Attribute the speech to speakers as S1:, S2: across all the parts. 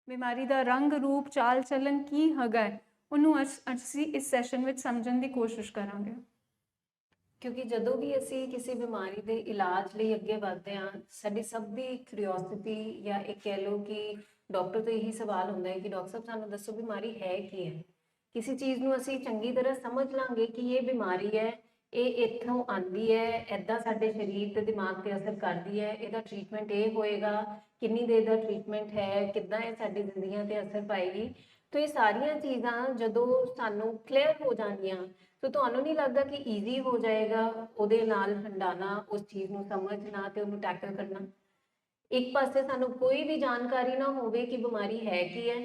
S1: बीमारी का रंग रूप चाल चलन की हैगा उन्होंने असी इस सैशन में समझने की कोशिश करांगे।
S2: क्योंकि जदों भी असी किसी बीमारी के इलाज लिए अगे बढ़ते हैं साडी सब दी क्यूरियोसिटी या एक कह लो कि डॉक्टर तो यही सवाल होंदा है कि डॉक्टर साहब सानू दसो बीमारी है की है। किसी चीज़ नूं असी चंगी तरह समझ लांगे कि ये बीमारी है, ये इत्थों आंदी है, ऐदां साडे शरीर ते दिमाग ते असर करदी है, इहदा ट्रीटमेंट ये होएगा, किन्नी देर दा ट्रीटमेंट है, किद्दां ये साडी जिंदगियां ते असर पाएगी। तो ये सारियां चीज़ां जदों सानू क्लीयर हो जांदियां तो ਤੁਹਾਨੂੰ नहीं लगता कि ईजी हो जाएगा ਉਹਦੇ ਨਾਲ ਹੰਡਾਣਾ उस चीज़ ਨੂੰ समझना ਤੇ ਉਹਨੂੰ टैकल करना। एक पासे सानू कोई भी जानकारी ना होवे कि बीमारी है की है,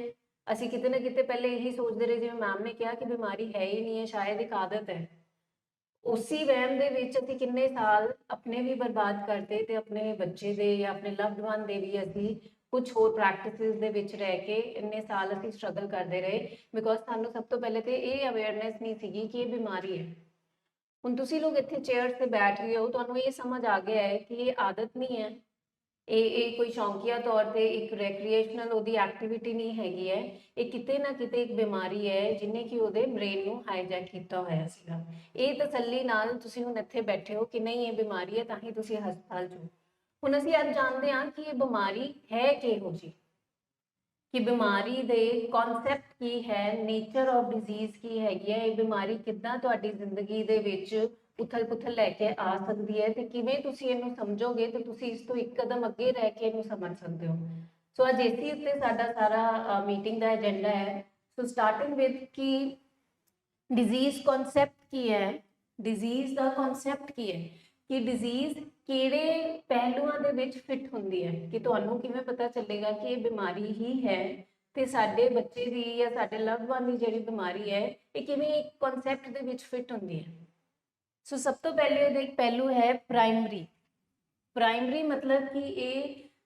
S2: असी किते ना किते पहले यही सोचते रहे जिवें मैम ने कहा कि बीमारी है ही नहीं है, शायद एक आदत है। उसी वहम दे विच असी किन्ने साल अपने भी बर्बाद करते ते अपने बच्चे दे या अपने लव्ड वन दे भी असी कुछ होर प्रैक्टिसिस दे विच रह के इन्ने साल असी स्ट्रगल करते रहे बिकॉज सानू सब तो पहले तो ये अवेयरनेस नहीं सीगी कि ये बीमारी है। हुण तुसी लोग इत्थे चेयर से बैठ रहे हो, तुहानू ये समझ आ गया है कि ये आदत नहीं है, ये कोई शौकिया तौर पर एक रैक्रिएशनल ओदी एक्टिविटी नहीं हैगी है, ये किते ना किते एक बीमारी है जिन्हें कि ओदे ब्रेन नू हाईजैक किया होया सीगा। ये तसल्ली नाल तुसी हुण इत्थे बैठे हो कि नहीं ये बीमारी है, तां ही तुसी हस्पताल चो। हुण असीं अज जानते हैं कि ये बीमारी है किहो जी, कि बीमारी दे कॉन्सैप्ट की है, नेचर ऑफ डिजीज की हैगी है, ये बीमारी किद्दां तुहाडी जिंदगी दे विच उथल पुथल लैके आ सकती है ते किवें तुसी इहनूं समझोगे तो तुसी इस तो एक कदम अगे रह के इहनूं समझ सकते हो। सो अज इसी उत्ते साडा सारा मीटिंग का एजेंडा है। सो स्टार्टिंग विद कि डिजीज कॉन्सैप्ट की है, डिजीज का कॉन्सैप्ट की है कि डिजीज किहड़े पहलुआं दे विच फिट हुंदी है, कि तुहानूं किवें पता चलेगा कि ये बीमारी ही है ते साडे बच्चे दी या साडे लव्ड वन दी जिहड़ी बीमारी है ये किवें एक कॉन्सैप्ट दे विच फिट हुंदी है। सो सब तो पहले ਇਹਦਾ एक पहलू है प्राइमरी। प्राइमरी मतलब कि ये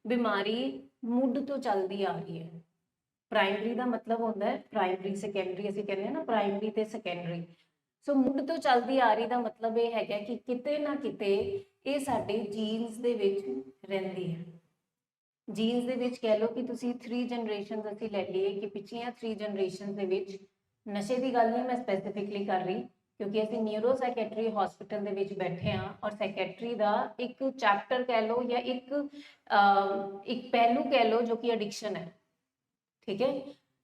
S2: बीमारी मुढ़ तो चलती आ रही है। प्राइमरी का मतलब होता है प्राइमरी सैकेंडरी, असीं कहते हैं ना प्राइमरी ते सैकेंडरी। सो मुढ़ तो चलती आ रही का मतलब ये है कि किते ना किते ये साडे जीन्स दे विच रहिंदी है। जीन्स दे विच कह लो कि तुसीं 3 जनरेशन असीं लै लईए कि पिछलियां 3 जनरेशन दे विच नशे की गल नहीं मैं स्पैसीफिकली कर रही क्योंकि असीं न्यूरो साइकैट्री हॉस्पिटल दे विच बैठे हाँ और साइकैट्री का एक चैप्टर कह लो या एक पहलू कह लो जो कि एडिक्शन है। ठीक है।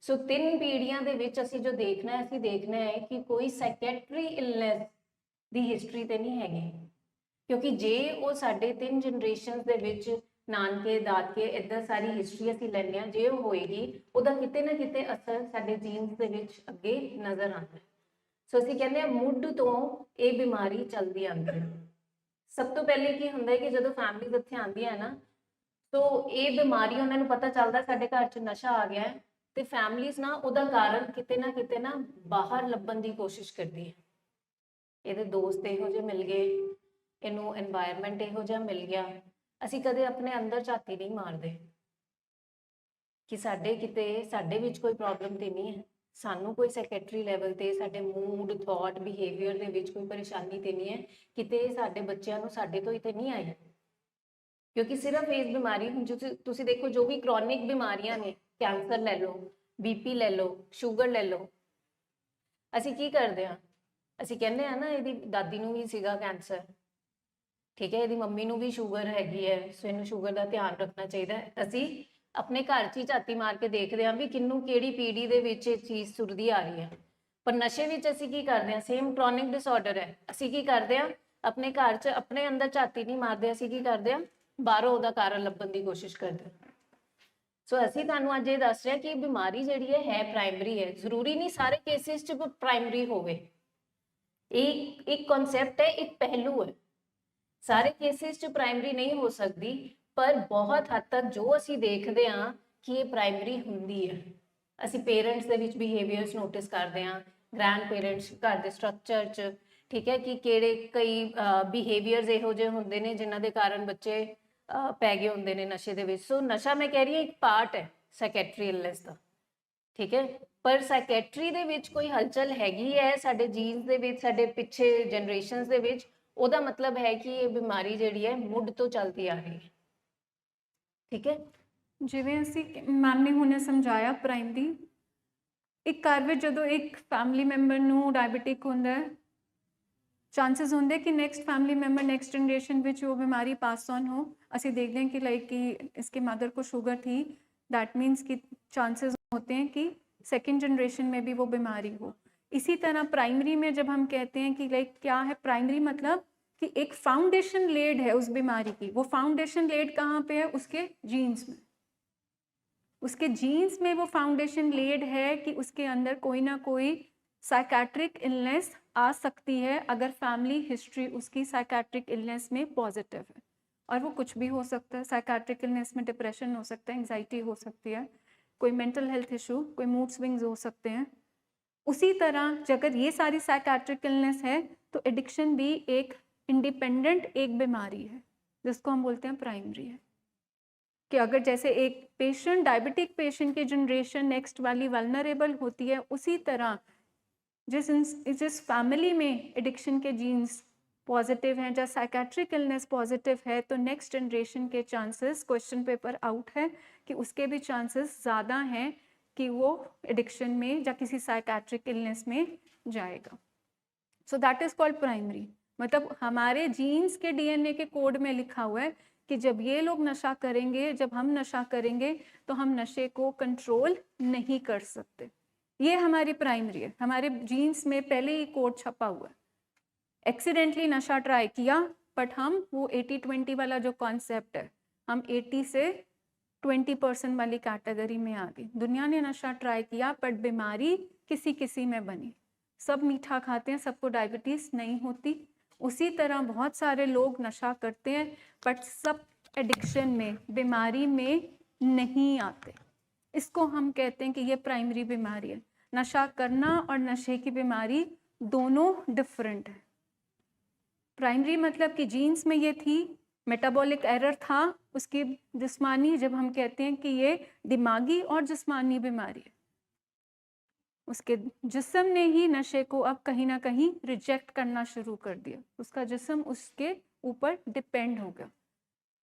S2: सो 3 पीढ़ियां दे विच असीं जो देखना है, असीं देखना है कि कोई साइकैट्री इलनेस की हिस्टरी तो नहीं हैगी, क्योंकि जे वो साडे 3 जनरेशन दे विच नानके दादके इधर सारी हिस्टरी असीं लैंदे हां, जे वो होएगी उहदा किते ना किते असर साडे जीन्स दे विच अगे नज़र आंदा है। सो असीं कहंदे हां मुढ़ तो ये बीमारी चलदी आंदी है। सब तो पहले की हुंदा है कि जदों फैमिलीज इत्थे आंदियां है ना तो ये बीमारी उन्होंने पता चलता साडे घर च नशा आ गया है तो फैमिलीज ना उहदा कारण किते ना बाहर लभन की कोशिश करती है। ਇਹਦੇ ਦੋਸਤ ਇਹੋ ਜਿਹੇ ਮਿਲ ਗਏ, ਇਹਨੂੰ एनवायरमेंट ਇਹੋ ਜਿਹਾ ਮਿਲ ਗਿਆ। ਅਸੀਂ ਕਦੇ ਆਪਣੇ ਅੰਦਰ ਝਾਤੀ ਨਹੀਂ ਮਾਰਦੇ ਕਿ ਸਾਡੇ ਕਿਤੇ ਸਾਡੇ ਵਿੱਚ ਕੋਈ ਪ੍ਰੋਬਲਮ ਤੇ ਨਹੀਂ ਹੈ, ਸਾਨੂੰ ਕੋਈ ਸੈਕਟਰੀ ਲੈਵਲ ਤੇ ਸਾਡੇ ਮੂਡ ਥਾਟ ਬਿਹੇਵੀਅਰ ਦੇ ਵਿੱਚ ਕੋਈ ਪਰੇਸ਼ਾਨੀ ਤੇ ਨਹੀਂ ਹੈ, ਕਿਤੇ ਸਾਡੇ ਬੱਚਿਆਂ ਨੂੰ ਸਾਡੇ ਤੋਂ ਹੀ ਤੇ ਨਹੀਂ ਆਈ। क्योंकि सिर्फ इस बीमारी जो तुसी देखो जो भी क्रॉनिक बीमारियां ने, कैंसर ले लो, बीपी ले लो, शुगर ले लो, असी की करते हैं असी कहने हैं ना यदि दादी नूं भी सीगा कैंसर, ठीक है, यदि मम्मी नूं भी शुगर हैगी है, सो इनू शुगर का ध्यान रखना चाहिए। असी अपने घर च ही झाती मार के देखते हैं भी किनू किहड़ी पीढ़ी दे विच ये चीज़ सुरदी आ रही है। पर नशे विच असी की करते हैं, सेम क्रॉनिक डिसऑर्डर है, असी की करते हैं अपने घर च अपने अंदर झाती नहीं मारते, असी की करते हैं बाहरों ਉਹਦਾ ਕਾਰਨ ਲੱਭਣ ਦੀ ਕੋਸ਼ਿਸ਼ ਕਰਦੇ। ਸੋ ਅਸੀਂ ਤੁਹਾਨੂੰ ਅੱਜ ਇਹ ਦੱਸ ਰਹੇ ਕਿ ਬਿਮਾਰੀ ਜਿਹੜੀ ਹੈ ਪ੍ਰਾਇਮਰੀ ਹੈ, ਜ਼ਰੂਰੀ ਨਹੀਂ ਸਾਰੇ ਕੇਸਿਸ 'ਚ ਪ੍ਰਾਇਮਰੀ ਹੋਵੇ। एक कॉन्सेप्ट है, एक पहलू है, सारे केसेस 'ਚ प्राइमरी नहीं हो सकती पर बहुत हद तक जो असी देखते हाँ कि ये प्राइमरी होंगी है। असी पेरेंट्स के विच बिहेवियर्स नोटिस करते हैं, ग्रैंड पेरेंट्स घर के स्ट्रक्चर च, ठीक है, कि किहड़े कई बिहेवियर्स इहो ਜਿਹੇ ਹੁੰਦੇ ਨੇ जिन्हां दे कारण बच्चे पै गए होंगे ने नशे दे विच। सो नशा मैं कह रही हूँ एक पार्ट है साइकैट्री इलनेस का, ठीक है, पर साइकैट्री दे विच कोई हलचल हैगी है साडे जीन्स दे विच, साडे पिछे जनरेशनस दे विच, ओहदा मतलब है कि ये बीमारी जिहड़ी है मुढ़ तो चलती आ रही है। ठीक है।
S1: ਜਿਵੇਂ ਅਸੀਂ ਮੈਮ ਨੇ ਹੁਣੇ ਸਮਝਾਇਆ ਪ੍ਰਾਇਮਰੀ ਇੱਕ ਘਰ ਵਿੱਚ ਜਦੋਂ ਇੱਕ ਫੈਮਿਲੀ ਮੈਂਬਰ ਨੂੰ ਡਾਇਬੀਟਿਕ ਹੁੰਦਾ ਹੈ, ਚਾਂਸਸ ਹੁੰਦੇ ਕਿ ਨੈਕਸਟ ਫੈमिली मेंबर नेक्स्ट जनरेशन ਵਿੱਚ वो बीमारी पास ऑन हो। ਅਸੀਂ देखते हैं कि लाइक कि इसके मदर को शुगर थी, दैट मीन्स कि चांसेस होते हैं कि सेकंड जनरेशन में भी वो बीमारी हो। इसी तरह प्राइमरी में जब हम कहते हैं कि लाइक क्या है प्राइमरी, मतलब कि एक फाउंडेशन लेड है उस बीमारी की। वो फाउंडेशन लेड कहाँ पे है? उसके जीन्स में। उसके जीन्स में वो फाउंडेशन लेड है कि उसके अंदर कोई ना कोई साइकेट्रिक इलनेस आ सकती है अगर फैमिली हिस्ट्री उसकी साइकेट्रिक इलनेस में पॉजिटिव है। और वो कुछ भी हो सकता है। साइकेट्रिक इलनेस में डिप्रेशन हो सकता है, एंजाइटी हो सकती है, कोई मेंटल हेल्थ इशू, कोई मूड स्विंग्स हो सकते हैं। उसी तरह अगर ये सारी साइकेट्रिक इलनेस है तो एडिक्शन भी एक इंडिपेंडेंट एक बीमारी है जिसको हम बोलते हैं प्राइमरी है। कि अगर जैसे एक पेशेंट डायबिटिक पेशेंट की जनरेशन नेक्स्ट वाली वल्नरेबल होती है, उसी तरह जिस फैमिली में एडिक्शन के जीन्स पॉजिटिव हैं या साइकेट्रिक इलनेस पॉजिटिव है तो नेक्स्ट जनरेशन के चांसेस, क्वेश्चन पेपर आउट है कि उसके भी चांसेस ज़्यादा हैं कि वो एडिक्शन में या किसी साइकेट्रिक इलनेस में जाएगा। So that is called primary. मतलब हमारे जीन्स के डीएनए के कोड में लिखा हुआ है कि जब ये लोग नशा करेंगे, जब हम नशा करेंगे तो हम नशे को कंट्रोल नहीं कर सकते। ये हमारी प्राइमरी है, हमारे जीन्स में पहले ही कोड छपा हुआ है। एक्सीडेंटली नशा ट्राई किया बट हम वो 80-20 वाला जो कॉन्सेप्ट है, हम 80 से 20% वाली कैटेगरी में आ गए। दुनिया ने नशा ट्राई किया बट बीमारी किसी किसी में बनी। सब मीठा खाते हैं, सबको डायबिटीज़ नहीं होती। उसी तरह बहुत सारे लोग नशा करते हैं बट सब एडिक्शन में, बीमारी में नहीं आते। इसको हम कहते हैं कि ये प्राइमरी बीमारी है। नशा करना और नशे की बीमारी दोनों डिफरेंट है। प्राइमरी मतलब कि जीन्स में ये थी, मेटाबॉलिक एरर था उसकी जिस्मानी, जब हम कहते हैं कि ये दिमागी और जिस्मानी बीमारी है। उसके जिस्म ने ही नशे को अब कहीं ना कहीं रिजेक्ट करना शुरू कर दिया, उसका जिस्म उसके ऊपर डिपेंड हो गया।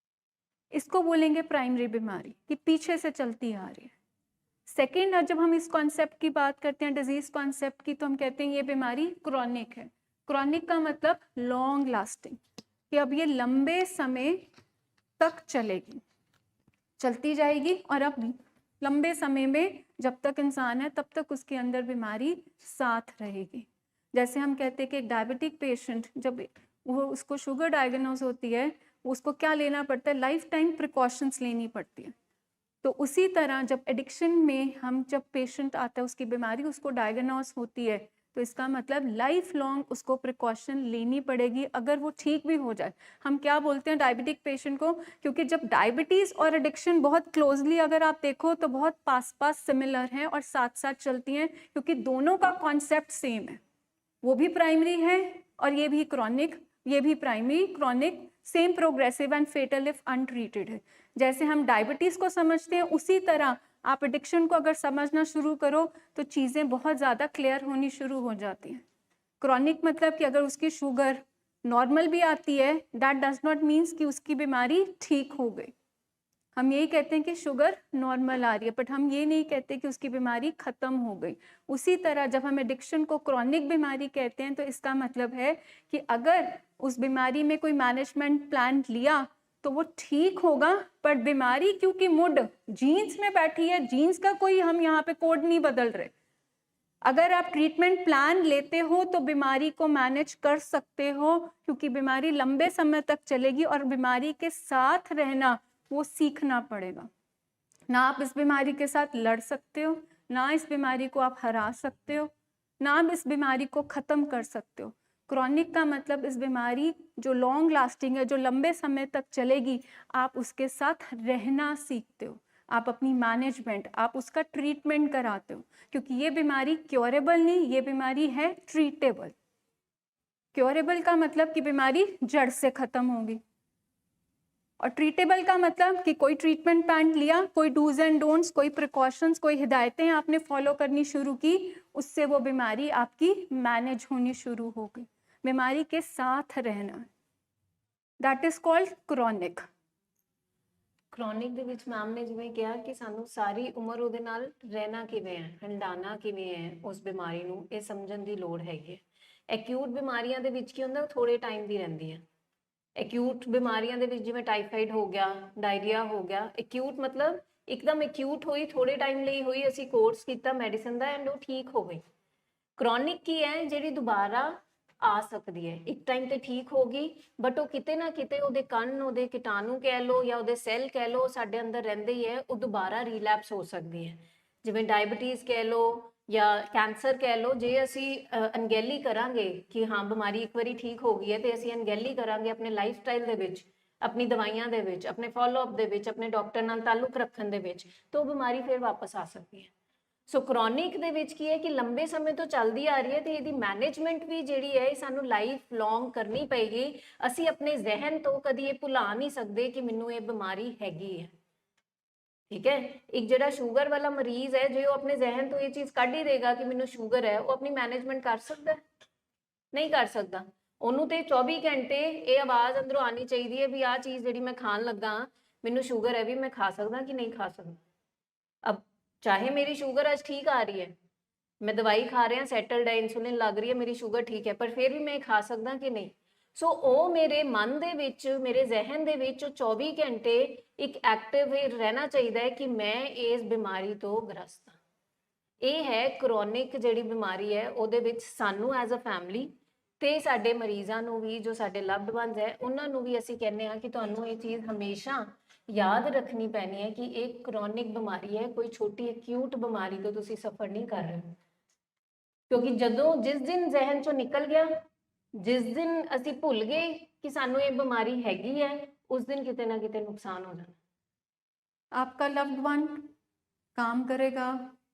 S1: इसको बोलेंगे प्राइमरी बीमारी कि पीछे से चलती आ रही है। सेकेंड, जब हम इस कॉन्सेप्ट की बात करते हैं डिजीज कॉन्सेप्ट की, तो हम कहते हैं ये बीमारी क्रॉनिक है। क्रॉनिक का मतलब लॉन्ग लास्टिंग, कि अब ये लंबे समय तक चलेगी, चलती जाएगी और अब लंबे समय में जब तक इंसान है तब तक उसके अंदर बीमारी साथ रहेगी। जैसे हम कहते हैं कि एक डायबिटिक पेशेंट जब वो उसको शुगर डायग्नोज होती है, उसको क्या लेना पड़ता है? लाइफ टाइम प्रिकॉशंस लेनी पड़ती है। तो उसी तरह जब एडिक्शन में हम जब पेशेंट आता है, उसकी बीमारी उसको डायग्नोज होती है, तो इसका मतलब लाइफ लॉन्ग उसको प्रिकॉशन लेनी पड़ेगी अगर वो ठीक भी हो जाए। हम क्या बोलते हैं डायबिटिक पेशेंट को, क्योंकि जब डायबिटीज़ और एडिक्शन बहुत क्लोजली अगर आप देखो तो बहुत पास पास सिमिलर हैं और साथ साथ चलती हैं, क्योंकि दोनों का कॉन्सेप्ट सेम है। वो भी प्राइमरी है और ये भी क्रॉनिक, ये भी primary chronic, same progressive and fatal if untreated है। जैसे हम डायबिटीज़ को समझते हैं, उसी तरह आप एडिक्शन को अगर समझना शुरू करो तो चीज़ें बहुत ज़्यादा क्लियर होनी शुरू हो जाती हैं। क्रॉनिक मतलब कि अगर उसकी शुगर नॉर्मल भी आती है, दैट डज नॉट मीन्स कि उसकी बीमारी ठीक हो गई। हम यही कहते हैं कि शुगर नॉर्मल आ रही है, बट हम ये नहीं कहते कि उसकी बीमारी ख़त्म हो गई। उसी तरह जब हम एडिक्शन को क्रॉनिक बीमारी कहते हैं तो इसका मतलब है कि अगर उस बीमारी में कोई मैनेजमेंट प्लान लिया तो वो ठीक होगा, पर बीमारी क्योंकि मुड जीन्स में बैठी है, जीन्स का कोई हम यहाँ पे कोड नहीं बदल रहे। अगर आप ट्रीटमेंट प्लान लेते हो तो बीमारी को मैनेज कर सकते हो, क्योंकि बीमारी लंबे समय तक चलेगी और बीमारी के साथ रहना वो सीखना पड़ेगा। ना आप इस बीमारी के साथ लड़ सकते हो, ना इस बीमारी को आप हरा सकते हो, ना आप इस बीमारी को ख़त्म कर सकते हो। क्रॉनिक का मतलब इस बीमारी जो लॉन्ग लास्टिंग है, जो लंबे समय तक चलेगी, आप उसके साथ रहना सीखते हो, आप अपनी मैनेजमेंट, आप उसका ट्रीटमेंट कराते हो, क्योंकि ये बीमारी क्योरेबल नहीं, ये बीमारी है ट्रीटेबल। क्योरेबल का मतलब कि बीमारी जड़ से ख़त्म होगी, और ट्रीटेबल का मतलब कि कोई ट्रीटमेंट प्लान लिया, कोई डूज एंड डोंट्स, कोई प्रिकॉशंस, कोई हिदायतें आपने फॉलो करनी शुरू की, उससे वो बीमारी आपकी मैनेज होनी शुरू हो गई। बीमारी के साथ रहना, that is called chronic.
S2: Chronic ਦੇ ਵਿੱਚ ਮੈਮ ਨੇ ਜਿਵੇਂ ਕਿਹਾ ਕਿ ਸਾਨੂੰ ਸਾਰੀ ਉਮਰ ਉਹਦੇ ਨਾਲ ਰਹਿਣਾ ਕਿਵੇਂ ਹੈ, ਹੰਡਾਣਾ ਕਿਵੇਂ ਹੈ ਉਸ ਬਿਮਾਰੀ ਨੂੰ, ਇਹ ਸਮਝਣ ਦੀ ਲੋੜ ਹੈਗੀ ਹੈ। ਐਕਿਊਟ ਬਿਮਾਰੀਆਂ ਦੇ ਵਿੱਚ ਕੀ ਹੁੰਦਾ, ਉਹ ਥੋੜੇ ਟਾਈਮ ਦੀ ਰਹਿੰਦੀ ਹੈ। ਐਕਿਊਟ ਬਿਮਾਰੀਆਂ ਦੇ ਵਿੱਚ ਜਿਵੇਂ ਟਾਈਫਾਈਡ ਹੋ ਗਿਆ, ਡਾਇਰੀਆ ਹੋ ਗਿਆ, ਐਕਿਊਟ ਮਤਲਬ ਇੱਕਦਮ ਐਕਿਊਟ ਹੋਈ, ਥੋੜੇ ਟਾਈਮ ਲਈ ਹੋਈ, ਅਸੀਂ ਕੋਰਸ ਕੀਤਾ ਮੈਡੀਸਨ ਦਾ ਐਂਡ ਉਹ ਠੀਕ ਹੋ ਗਈ। ਕ੍ਰੋਨਿਕ ਕੀ ਹੈ, ਜਿਹੜੀ ਦੁਬਾਰਾ ਆ ਸਕਦੀ ਹੈ। ਇੱਕ ਟਾਈਮ ਤੇ ਠੀਕ ਹੋ ਗਈ ਬਟ ਉਹ ਕਿਤੇ ਨਾ ਕਿਤੇ ਉਹਦੇ ਕਣ, ਉਹਦੇ ਕੀਟਾਣੂ ਕਹਿ ਲਓ ਜਾਂ ਉਹਦੇ ਸੈੱਲ ਕਹਿ ਲਓ, ਸਾਡੇ ਅੰਦਰ ਰਹਿੰਦੇ ਹੀ ਹੈ, ਉਹ ਦੁਬਾਰਾ ਰੀਲੈਪਸ ਹੋ ਸਕਦੀ ਹੈ। ਜਿਵੇਂ ਡਾਇਬੀਟੀਜ਼ ਕਹਿ ਲਓ ਜਾਂ ਕੈਂਸਰ ਕਹਿ ਲਓ, ਜੇ ਅਸੀਂ ਅਣਗਹਿਲੀ ਕਰਾਂਗੇ ਕਿ ਹਾਂ ਬਿਮਾਰੀ ਇੱਕ ਵਾਰੀ ਠੀਕ ਹੋ ਗਈ ਹੈ ਤੇ ਅਸੀਂ ਅਣਗਹਿਲੀ ਕਰਾਂਗੇ ਆਪਣੇ ਲਾਈਫ ਸਟਾਈਲ ਦੇ ਵਿੱਚ, ਆਪਣੀ ਦਵਾਈਆਂ ਦੇ ਵਿੱਚ, ਆਪਣੇ ਫੋਲੋਅਪ ਦੇ ਵਿੱਚ, ਆਪਣੇ ਡਾਕਟਰ ਨਾਲ ਤਾਲੁਕ ਰੱਖਣ ਦੇ ਵਿੱਚ, ਤਾਂ ਉਹ ਬਿਮਾਰੀ ਫਿਰ ਵਾਪਸ ਆ ਸਕਦੀ ਹੈ। ਸੋ ਕ੍ਰੋਨਿਕ ਦੇ ਵਿੱਚ ਕੀ ਹੈ ਕਿ ਲੰਬੇ ਸਮੇਂ ਤੋਂ ਚੱਲਦੀ ਆ ਰਹੀ ਹੈ ਤੇ ਇਹਦੀ ਮੈਨੇਜਮੈਂਟ ਵੀ ਜਿਹੜੀ ਹੈ ਇਹ ਸਾਨੂੰ ਲਾਈਫ ਲੌਂਗ ਕਰਨੀ ਪਏਗੀ। ਅਸੀਂ ਆਪਣੇ ਜ਼ਿਹਨ ਤੋਂ ਕਦੀ ਇਹ ਭੁਲਾ ਨਹੀਂ ਸਕਦੇ ਕਿ ਮੈਨੂੰ ਇਹ ਬਿਮਾਰੀ ਹੈਗੀ ਹੈ। ਠੀਕ ਹੈ, ਇੱਕ ਜਿਹੜਾ ਸ਼ੂਗਰ ਵਾਲਾ ਮਰੀਜ਼ ਹੈ, ਜੇ ਉਹ ਆਪਣੇ ਜ਼ਿਹਨ ਤੋਂ ਇਹ ਚੀਜ਼ ਕੱਢ ਹੀ ਦੇਗਾ ਕਿ ਮੈਨੂੰ ਸ਼ੂਗਰ ਹੈ, ਉਹ ਆਪਣੀ ਮੈਨੇਜਮੈਂਟ ਕਰ ਸਕਦਾ? ਨਹੀਂ ਕਰ ਸਕਦਾ। ਉਹਨੂੰ ਤੇ 24 ਘੰਟੇ ਇਹ ਆਵਾਜ਼ ਅੰਦਰੋਂ ਆਣੀ ਚਾਹੀਦੀ ਹੈ ਵੀ ਆਹ ਚੀਜ਼ ਜਿਹੜੀ ਮੈਂ ਖਾਣ ਲੱਗਾ, ਮੈਨੂੰ ਸ਼ੂਗਰ ਹੈ, ਵੀ ਮੈਂ ਖਾ ਸਕਦਾ ਕਿ ਨਹੀਂ ਖਾ ਸਕਦਾ। ਅਬ ਚਾਹੇ ਮੇਰੀ ਸ਼ੂਗਰ ਅੱਜ ਠੀਕ ਆ ਰਹੀ ਹੈ, ਮੈਂ ਦਵਾਈ ਖਾ ਰਿਹਾ, ਸੈਟਲਡ ਹੈ, ਇੰਸੂਲਿਨ ਲੱਗ ਰਹੀ ਹੈ, ਮੇਰੀ ਸ਼ੂਗਰ ਠੀਕ ਹੈ, ਪਰ ਫਿਰ ਵੀ ਮੈਂ ਖਾ ਸਕਦਾ ਕਿ ਨਹੀਂ। ਸੋ ਉਹ ਮੇਰੇ ਮਨ ਦੇ ਵਿੱਚ, ਮੇਰੇ ਜ਼ਿਹਨ ਦੇ ਵਿੱਚ 24 ਘੰਟੇ ਇੱਕ ਐਕਟਿਵ ਰਹਿਣਾ ਚਾਹੀਦਾ ਹੈ ਕਿ ਮੈਂ ਇਸ ਬਿਮਾਰੀ ਤੋਂ ਗ੍ਰਸਤ ਹਾਂ। ਇਹ ਹੈ ਕ੍ਰੋਨਿਕ ਜਿਹੜੀ ਬਿਮਾਰੀ ਹੈ, ਉਹਦੇ ਵਿੱਚ ਸਾਨੂੰ ਐਜ਼ ਅ ਫੈਮਿਲੀ ਤੇ ਸਾਡੇ ਮਰੀਜ਼ਾਂ ਨੂੰ ਵੀ, ਜੋ ਸਾਡੇ ਲਵਡ ਵਨਸ ਹੈ, ਉਹਨਾਂ ਨੂੰ ਵੀ ਅਸੀਂ ਕਹਿੰਦੇ ਹਾਂ ਕਿ ਤੁਹਾਨੂੰ ਇਹ ਚੀਜ਼ ਹਮੇਸ਼ਾ ਯਾਦ ਰੱਖਣੀ ਪੈਣੀ ਹੈ ਕਿ ਇਹ ਕ੍ਰੋਨਿਕ ਬਿਮਾਰੀ ਹੈ, ਕੋਈ ਛੋਟੀ ਅਕਿਊਟ ਬਿਮਾਰੀ ਤੋਂ ਤੁਸੀਂ ਸਫਰ ਨਹੀਂ ਕਰ ਰਹੇ। ਕਿਉਂਕਿ ਜਦੋਂ ਜਿਸ ਦਿਨ ਜ਼ਿਹਨ ਚੋਂ ਨਿਕਲ ਗਿਆ, ਜਿਸ ਦਿਨ ਅਸੀਂ ਭੁੱਲ ਗਏ ਕਿ ਸਾਨੂੰ ਇਹ ਬਿਮਾਰੀ ਹੈਗੀ ਹੈ, ਉਸ ਦਿਨ ਕਿਤੇ ਨਾ ਕਿਤੇ ਨੁਕਸਾਨ ਹੋ जाना।
S1: आपका लव्ड वन काम करेगा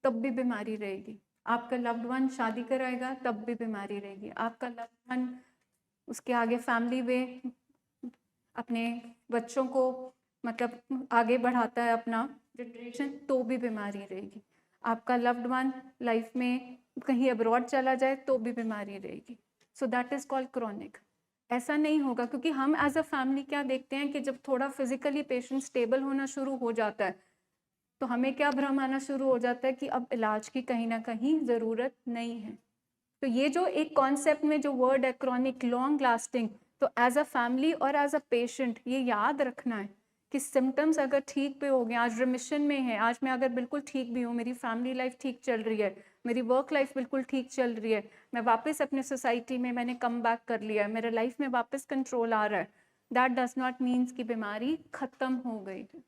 S1: तब भी बीमारी रहेगी, आपका लव्ड वन शादी कराएगा तब भी बीमारी रहेगी, आपका लव्ड वन उसके आगे फैमिली में अपने बच्चों को मतलब आगे बढ़ाता है अपना जनरेशन, तो भी बीमारी रहेगी। आपका लव्ड वन लाइफ में कहीं अब्रॉड चला जाए तो भी बीमारी रहेगी। So that is called chronic. ऐसा नहीं होगा, क्योंकि हम एज अ फैमिली क्या देखते हैं कि जब थोड़ा फिजिकली पेशेंट स्टेबल होना शुरू हो जाता है तो हमें क्या भ्रम आना शुरू हो जाता है कि अब इलाज की कहीं ना कहीं ज़रूरत नहीं है। तो ये जो एक कॉन्सेप्ट में जो वर्ड है क्रॉनिक, लॉन्ग लास्टिंग, तो एज अ फैमिली और एज अ पेशेंट ये याद रखना है कि सिम्टम्स अगर ठीक पे हो गए, आज रिमिशन में है, आज मैं अगर बिल्कुल ठीक भी हूँ, मेरी फैमिली लाइफ ठीक चल रही है, मेरी वर्क लाइफ बिल्कुल ठीक चल रही है, मैं वापस अपने सोसाइटी में मैंने कम बैक कर लिया है, मेरे लाइफ में वापस कंट्रोल आ रहा है, दैट डज नॉट मीन्स कि बीमारी ख़त्म हो गई है।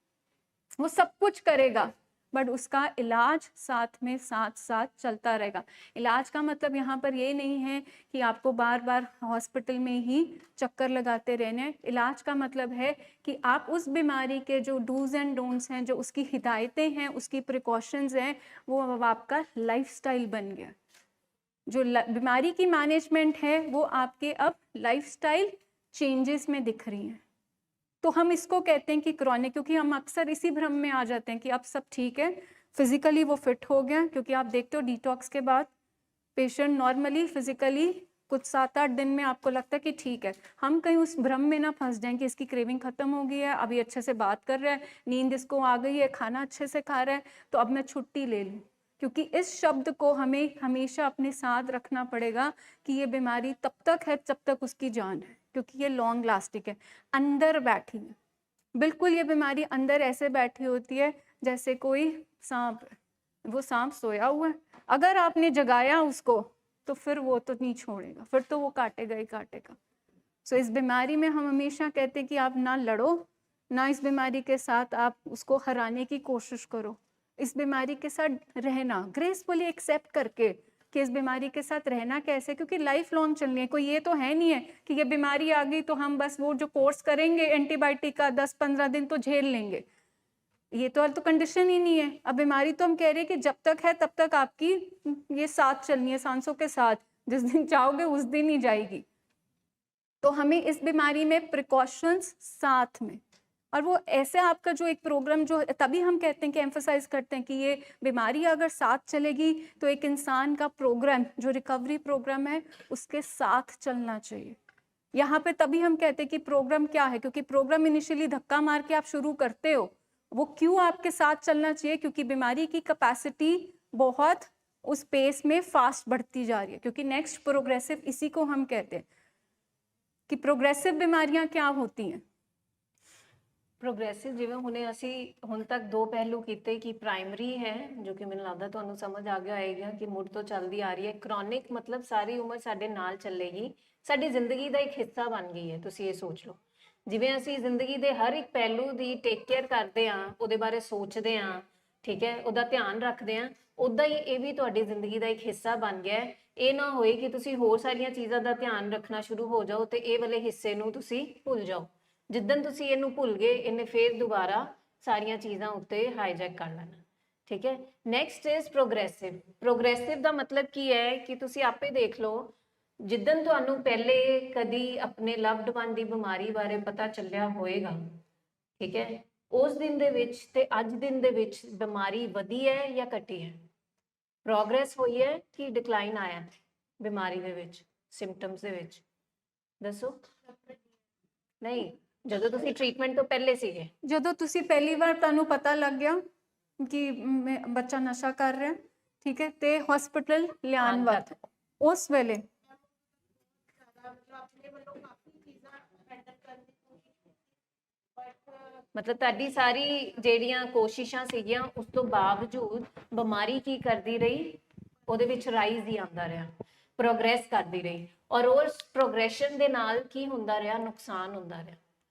S1: वो सब कुछ करेगा बट उसका इलाज साथ में साथ साथ चलता रहेगा। इलाज का मतलब यहाँ पर ये नहीं है कि आपको बार बार हॉस्पिटल में ही चक्कर लगाते रहने। इलाज का मतलब है कि आप उस बीमारी के जो डूज एंड डोंट्स हैं, जो उसकी हिदायतें हैं, उसकी प्रिकॉशंस हैं, वो अब आपका लाइफस्टाइल बन गया। जो बीमारी की मैनेजमेंट है वो आपके अब लाइफस्टाइल चेंजेस में दिख रही हैं। तो हम इसको कहते हैं कि क्रॉनिक, क्योंकि हम अक्सर इसी भ्रम में आ जाते हैं कि अब सब ठीक है, फिजिकली वो फिट हो गया। क्योंकि आप देखते हो डिटॉक्स के बाद पेशेंट नॉर्मली फिजिकली कुछ 7-8 दिन में आपको लगता है कि ठीक है। हम कहीं उस भ्रम में ना फंस जाएं कि इसकी क्रेविंग खत्म हो गई है, अभी अच्छे से बात कर रहा है, नींद इसको आ गई है, खाना अच्छे से खा रहा है, तो अब मैं छुट्टी ले लूँ। क्योंकि इस शब्द को हमें हमेशा अपने साथ रखना पड़ेगा कि ये बीमारी तब तक है जब तक उसकी जान है, क्योंकि ये लॉन्ग लास्टिंग है, अंदर बैठी है। बिल्कुल ये बीमारी अंदर ऐसे बैठी होती है जैसे कोई सांप है, वो सांप सोया हुआ है, अगर आपने जगाया उसको तो फिर वो तो नहीं छोड़ेगा, फिर तो वो काटेगा ही काटेगा। सो इस बीमारी में हम हमेशा कहते हैं कि आप ना लड़ो, ना इस बीमारी के साथ आप उसको हराने की कोशिश करो। इस बीमारी के साथ रहना, ग्रेसफुली एक्सेप्ट करके कि इस बीमारी के साथ रहना कैसे, क्योंकि लाइफ लॉन्ग चलनी है। कोई ये तो है नहीं है कि ये बीमारी आ गई तो हम बस वो जो कोर्स करेंगे एंटीबायोटिक का 10-15 दिन तो झेल लेंगे, ये तो कंडीशन ही नहीं है। अब बीमारी तो हम कह रहे हैं कि जब तक है तब तक आपकी ये साथ चलनी है, सांसों के साथ, जिस दिन चाहोगे उस दिन ही जाएगी। तो हमें इस बीमारी में प्रिकॉशंस साथ में, और वो ऐसे आपका जो एक प्रोग्राम, जो तभी हम कहते हैं कि एम्फसाइज करते हैं कि ये बीमारी अगर साथ चलेगी तो एक इंसान का प्रोग्राम, जो रिकवरी प्रोग्राम है, उसके साथ चलना चाहिए। यहाँ पे तभी हम कहते हैं कि प्रोग्राम क्या है, क्योंकि प्रोग्राम इनिशियली धक्का मार के आप शुरू करते हो, वो क्यों आपके साथ चलना चाहिए? क्योंकि बीमारी की कैपेसिटी बहुत उस पेस में फास्ट बढ़ती जा रही है, क्योंकि नेक्स्ट प्रोग्रेसिव इसी को हम कहते हैं कि प्रोग्रेसिव बीमारियां क्या होती हैं।
S2: ਪ੍ਰੋਗਰੈਸਿਵ ਜਿਵੇਂ ਹੁਣੇ ਅਸੀਂ ਹੁਣ ਤੱਕ ਦੋ ਪਹਿਲੂ ਕੀਤੇ ਕਿ ਪ੍ਰਾਇਮਰੀ ਹੈ ਜੋ ਕਿ ਮੈਨੂੰ ਲੱਗਦਾ ਤੁਹਾਨੂੰ ਸਮਝ ਆ ਗਿਆ ਹੋਏਗਾ ਕਿ ਮੁੱਢ ਤੋਂ ਚੱਲਦੀ ਆ ਰਹੀ ਹੈ। ਕ੍ਰੋਨਿਕ ਮਤਲਬ ਸਾਰੀ ਉਮਰ ਸਾਡੇ ਨਾਲ ਚੱਲੇਗੀ, ਸਾਡੀ ਜ਼ਿੰਦਗੀ ਦਾ ਇੱਕ ਹਿੱਸਾ ਬਣ ਗਈ ਹੈ। ਤੁਸੀਂ ਇਹ ਸੋਚ ਲਓ ਜਿਵੇਂ ਅਸੀਂ ਜ਼ਿੰਦਗੀ ਦੇ ਹਰ ਇੱਕ ਪਹਿਲੂ ਦੀ ਟੇਕ ਕੇਅਰ ਕਰਦੇ ਹਾਂ, ਉਹਦੇ ਬਾਰੇ ਸੋਚਦੇ ਹਾਂ, ਠੀਕ ਹੈ, ਉਹਦਾ ਧਿਆਨ ਰੱਖਦੇ ਹਾਂ, ਉਦਾਂ ਹੀ ਇਹ ਵੀ ਤੁਹਾਡੀ ਜ਼ਿੰਦਗੀ ਦਾ ਇੱਕ ਹਿੱਸਾ ਬਣ ਗਿਆ ਹੈ। ਇਹ ਨਾ ਹੋਏ ਕਿ ਤੁਸੀਂ ਹੋਰ ਸਾਰੀਆਂ ਚੀਜ਼ਾਂ ਦਾ ਧਿਆਨ ਰੱਖਣਾ ਸ਼ੁਰੂ ਹੋ ਜਾਓ ਤੇ ਇਹ ਵਾਲੇ ਹਿੱਸੇ ਨੂੰ ਤੁਸੀਂ ਭੁੱਲ ਜਾਓ। ਜਿੱਦਣ ਤੁਸੀਂ ਇਹਨੂੰ ਭੁੱਲ ਗਏ ਇਹਨੇ ਫੇਰ ਦੁਬਾਰਾ ਸਾਰੀਆਂ ਚੀਜ਼ਾਂ ਉੱਤੇ ਹਾਈਜੈਕ ਕਰ ਲੈਣਾ, ਠੀਕ ਹੈ। Next is progressive. ਪ੍ਰੋਗਰੈਸਿਵ ਦਾ ਮਤਲਬ ਕੀ ਹੈ ਕਿ ਤੁਸੀਂ ਆਪੇ ਦੇਖ ਲਓ, ਜਿੱਦਣ ਤੁਹਾਨੂੰ ਪਹਿਲੇ ਕਦੀ ਆਪਣੇ ਲਵਡ ਵਨ ਦੀ ਬਿਮਾਰੀ ਬਾਰੇ ਪਤਾ ਚੱਲਿਆ ਹੋਏਗਾ, ਠੀਕ ਹੈ, ਉਸ ਦਿਨ ਦੇ ਵਿੱਚ ਤੇ ਅੱਜ ਦਿਨ ਦੇ ਵਿੱਚ ਬਿਮਾਰੀ ਵਧੀ ਹੈ ਜਾਂ ਘਟੀ ਹੈ, ਪ੍ਰੋਗਰੈਸ ਹੋਈ ਹੈ ਕਿ ਡਿਕਲਾਈਨ ਆਇਆ ਬਿਮਾਰੀ ਦੇ ਵਿੱਚ, ਸਿੰਪਟਮਸ ਦੇ ਵਿੱਚ, ਦੱਸੋ। ਨਹੀਂ, ਜਦੋਂ ਤੁਸੀਂ ਟ੍ਰੀਟਮੈਂਟ ਤੋਂ ਪਹਿਲੇ ਸੀਗੇ,
S1: ਜਦੋਂ ਤੁਸੀਂ ਪਹਿਲੀ ਵਾਰ ਤੁਹਾਨੂੰ ਪਤਾ ਲੱਗ ਗਿਆ ਕਿ ਬੱਚਾ ਨਸ਼ਾ ਕਰ ਰਿਹਾ, ਠੀਕ ਹੈ, ਤੇ ਹਸਪੀਟਲ ਲਿਆਉਣ ਵਕਤ ਉਸ ਵੇਲੇ
S2: ਮਤਲਬ ਤੁਹਾਡੀ ਸਾਰੀ ਜਿਹੜੀਆਂ ਕੋਸ਼ਿਸ਼ਾਂ ਸੀਗੀਆਂ ਉਸ ਤੋਂ ਬਾਵਜੂਦ ਬਿਮਾਰੀ ਕੀ ਕਰਦੀ ਰਹੀ, ਉਹਦੇ ਵਿੱਚ ਰਾਈਜ਼ ਹੀ ਆਉਂਦਾ ਰਿਹਾ, ਪ੍ਰੋਗਰੈਸ ਕਰਦੀ ਰਹੀ। ਔਰ ਉਸ ਪ੍ਰੋਗਰੈਸ਼ਨ ਦੇ ਨਾਲ ਕੀ ਹੁੰਦਾ ਰਿਹਾ, ਨੁਕਸਾਨ ਹੁੰਦਾ ਰਿਹਾ,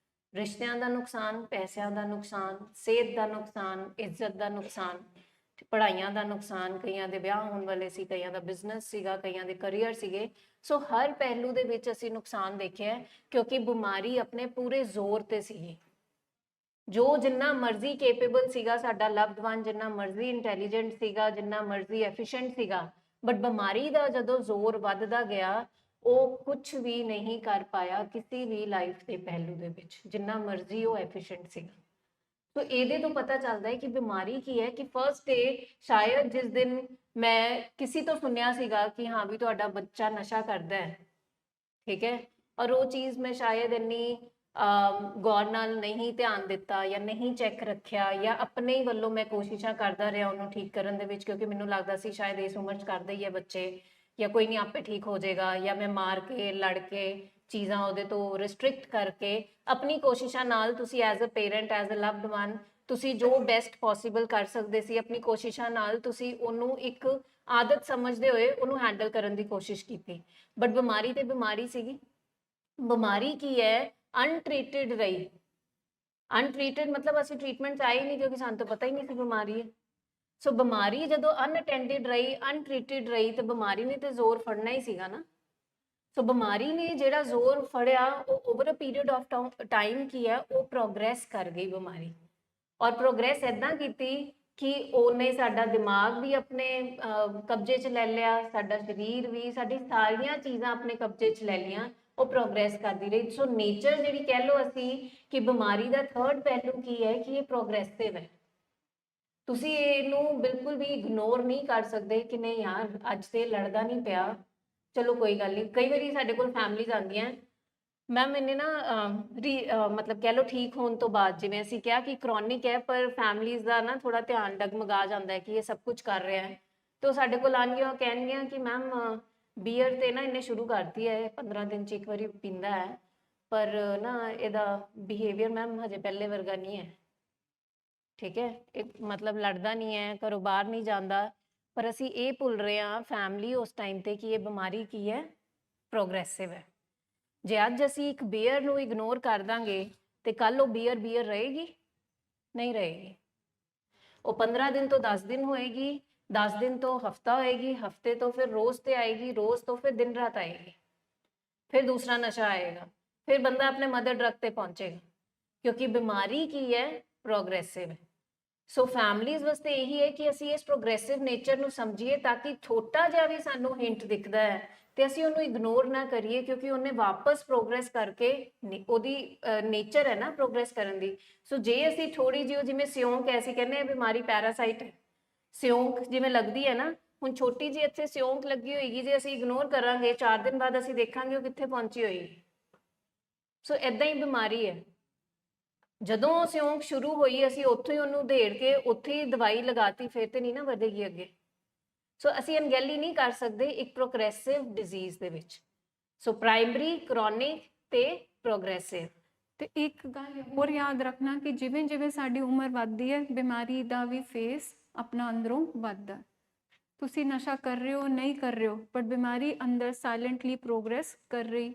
S2: ਰਿਸ਼ਤਿਆਂ ਦਾ ਨੁਕਸਾਨ, ਪੈਸਿਆਂ ਦਾ ਨੁਕਸਾਨ, ਸਿਹਤ ਦਾ ਨੁਕਸਾਨ, ਇੱਜ਼ਤ ਦਾ ਨੁਕਸਾਨ, ਪੜ੍ਹਾਈਆਂ ਦਾ ਨੁਕਸਾਨ, ਕਈਆਂ ਦੇ ਵਿਆਹ ਹੋਣ ਵਾਲੇ ਸੀ, ਕਈਆਂ ਦਾ ਬਿਜ਼ਨਸ ਸੀਗਾ, ਕਈਆਂ ਦੇ ਕਰੀਅਰ ਸੀਗੇ। ਸੋ ਹਰ ਪਹਿਲੂ ਦੇ ਵਿੱਚ ਅਸੀਂ ਨੁਕਸਾਨ ਦੇਖਿਆ ਕਿਉਂਕਿ ਬਿਮਾਰੀ ਆਪਣੇ ਪੂਰੇ ਜ਼ੋਰ ਤੇ ਸੀਗੀ। ਜੋ ਜਿੰਨਾ ਮਰਜ਼ੀ ਕੇਪੇਬਲ ਸੀਗਾ ਸਾਡਾ ਲਵਡ ਵਨ, ਜਿੰਨਾ ਮਰਜ਼ੀ ਇੰਟੈਲੀਜੈਂਟ ਸੀਗਾ, ਜਿੰਨਾ ਮਰਜ਼ੀ ਐਫੀਸ਼ੀਐਂਟ ਸੀਗਾ, ਬਟ ਬਿਮਾਰੀ ਦਾ ਜਦੋਂ ਜ਼ੋਰ ਵੱਧਦਾ ਗਿਆ ਉਹ ਕੁਝ ਵੀ ਨਹੀਂ ਕਰ ਪਾਇਆ ਕਿਸੇ ਵੀ ਲਾਈਫ ਦੇ ਪਹਿਲੂ ਦੇ ਵਿੱਚ, ਜਿੰਨਾ ਮਰਜ਼ੀ ਉਹ ਐਫੀਸ਼ੀਐਂਟ ਸੀਗਾ। तो ਇਹਦੇ ਤੋਂ ਪਤਾ ਚੱਲਦਾ ਹੈ ਕਿ ਬਿਮਾਰੀ ਕੀ ਹੈ। ਕਿ ਫਰਸਟ ਡੇ ਸ਼ਾਇਦ ਜਿਸ ਦਿਨ ਮੈਂ ਕਿਸੇ ਤੋਂ ਸੁਣਿਆ ਸੀਗਾ ਕਿ ਹਾਂ ਵੀ ਤੁਹਾਡਾ ਬੱਚਾ ਨਸ਼ਾ ਕਰਦਾ ਹੈ, ਠੀਕ ਹੈ, ਔਰ ਉਹ ਚੀਜ਼ ਮੈਂ ਸ਼ਾਇਦ ਇੰਨੀ ਗੌਰ ਨਾਲ ਨਹੀਂ ਧਿਆਨ ਦਿੱਤਾ ਜਾਂ ਨਹੀਂ ਚੈੱਕ ਰੱਖਿਆ, ਜਾਂ ਆਪਣੇ ਵੱਲੋਂ ਮੈਂ ਕੋਸ਼ਿਸ਼ਾਂ ਕਰਦਾ ਰਿਹਾ ਉਹਨੂੰ ਠੀਕ ਕਰਨ ਦੇ ਵਿੱਚ, ਕਿਉਂਕਿ ਮੈਨੂੰ ਲੱਗਦਾ ਸੀ ਸ਼ਾਇਦ ਇਸ ਉਮਰ 'ਚ ਕਰਦੇ ਹੀ ਹੈ ਬੱਚੇ, ਜਾਂ ਕੋਈ ਨਹੀਂ ਆਪੇ ਠੀਕ ਹੋ ਜਾਏਗਾ, ਜਾਂ ਮੈਂ ਮਾਰ ਕੇ ਲੜ ਕੇ ਚੀਜ਼ਾਂ ਉਹਦੇ ਤੋਂ ਰਿਸਟ੍ਰਿਕਟ ਕਰਕੇ ਆਪਣੀ ਕੋਸ਼ਿਸ਼ਾਂ ਨਾਲ ਤੁਸੀਂ as a parent, as a loved one, ਤੁਸੀਂ ਜੋ ਬੈਸਟ ਪੋਸੀਬਲ ਕਰ ਸਕਦੇ ਸੀ ਆਪਣੀ ਕੋਸ਼ਿਸ਼ਾਂ ਨਾਲ ਤੁਸੀਂ ਉਹਨੂੰ ਇੱਕ ਆਦਤ ਸਮਝਦੇ ਹੋਏ ਉਹਨੂੰ ਹੈਂਡਲ ਕਰਨ ਦੀ ਕੋਸ਼ਿਸ਼ ਕੀਤੀ। ਬਟ ਬਿਮਾਰੀ ਤੇ ਬਿਮਾਰੀ ਸੀਗੀ। ਬਿਮਾਰੀ ਕੀ ਹੈ, ਅਨਟ੍ਰੀਟਡ ਰਹੀ। ਅਨਟ੍ਰੀਟਡ ਮਤਲਬ ਅਸੀਂ ਟ੍ਰੀਟਮੈਂਟ 'ਚ ਆਏ ਨਹੀਂ ਕਿਉਂਕਿ ਸਾਨੂੰ ਤਾਂ ਪਤਾ ਹੀ ਨਹੀਂ ਸੀ ਬਿਮਾਰੀ ਹੈ। ਸੋ ਬਿਮਾਰੀ ਜਦੋਂ ਅਨਅਟੈਂਡਡ ਰਹੀ, ਅਨਟ੍ਰੀਟਡ ਰਹੀ, ਤੇ ਬਿਮਾਰੀ ਨੇ ਤੇ ਜ਼ੋਰ ਫੜਨਾ ਹੀ ਸੀਗਾ ਨਾ। ਸੋ ਬਿਮਾਰੀ ਨੇ ਜਿਹੜਾ ਜ਼ੋਰ ਫੜਿਆ ਉਹ over a period of time ਕੀ ਹੈ, ਉਹ ਪ੍ਰੋਗਰੈਸ ਕਰ ਗਈ ਬਿਮਾਰੀ। ਔਰ ਪ੍ਰੋਗਰੈਸ ਇਦਾਂ ਕੀਤੀ ਕਿ ਉਹਨੇ ਸਾਡਾ ਦਿਮਾਗ ਵੀ ਆਪਣੇ ਕਬਜ਼ੇ 'ਚ ਲੈ ਲਿਆ, ਸਾਡਾ ਸਰੀਰ ਵੀ, ਸਾਡੀ ਸਾਰੀਆਂ ਚੀਜ਼ਾਂ ਆਪਣੇ ਕਬਜ਼ੇ 'ਚ ਲੈ ਲਈਆਂ। ਉਹ ਪ੍ਰੋਗਰੈਸ ਕਰਦੀ ਰਹੀ। ਸੋ ਨੇਚਰ ਜਿਹੜੀ ਕਹਿ ਲਓ ਅਸੀਂ ਕਿ ਬਿਮਾਰੀ ਦਾ ਥਰਡ ਪਹਿਲੂ ਕੀ ਹੈ ਕਿ ਇਹ ਪ੍ਰੋਗਰੈਸਿਵ ਹੈ। ਤੁਸੀਂ ਇਹਨੂੰ ਬਿਲਕੁਲ ਵੀ ਇਗਨੋਰ ਨਹੀਂ ਕਰ ਸਕਦੇ ਕਿ ਨਹੀਂ ਯਾਰ ਅੱਜ ਤੇ ਲੜਦਾ ਨਹੀਂ ਪਿਆ, ਚਲੋ ਕੋਈ ਗੱਲ ਨਹੀਂ। ਕਈ ਵਾਰੀ ਸਾਡੇ ਕੋਲ ਫੈਮਲੀਜ਼ ਆਉਂਦੀਆਂ, ਮੈਮ ਮੈਨੇ ਨਾ ਮਤਲਬ ਕਹਿ ਲਓ ਠੀਕ ਹੋਣ ਤੋਂ ਬਾਅਦ, ਜਿਵੇਂ ਅਸੀਂ ਕਿਹਾ ਕਿ ਕ੍ਰੋਨਿਕ ਹੈ ਪਰ ਫੈਮਲੀਜ਼ ਦਾ ਨਾ ਥੋੜਾ ਧਿਆਨ ਡਗਮਗਾ ਜਾਂਦਾ ਹੈ ਕਿ ਇਹ ਸਭ ਕੁਝ ਕਰ ਰਿਹਾ ਹੈ, ਤੇ ਉਹ ਸਾਡੇ ਕੋਲ ਆਉਣਗੀਆਂ, ਉਹ ਕਹਿਣਗੀਆਂ ਕਿ ਮੈਮ ਬੀਅਰ ਤੇ ਨਾ ਇਹਨੇ ਸ਼ੁਰੂ ਕਰਤੀ ਹੈ, 15 ਦਿਨ 'ਚ ਇੱਕ ਵਾਰੀ ਪੀਂਦਾ ਹੈ, ਪਰ ਨਾ ਇਹਦਾ ਬਿਹੇਵੀਅਰ ਮੈਮ ਹਜੇ ਪਹਿਲੇ ਵਰਗਾ ਨਹੀਂ ਹੈ, ਠੀਕ ਹੈ, ਇਹ ਮਤਲਬ ਲੜਦਾ ਨਹੀਂ ਹੈ, ਘਰੋਂ ਬਾਹਰ ਨਹੀਂ ਜਾਂਦਾ। ਪਰ ਅਸੀਂ ਇਹ ਭੁੱਲ ਰਹੇ ਹਾਂ ਫੈਮਲੀ ਉਸ ਟਾਈਮ ਤੇ ਕਿ ਇਹ ਬਿਮਾਰੀ ਕੀ ਹੈ, ਪ੍ਰੋਗਰੈਸਿਵ ਹੈ। ਜੇ ਅੱਜ ਅਸੀਂ ਇੱਕ ਬੀਅਰ ਨੂੰ ਇਗਨੋਰ ਕਰ ਦਾਂਗੇ ਤੇ ਕੱਲ ਉਹ ਬੀਅਰ ਰਹੇਗੀ ਨਹੀਂ ਰਹੇਗੀ। ਉਹ 15 ਦਿਨ ਤੋਂ 10 ਦਿਨ ਹੋਏਗੀ, 10 ਦਿਨ ਤੋਂ ਹਫਤਾ ਹੋਏਗੀ, ਹਫਤੇ ਤੋਂ ਫਿਰ ਰੋਜ਼ ਤੇ ਆਏਗੀ, ਰੋਜ਼ ਤੋਂ ਫਿਰ ਦਿਨ ਰਾਤ ਆਏਗੀ, ਫਿਰ ਦੂਸਰਾ ਨਸ਼ਾ ਆਏਗਾ, ਫਿਰ ਬੰਦਾ ਆਪਣੇ ਮਦਰ ਡਰਗ ਤੇ ਪਹੁੰਚੇਗਾ, ਕਿਉਂਕਿ ਬਿਮਾਰੀ ਕੀ ਹੈ, ਪ੍ਰੋਗਰੈਸਿਵ ਹੈ। ਸੋ ਫੈਮਲੀਜ਼ ਵਾਸਤੇ ਇਹੀ ਹੈ ਕਿ ਅਸੀਂ ਇਸ ਪ੍ਰੋਗਰੈਸਿਵ ਨੇਚਰ ਨੂੰ ਸਮਝੀਏ ਤਾਂ ਕਿ ਛੋਟਾ ਜਿਹਾ ਵੀ ਸਾਨੂੰ ਹਿੰਟ ਦਿਖਦਾ ਹੈ ਤੇ ਅਸੀਂ ਉਹਨੂੰ ਇਗਨੋਰ ਨਾ ਕਰੀਏ, ਕਿਉਂਕਿ ਉਹਨੇ ਵਾਪਸ ਪ੍ਰੋਗਰੈਸ ਕਰਕੇ, ਉਹਦੀ ਨੇਚਰ ਹੈ ਨਾ ਪ੍ਰੋਗਰੈਸ ਕਰਨ ਦੀ। ਸੋ ਜੇ ਅਸੀਂ ਥੋੜੀ ਜਿਹੀ, ਜਿਵੇਂ ਸਿਉਂਕ ਐਸੀ ਕਹਿੰਦੇ ਆ ਬਿਮਾਰੀ ਪੈਰਾਸਾਈਟ ਹੈ, ਸਿਉਂਕ ਜਿਵੇਂ ਲੱਗਦੀ ਹੈ ਨਾ, ਹੁਣ ਛੋਟੀ ਜਿਹੀ ਇੱਥੇ ਸਿਉਂਕ ਲੱਗੀ ਹੋਏਗੀ, ਜੇ ਅਸੀਂ ਇਗਨੋਰ ਕਰਾਂਗੇ 4 ਦਿਨ ਬਾਅਦ ਅਸੀਂ ਦੇਖਾਂਗੇ ਉਹ ਕਿੱਥੇ ਪਹੁੰਚੀ ਹੋਏਗੀ। ਸੋ ਏਦਾਂ ਹੀ ਬਿਮਾਰੀ ਹੈ। ਜਦੋਂ ਸਿਉਂਕ ਸ਼ੁਰੂ ਹੋਈ ਅਸੀਂ ਉੱਥੋਂ ਹੀ ਉਹਨੂੰ ਢੇੜ ਕੇ ਉੱਥੇ ਹੀ ਦਵਾਈ ਲਗਾਤੀ, ਫਿਰ ਤੇ ਨਹੀਂ ਨਾ ਵਧੇਗੀ ਅੱਗੇ। ਸੋ ਅਸੀਂ ਅਣਗਹਿਲੀ ਨਹੀਂ ਕਰ ਸਕਦੇ ਇੱਕ ਪ੍ਰੋਗਰੈਸਿਵ ਡਿਜ਼ੀਜ਼ ਦੇ ਵਿੱਚ। ਸੋ ਪ੍ਰਾਇਮਰੀ, ਕ੍ਰੋਨਿਕ ਤੇ ਪ੍ਰੋਗਰੈਸਿਵ।
S1: ਤੇ ਇੱਕ ਗੱਲ ਹੋਰ ਯਾਦ ਰੱਖਣਾ ਕਿ ਜਿਵੇਂ ਜਿਵੇਂ ਸਾਡੀ ਉਮਰ ਵੱਧਦੀ ਹੈ ਬਿਮਾਰੀ ਦਾ ਵੀ ਫੇਸ ਆਪਣਾ ਅੰਦਰੋਂ ਵੱਧਦਾ। ਤੁਸੀਂ ਨਸ਼ਾ ਕਰ ਰਹੇ ਹੋ ਨਹੀਂ ਕਰ ਰਹੇ हो बट बीमारी अंदर साइलेंटली प्रोग्रेस कर रही।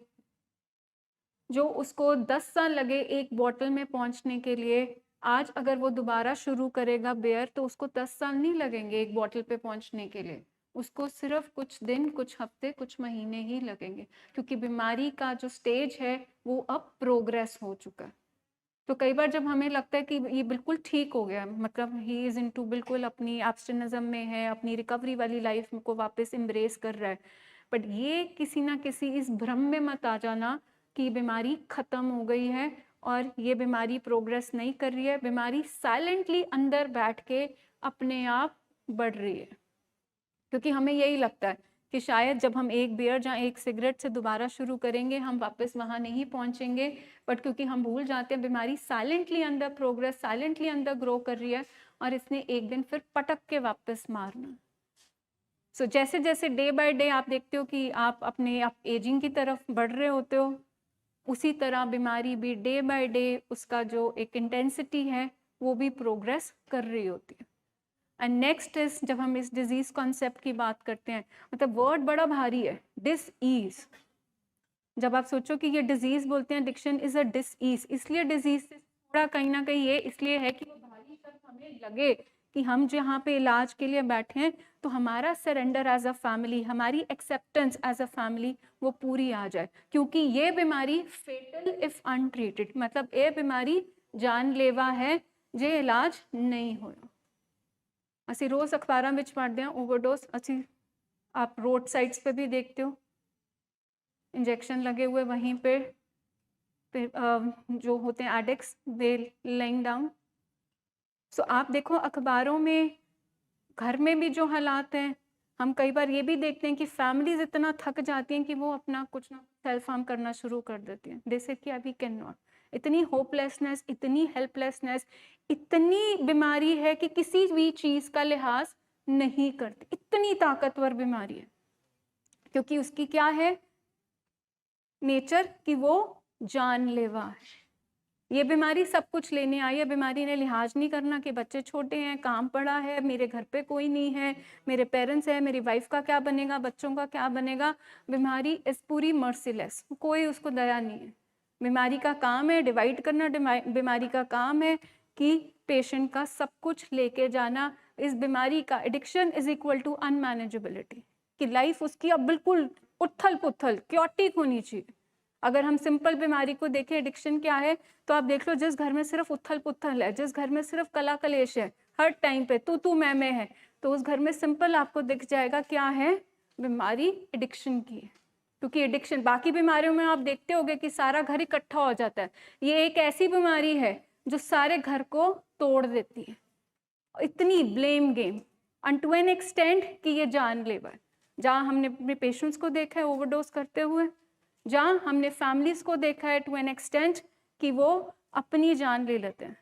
S1: जो उसको 10 साल लगे एक बॉटल में पहुंचने के लिए, आज अगर वो दोबारा शुरू करेगा बेयर तो उसको 10 साल नहीं लगेंगे एक बॉटल पे पहुंचने के लिए, उसको सिर्फ कुछ दिन, कुछ हफ्ते, कुछ महीने ही लगेंगे, क्योंकि बीमारी का जो स्टेज है वो अब प्रोग्रेस हो चुका है। तो कई बार जब हमें लगता है कि ये बिल्कुल ठीक हो गया, मतलब ही इज इनटू बिल्कुल अपनी एब्स्टिनिज्म में है, अपनी रिकवरी वाली लाइफ को वापस एम्ब्रेस कर रहा है, बट ये किसी ना किसी इस भ्रम में मत आ जाना कि बीमारी खत्म हो गई है और ये बीमारी प्रोग्रेस नहीं कर रही है। बीमारी साइलेंटली अंदर बैठ के अपने आप बढ़ रही है, क्योंकि हमें यही लगता है कि शायद जब हम एक बियर या एक सिगरेट से दोबारा शुरू करेंगे हम वापस वहाँ नहीं पहुँचेंगे, बट क्योंकि हम भूल जाते हैं बीमारी साइलेंटली अंदर प्रोग्रेस, साइलेंटली अंदर ग्रो कर रही है और इसने एक दिन फिर पटक के वापस मारना। सो जैसे जैसे डे बाय डे आप देखते हो कि आप अपने आप एजिंग की तरफ बढ़ रहे होते हो, उसी तरह बीमारी भी डे बाय डे उसका जो एक इंटेंसिटी है वो भी प्रोग्रेस कर रही होती है। एंड नेक्स्ट इज, जब हम इस डिजीज कॉन्सेप्ट की बात करते हैं, मतलब वर्ड बड़ा भारी है, डिस ईज। जब आप सोचो कि ये डिजीज बोलते हैं, addiction is a disease, इसलिए डिजीज से थोड़ा कहीं ना कहीं ये इसलिए है कि वो भारी शब्द हमें लगे कि हम जहाँ पे इलाज के लिए बैठे हैं तो हमारा सरेंडर एज अ फैमिली, हमारी एक्सेप्टेंस एज अ फैमिली वो पूरी आ जाए, क्योंकि ये बीमारी फेटल इफ अनट्रीटेड, मतलब ये बीमारी जानलेवा है जे इलाज नहीं होया। ਅਸੀਂ रोज़ अखबारों में पढ़ते हैं ओवरडोज, ਅਸੀਂ आप रोड साइड्स पे भी देखते हो इंजेक्शन लगे हुए वहीं पे जो होते हैं एडिक्ट्स दे लेइंग डाउन। सो आप देखो अखबारों में, घर में भी जो हालात हैं, हम कई बार ये भी देखते हैं कि फैमिलीज इतना थक जाती हैं कि वो अपना कुछ ना सेल्फ हार्म करना शुरू कर देती हैं। दे से कि अभी कैन नॉट, इतनी होपलेसनेस, इतनी हेल्पलेसनेस, इतनी बीमारी है कि किसी भी चीज़ का लिहाज नहीं करती, इतनी ताकतवर बीमारी है, क्योंकि उसकी क्या है नेचर कि वो जानलेवा है। ये बीमारी सब कुछ लेने आई है, बीमारी ने लिहाज नहीं करना कि बच्चे छोटे हैं, काम पड़ा है, मेरे घर पे कोई नहीं है, मेरे पेरेंट्स हैं, मेरी वाइफ का क्या बनेगा, बच्चों का क्या बनेगा। बीमारी इस पूरी मर्सीलेस, कोई उसको दया नहीं है। बीमारी का काम है डिवाइड करना, बीमारी का काम है कि पेशेंट का सब कुछ लेके जाना। इस बीमारी का एडिक्शन इज इक्वल टू अनमैनेजेबिलिटी, कि लाइफ उसकी अब बिल्कुल उथल पुथल क्योटिक होनी चाहिए। अगर हम सिंपल बीमारी को देखें, एडिक्शन क्या है, तो आप देख लो जिस घर में सिर्फ उथल पुथल है, जिस घर में सिर्फ कला कलेश है, हर टाइम पे तू मैं है, तो उस घर में सिंपल आपको दिख जाएगा क्या है, बीमारी एडिक्शन की है। क्योंकि एडिक्शन, बाकी बीमारियों में आप देखते होंगे कि सारा घर इकट्ठा हो जाता है, ये एक ऐसी बीमारी है जो सारे घर को तोड़ देती है। इतनी blame game unto an extent कि ये जानलेवा है। जहाँ हमने अपने पेशेंट्स को देखा है ओवरडोज करते हुए, जहाँ हमने फैमिलीज को देखा है टू एन एक्सटेंट कि वो अपनी जान ले लेते हैं।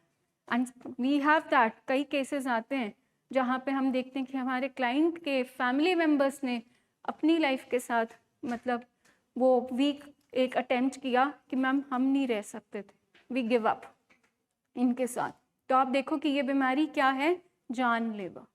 S1: एंड वी हैव दैट, कई केसेस आते हैं जहाँ पे हम देखते हैं कि हमारे क्लाइंट के फैमिली मेम्बर्स ने अपनी लाइफ के साथ, मतलब वो वीक एक अटेम्प्ट किया कि मैम हम नहीं रह सकते थे, वी गिव अप इनके साथ। तो आप देखो कि ये बीमारी क्या है, जानलेवा।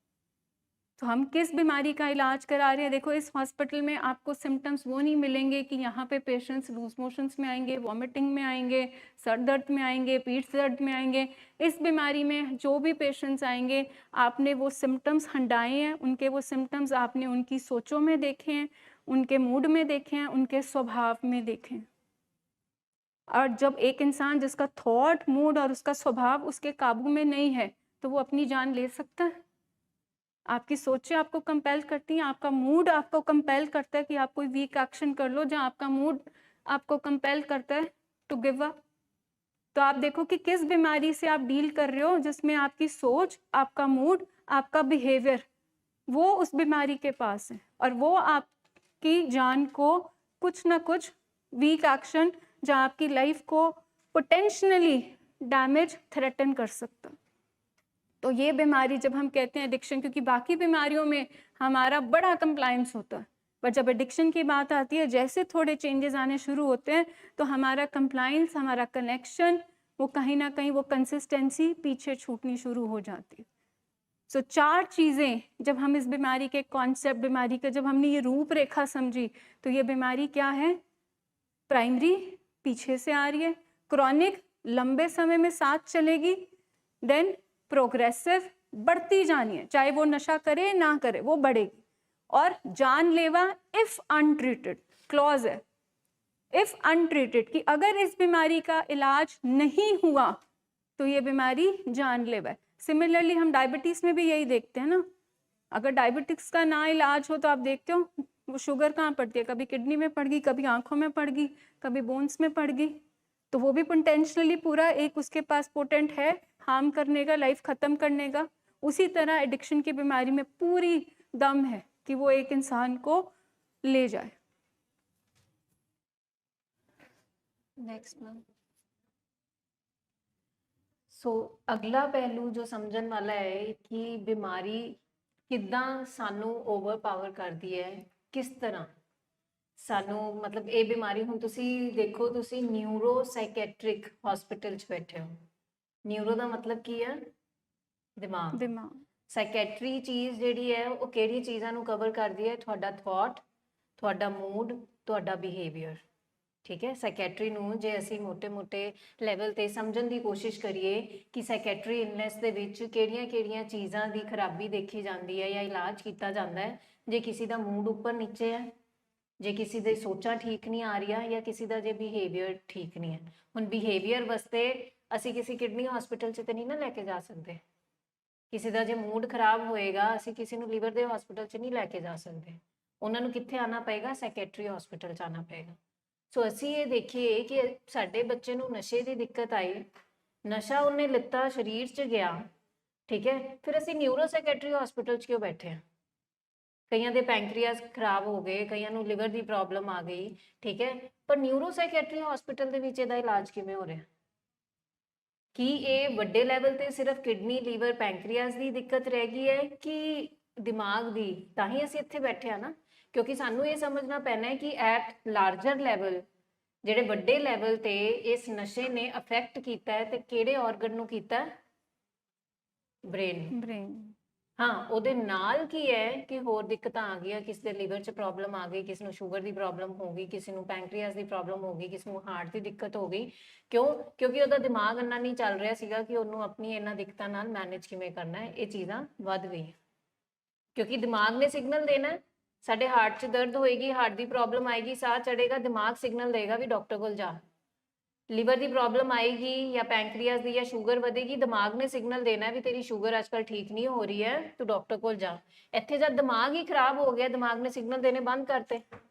S1: तो हम किस बीमारी का इलाज करा रहे हैं। देखो इस हॉस्पिटल में आपको सिम्टम्स वो नहीं मिलेंगे कि यहाँ पे पेशेंट्स लूज मोशंस में आएंगे, वॉमिटिंग में आएंगे, सर दर्द में आएंगे, पीठ दर्द में आएंगे। इस बीमारी में जो भी पेशेंट्स आएंगे, आपने वो सिम्टम्स हंडाए हैं, उनके वो सिम्टम्स आपने उनकी सोचों में देखे हैं, उनके मूड में देखे हैं, उनके स्वभाव में देखे हैं। और जब एक इंसान जिसका थॉट, मूड और उसका स्वभाव उसके काबू में नहीं है, तो वो अपनी जान ले सकता है। आपकी सोचें आपको कंपेल करती हैं, आपका मूड आपको कंपेल करता है कि आप कोई वीक एक्शन कर लो, जहाँ आपका मूड आपको कंपेल करता है टू गिव अप। तो आप देखो कि किस बीमारी से आप डील कर रहे हो, जिसमें आपकी सोच, आपका मूड, आपका बिहेवियर वो उस बीमारी के पास है, और वो आपकी जान को कुछ ना कुछ वीक एक्शन, जहाँ आपकी लाइफ को पोटेंशियली डैमेज थ्रेटन कर सकता। तो ये बीमारी जब हम कहते हैं एडिक्शन, क्योंकि बाकी बीमारियों में हमारा बड़ा कंप्लायंस होता है, पर जब एडिक्शन की बात आती है, जैसे थोड़े चेंजेस आने शुरू होते हैं तो हमारा कंप्लायंस, हमारा कनेक्शन, वो कहीं ना कहीं वो कंसिस्टेंसी पीछे छूटनी शुरू हो जाती है। सो 4 चीज़ें जब हम इस बीमारी के कॉन्सेप्ट, बीमारी का जब हमने ये रूपरेखा समझी, तो ये बीमारी क्या है? प्राइमरी पीछे से आ रही है, क्रॉनिक लंबे समय में साथ चलेगी, देन प्रोग्रेसिव बढ़ती जानी है, चाहे वो नशा करे ना करे वो बढ़ेगी, और जानलेवा इफ अनट्रीटेड, क्लॉज है इफ अनट्रीटेड, कि अगर इस बीमारी का इलाज नहीं हुआ तो ये बीमारी जानलेवा है। सिमिलरली हम डायबिटीज में भी यही देखते हैं ना, अगर डायबिटिक्स का ना इलाज हो तो आप देखते हो वो शुगर कहाँ पड़ती है, कभी किडनी में पड़ गई, कभी आंखों में पड़ गई, कभी बोन्स में पड़ गई, तो वो भी पोटेंशियली पूरा एक उसके पास पोटेंट है हार्म करने का, लाइफ खत्म करने का। उसी तरह एडिक्शन की बीमारी में पूरी दम है कि वो एक इंसान को ले जाए।
S2: Next ma'am. ਸੋ ਅਗਲਾ ਪਹਿਲੂ ਜੋ ਸਮਝਣ ਵਾਲਾ ਹੈ ਕਿ ਬਿਮਾਰੀ ਕਿੱਦਾਂ ਸਾਨੂੰ ਓਵਰਪਾਵਰ ਕਰਦੀ ਹੈ, ਕਿਸ ਤਰ੍ਹਾਂ ਸਾਨੂੰ, ਮਤਲਬ ਇਹ ਬਿਮਾਰੀ, ਹੁਣ ਤੁਸੀਂ ਦੇਖੋ, ਤੁਸੀਂ ਨਿਊਰੋ ਸਾਈਕੈਟ੍ਰਿਕ ਹਸਪੀਟਲ 'ਚ ਬੈਠੇ ਹੋ। ਨਿਊਰੋ ਦਾ ਮਤਲਬ ਕੀ ਹੈ? ਦਿਮਾਗ। ਸਾਈਕੈਟਰੀ ਚੀਜ਼ ਜਿਹੜੀ ਹੈ ਉਹ ਕਿਹੜੀ ਚੀਜ਼ਾਂ ਨੂੰ ਕਵਰ ਕਰਦੀ ਹੈ? ਤੁਹਾਡਾ ਥਾਟ, ਤੁਹਾਡਾ ਮੂਡ, ਤੁਹਾਡਾ ਬਿਹੇਵੀਅਰ। ਠੀਕ ਹੈ, ਸਾਈਕੈਟਰੀ ਨੂੰ ਜੇ ਅਸੀਂ ਮੋਟੇ ਲੈਵਲ ਤੇ ਸਮਝਣ ਦੀ ਕੋਸ਼ਿਸ਼ ਕਰੀਏ ਕਿ ਸਾਈਕੈਟਰੀ ਇਲਨੈਸ ਦੇ ਵਿੱਚ ਕਿਹੜੀਆਂ ਚੀਜ਼ਾਂ ਦੀ ਖਰਾਬੀ ਦੇਖੀ ਜਾਂਦੀ ਹੈ ਜਾਂ ਇਲਾਜ ਕੀਤਾ ਜਾਂਦਾ ਹੈ, ਜੇ ਕਿਸੇ ਦਾ ਮੂਡ ਉੱਪਰ ਨੀਚੇ ਹੈ, ਜੇ ਕਿਸੇ ਦੇ ਸੋਚਾਂ ਠੀਕ ਨਹੀਂ ਆ ਰਹੀਆਂ, ਜਾਂ ਕਿਸੇ ਦਾ ਜੇ ਬਿਹੇਵੀਅਰ ਠੀਕ ਨਹੀਂ ਹੈ। ਹੁਣ ਬਿਹੇਵੀਅਰ ਵਾਸਤੇ ਅਸੀਂ ਕਿਸੇ ਕਿਡਨੀ ਹਸਪੀਟਲ 'ਚ ਤੇ ਨਹੀਂ ਨਾ ਲੈ ਕੇ ਜਾ ਸਕਦੇ। ਕਿਸੇ ਦਾ ਜੇ ਮੂਡ ਖਰਾਬ ਹੋਏਗਾ, ਅਸੀਂ ਕਿਸੇ ਨੂੰ ਲੀਵਰ ਦੇ ਹਸਪੀਟਲ 'ਚ ਨਹੀਂ ਲੈ ਕੇ ਜਾ ਸਕਦੇ। ਉਹਨਾਂ ਨੂੰ ਕਿੱਥੇ ਆਉਣਾ ਪਏਗਾ? ਸਾਈਕੈਟਰੀ ਹਸਪੀਟਲ 'ਚ ਆਉਣਾ ਪਏਗਾ। ਸੋ ਅਸੀਂ ਇਹ ਦੇਖੀਏ ਕਿ ਸਾਡੇ ਬੱਚੇ ਨੂੰ ਨਸ਼ੇ ਦੀ ਦਿੱਕਤ ਆਈ, ਨਸ਼ਾ ਉਹਨੇ ਲਿੱਤਾ, ਸਰੀਰ 'ਚ ਗਿਆ, ਠੀਕ ਹੈ, ਫਿਰ ਅਸੀਂ ਨਿਊਰੋ ਸਾਈਕੈਟਰੀ ਹਸਪੀਟਲ 'ਚ ਕਿਉਂ ਬੈਠੇ ਹਾਂ? ਕਈਆਂ ਦੇ ਪੈਂਕਰੀਆਸ ਖਰਾਬ ਹੋ ਗਏ, ਕਈਆਂ ਨੂੰ ਲਿਵਰ ਦੀ ਪ੍ਰੋਬਲਮ ਆ ਗਈ, ਠੀਕ ਹੈ, ਪਰ ਨਿਊਰੋ ਸਾਈਕੈਟਰੀ ਹਸਪੀਟਲ ਦੇ ਵਿੱਚ ਇਹਦਾ ਇਲਾਜ ਕਿਵੇਂ ਹੋ ਰਿਹਾ? ਕੀ ਇਹ ਵੱਡੇ ਲੈਵਲ ਤੇ ਸਿਰਫ ਕਿਡਨੀ, ਲੀਵਰ, ਪੈਂਕਰੀਆਸ ਦੀ ਦਿੱਕਤ ਰਹਿ ਗਈ ਹੈ ਕਿ ਦਿਮਾਗ ਦੀ? ਤਾਂ ਹੀ ਅਸੀਂ ਇੱਥੇ ਬੈਠੇ ਆ ਨਾ, ਕਿਉਂਕਿ ਸਾਨੂੰ ਇਹ ਸਮਝਣਾ ਪੈਣਾ ਹੈ ਕਿ ਐਟ ਲਾਰਜਰ ਲੈਵਲ, ਜਿਹੜੇ ਵੱਡੇ ਲੈਵਲ ਤੇ ਇਸ ਨਸ਼ੇ ਨੇ ਅਫੈਕਟ ਕੀਤਾ ਹੈ ਤੇ ਕਿਹੜੇ ਆਰਗਨ ਨੂੰ ਕੀਤਾ? ਬ੍ਰੇਨ। ਹਾਂ, ਉਹਦੇ ਨਾਲ ਕੀ ਹੈ ਕਿ ਹੋਰ ਦਿੱਕਤਾਂ ਆ ਗਈਆਂ, ਕਿਸੇ ਦੇ ਲਿਵਰ 'ਚ ਪ੍ਰੋਬਲਮ ਆ ਗਈ, ਕਿਸੇ ਨੂੰ ਸ਼ੂਗਰ ਦੀ ਪ੍ਰੋਬਲਮ ਹੋ ਗਈ, ਕਿਸੇ ਨੂੰ ਪੈਂਕਰੀਆਸ ਦੀ ਪ੍ਰੋਬਲਮ ਹੋ ਗਈ, ਕਿਸੇ ਨੂੰ ਹਾਰਟ ਦੀ ਦਿੱਕਤ ਹੋ ਗਈ। ਕਿਉਂ? ਕਿਉਂਕਿ ਉਹਦਾ ਦਿਮਾਗ ਇੰਨਾ ਨਹੀਂ ਚੱਲ ਰਿਹਾ ਸੀਗਾ ਕਿ ਉਹਨੂੰ ਆਪਣੀ ਇਹਨਾਂ ਦਿੱਕਤਾਂ ਨਾਲ ਮੈਨੇਜ ਕਿਵੇਂ ਕਰਨਾ ਹੈ। ਇਹ ਚੀਜ਼ਾਂ ਵੱਧ ਗਈਆਂ ਕਿਉਂਕਿ ਦਿਮਾਗ ਨੇ ਸਿਗਨਲ ਦੇਣਾ, ਸਾਡੇ ਹਾਰਟ 'ਚ ਦਰਦ ਹੋਏਗੀ, ਹਾਰਟ ਦੀ ਪ੍ਰੋਬਲਮ ਆਏਗੀ, ਸਾਹ ਚੜੇਗਾ, ਦਿਮਾਗ ਸਿਗਨਲ ਦੇਗਾ ਵੀ ਡਾਕਟਰ ਕੋਲ ਜਾ। ਲੀਵਰ ਦੀ ਪ੍ਰੋਬਲਮ ਆਏਗੀ ਜਾਂ ਪੈਂਕਰੀਆਸ ਦੀ ਜਾਂ ਸ਼ੂਗਰ ਵਧੇਗੀ, ਦਿਮਾਗ ਨੇ ਸਿਗਨਲ ਦੇਣਾ ਵੀ ਤੇਰੀ ਸ਼ੂਗਰ ਅੱਜਕੱਲ ਠੀਕ ਨਹੀਂ ਹੋ ਰਹੀ ਹੈ, ਤੂੰ ਡਾਕਟਰ ਕੋਲ ਜਾ। ਇੱਥੇ ਜਦ ਦਿਮਾਗ ਹੀ ਖਰਾਬ ਹੋ ਗਿਆ, ਦਿਮਾग ने सिग्नल देने बंद करते।